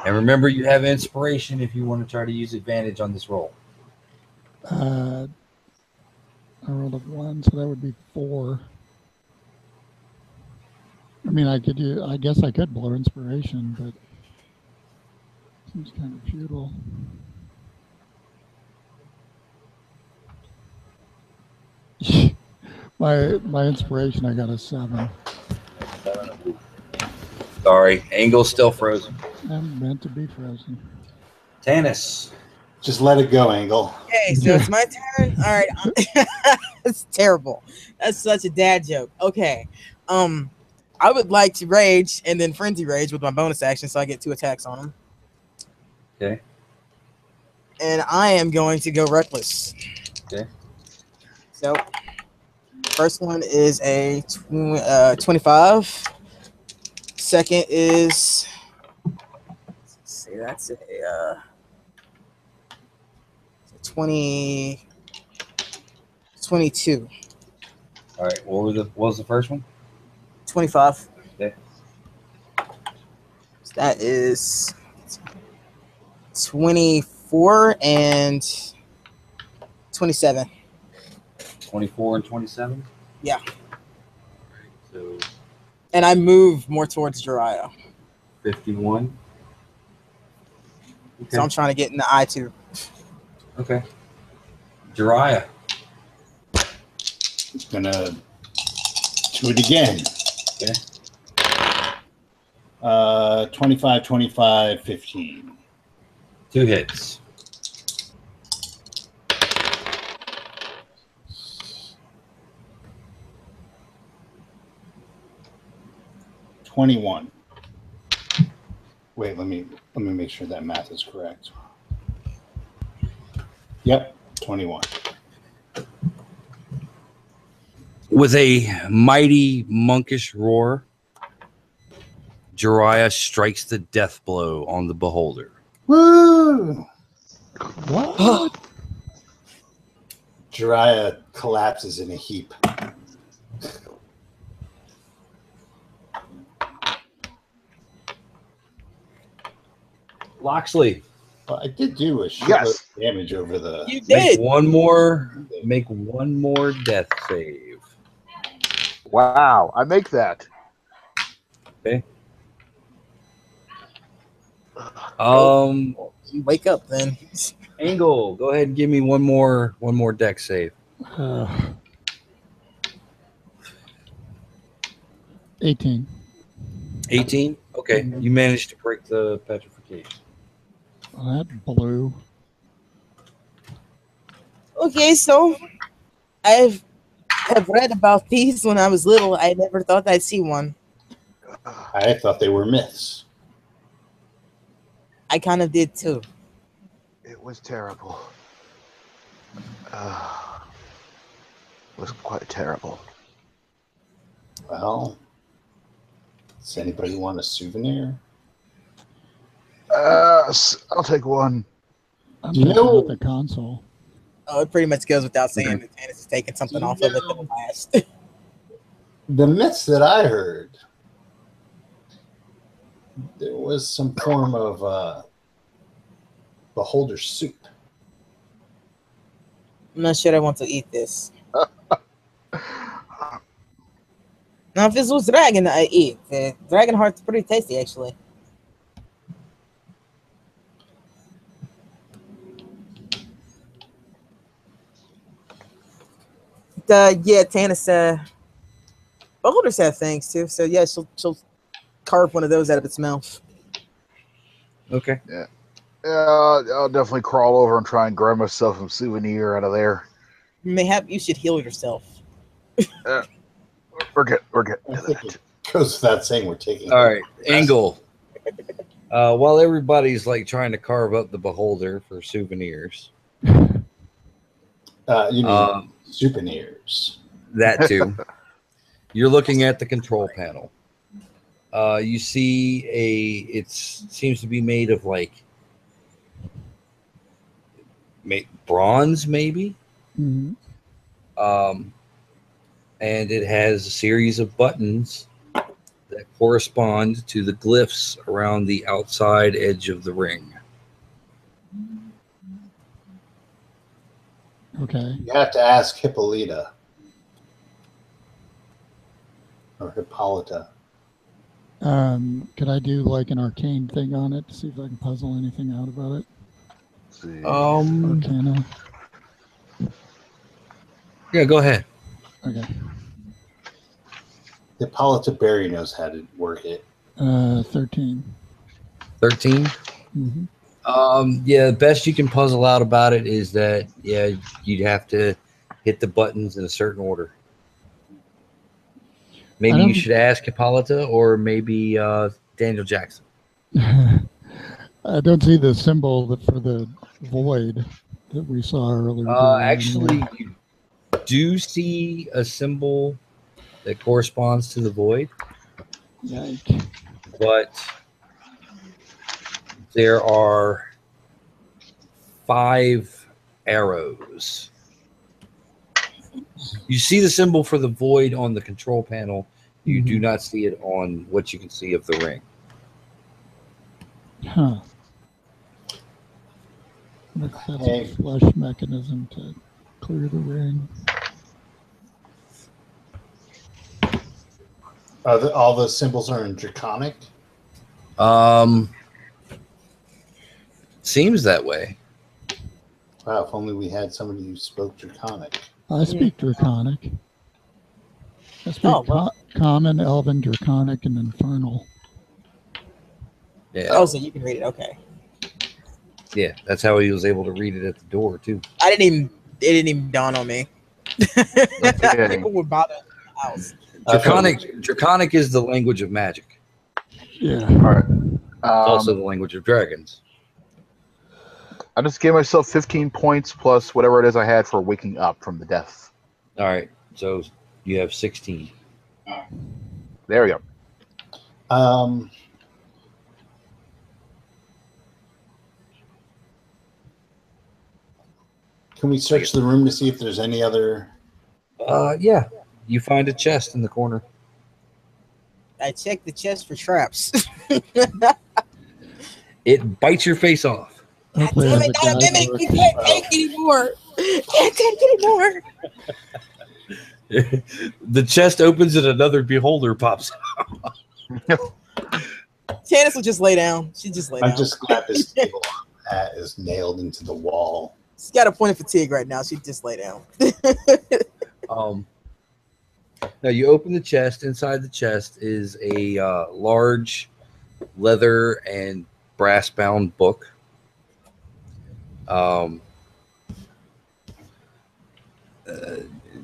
And remember, you have inspiration if you want to try to use advantage on this roll. I rolled a 1, so that would be 4. I mean, I guess I could blow inspiration, but Seems kind of futile. my inspiration, I got a 7. Sorry, Angle's still frozen. I'm meant to be frozen. Tannis. Just let it go, Angle. Okay, so it's my turn. All right, that's terrible. That's such a dad joke. Okay, I would like to rage and then frenzy rage with my bonus action, so I get 2 attacks on him. Okay. And I am going to go reckless. Okay. So, first one is a 25. Second is, let's see, that's a 22. All right. What was the first one? 25. Okay. So that is 24 and 27. 24 and 27. Yeah. So And I move more towards Jiraiya. 51. Okay. So I'm trying to get in the eye too. Okay. Jiraiya. Gonna do it again. Okay. 25, 25, 15. 2 hits. $21. Wait, let me make sure that math is correct. Yep, 21. With a mighty monkish roar, Jiraiya strikes the death blow on the beholder. Woo! What? Jiraiya collapses in a heap. Loxley, Well, I did do a shitload Yes. of damage over the. You make did. one more death save. Wow, I make that. Okay. You wake up then. Angle, go ahead and give me one more deck save. 18. 18. Okay, you managed to break the petrification. Well, that blew. Okay, so have read about these when I was little. I never thought I'd see one. I thought they were myths. I kind of did too. It was terrible. It was quite terrible. Well, does anybody want a souvenir? I'll take one. I'm You checking know- out the console. Oh, it pretty much goes without saying that Tannis is taking something You off of it know- that'll last. The myths that I heard, there was some form of beholder soup. I'm not sure I want to eat this. Now, if this was dragon, I eat. The dragon heart's pretty tasty, actually. Yeah, Tannis, beholders have things too. So yeah, she'll carve one of those out of its mouth. Okay. Yeah, I'll definitely crawl over and try and grab myself some souvenir out of there. You should heal yourself. We're good. We're good. I think it goes without saying we're taking. All right, Angle. While everybody's like trying to carve up the beholder for souvenirs, You mean Um, souvenirs? that too. You're looking at the control panel. You see it seems to be made of like bronze, maybe. Mhm. And it has a series of buttons that correspond to the glyphs around the outside edge of the ring. Okay. You have to ask Hippolyta or Hippolyta. Could I do like an arcane thing on it to see if I can puzzle anything out about it? Let's see. Arcana. Yeah, go ahead. Okay. Hippolyta Berry knows how to work it. 13. 13. Mm-hmm. Yeah, the best you can puzzle out about it is that you'd have to hit the buttons in a certain order. Maybe you should ask Hippolyta or maybe Daniel Jackson. I don't see the symbol for the void that we saw earlier. Actually, you do see a symbol that corresponds to the void. Yikes. But there are 5 arrows. You see the symbol for the void on the control panel. You do not see it on what you can see of the ring. Huh. That's a flush mechanism to clear the ring. All the symbols are in Draconic? Seems that way. Wow, if only we had somebody who spoke Draconic. I speak Draconic. I speak Common, Elven, Draconic, and Infernal. Yeah. Oh, so you can read it. Okay. Yeah, that's how he was able to read it at the door too. It didn't even dawn on me. People were bothering the house. Draconic is the language of magic. Yeah. All right. It's also the language of dragons. I just gave myself 15 points plus whatever it is I had for waking up from the death. All right, so you have 16. There we go. Can we search the room to see if there's any other? Yeah. You find a chest in the corner. I checked the chest for traps. It bites your face off. Hopefully Damn I it, have a not a guide mimic. book. We can't take anymore. Can't take anymore. The chest opens and another beholder pops out. Tannis will just lay down. She just lay down. I'm just glad this table hat is nailed into the wall. She's got a point of fatigue right now. She just lay down. Now you open the chest. Inside the chest is a large leather and brass-bound book.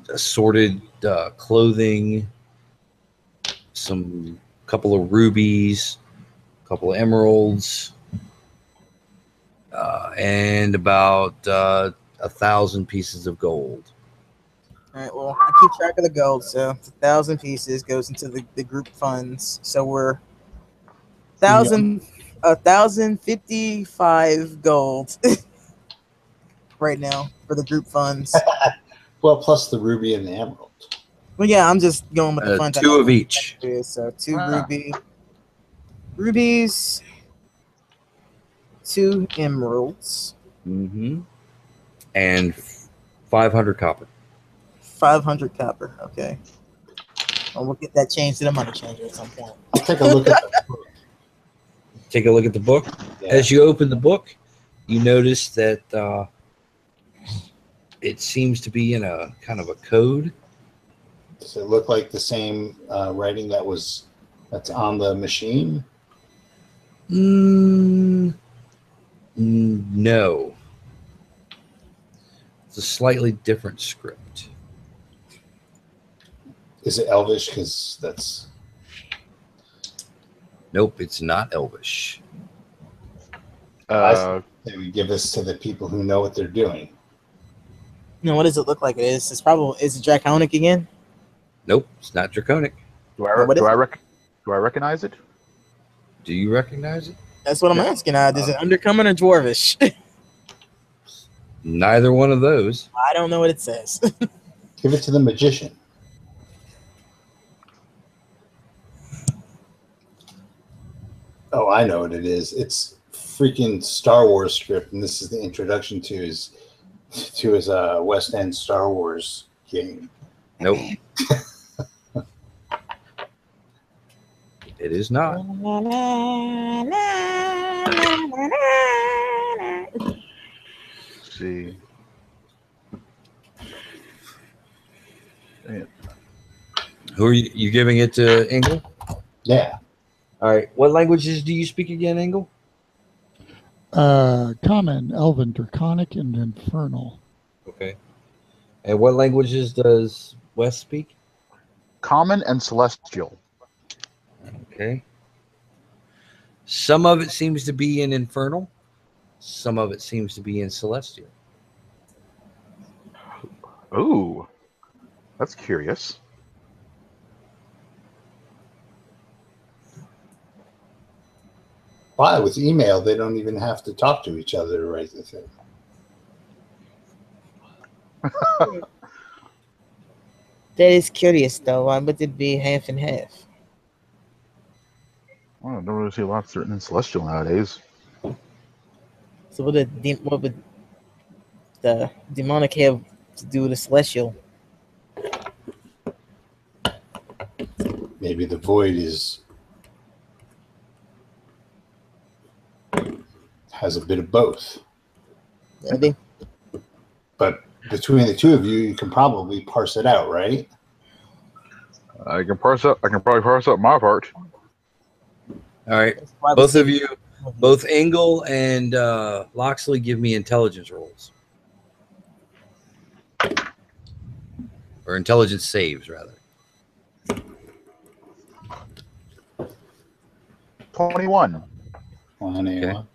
Assorted clothing, some couple of rubies, a couple of emeralds, and about 1,000 pieces of gold. All right, well, I keep track of the gold, so 1,000 pieces goes into the group funds. So we're 1,055 gold right now for the group funds. Well, plus the ruby and the emerald. Well, yeah, I'm just going with the funds. 2 of each. So 2 rubies, 2 emeralds, and 500 copper. 500 copper. Okay. Well, we'll get that changed to the money changer at some point. I'll take a look at the book. Take a look at the book. Yeah. As you open the book, you notice that it seems to be in a kind of a code. Does it look like the same writing that's on the machine? No. It's a slightly different script. Is it Elvish? Because that's... Nope, it's not Elvish. I say we give this to the people who know what they're doing. What does it look like it is? Is it Draconic again? Nope, it's not Draconic. Do I recognize it? Do you recognize it? That's what I'm asking. Is it Undercommon or Dwarvish? Neither one of those. I don't know what it says. Give it to the magician. Oh, I know what it is. It's freaking Star Wars script, and this is the introduction to his West End Star Wars game. Nope. It It is not. Let's see. Man, Who are you giving it to, Engel? Yeah. All right. What languages do you speak again, Engel? Common, Elven, Draconic, and Infernal. Okay. And what languages does Wes speak? Common and Celestial. Okay. Some of it seems to be in Infernal. Some of it seems to be in Celestial. Ooh, that's curious. Why? With email, they don't even have to talk to each other to write the thing. That is curious, though. Why would it be half and half? Well, I don't really see lots written in Celestial nowadays. So what would the demonic have to do with the celestial? Maybe the void has a bit of both. Maybe. But between the two of you, you can probably parse it out, right? I can probably parse up my part. All right. That's why we Both say- of you, both Engel and Loxley, give me intelligence rolls. Or intelligence saves, rather. 21. On anyone.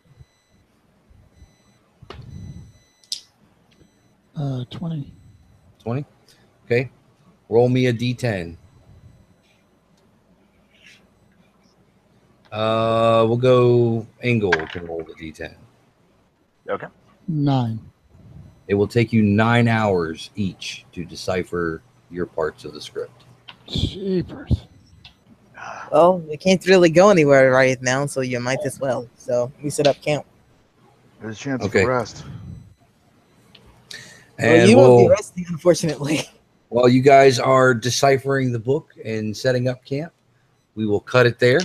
20. 20? Okay. Roll me a d10. We'll go Engel can roll the d10. Okay. 9. It will take you 9 hours each to decipher your parts of the script. Jeepers. Well, we can't really go anywhere right now, so you might as well. So we set up camp. There's a chance Okay. for rest. Well, And you won't be resting, unfortunately. while you guys are deciphering the book and setting up camp, we will cut it there.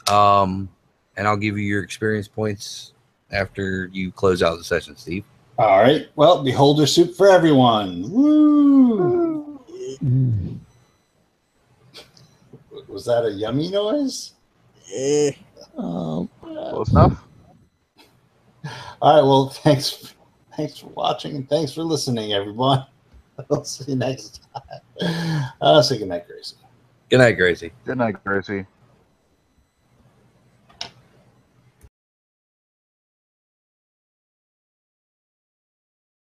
And I'll give you your experience points after you close out the session, Steve. All right. Well, beholder soup for everyone. Woo! Mm. Was that a yummy noise? Close enough? All right. Well, thanks for watching and thanks for listening, everyone. I'll see you next time. I'll say good night, Gracie. Good night, Gracie. Good night, Gracie.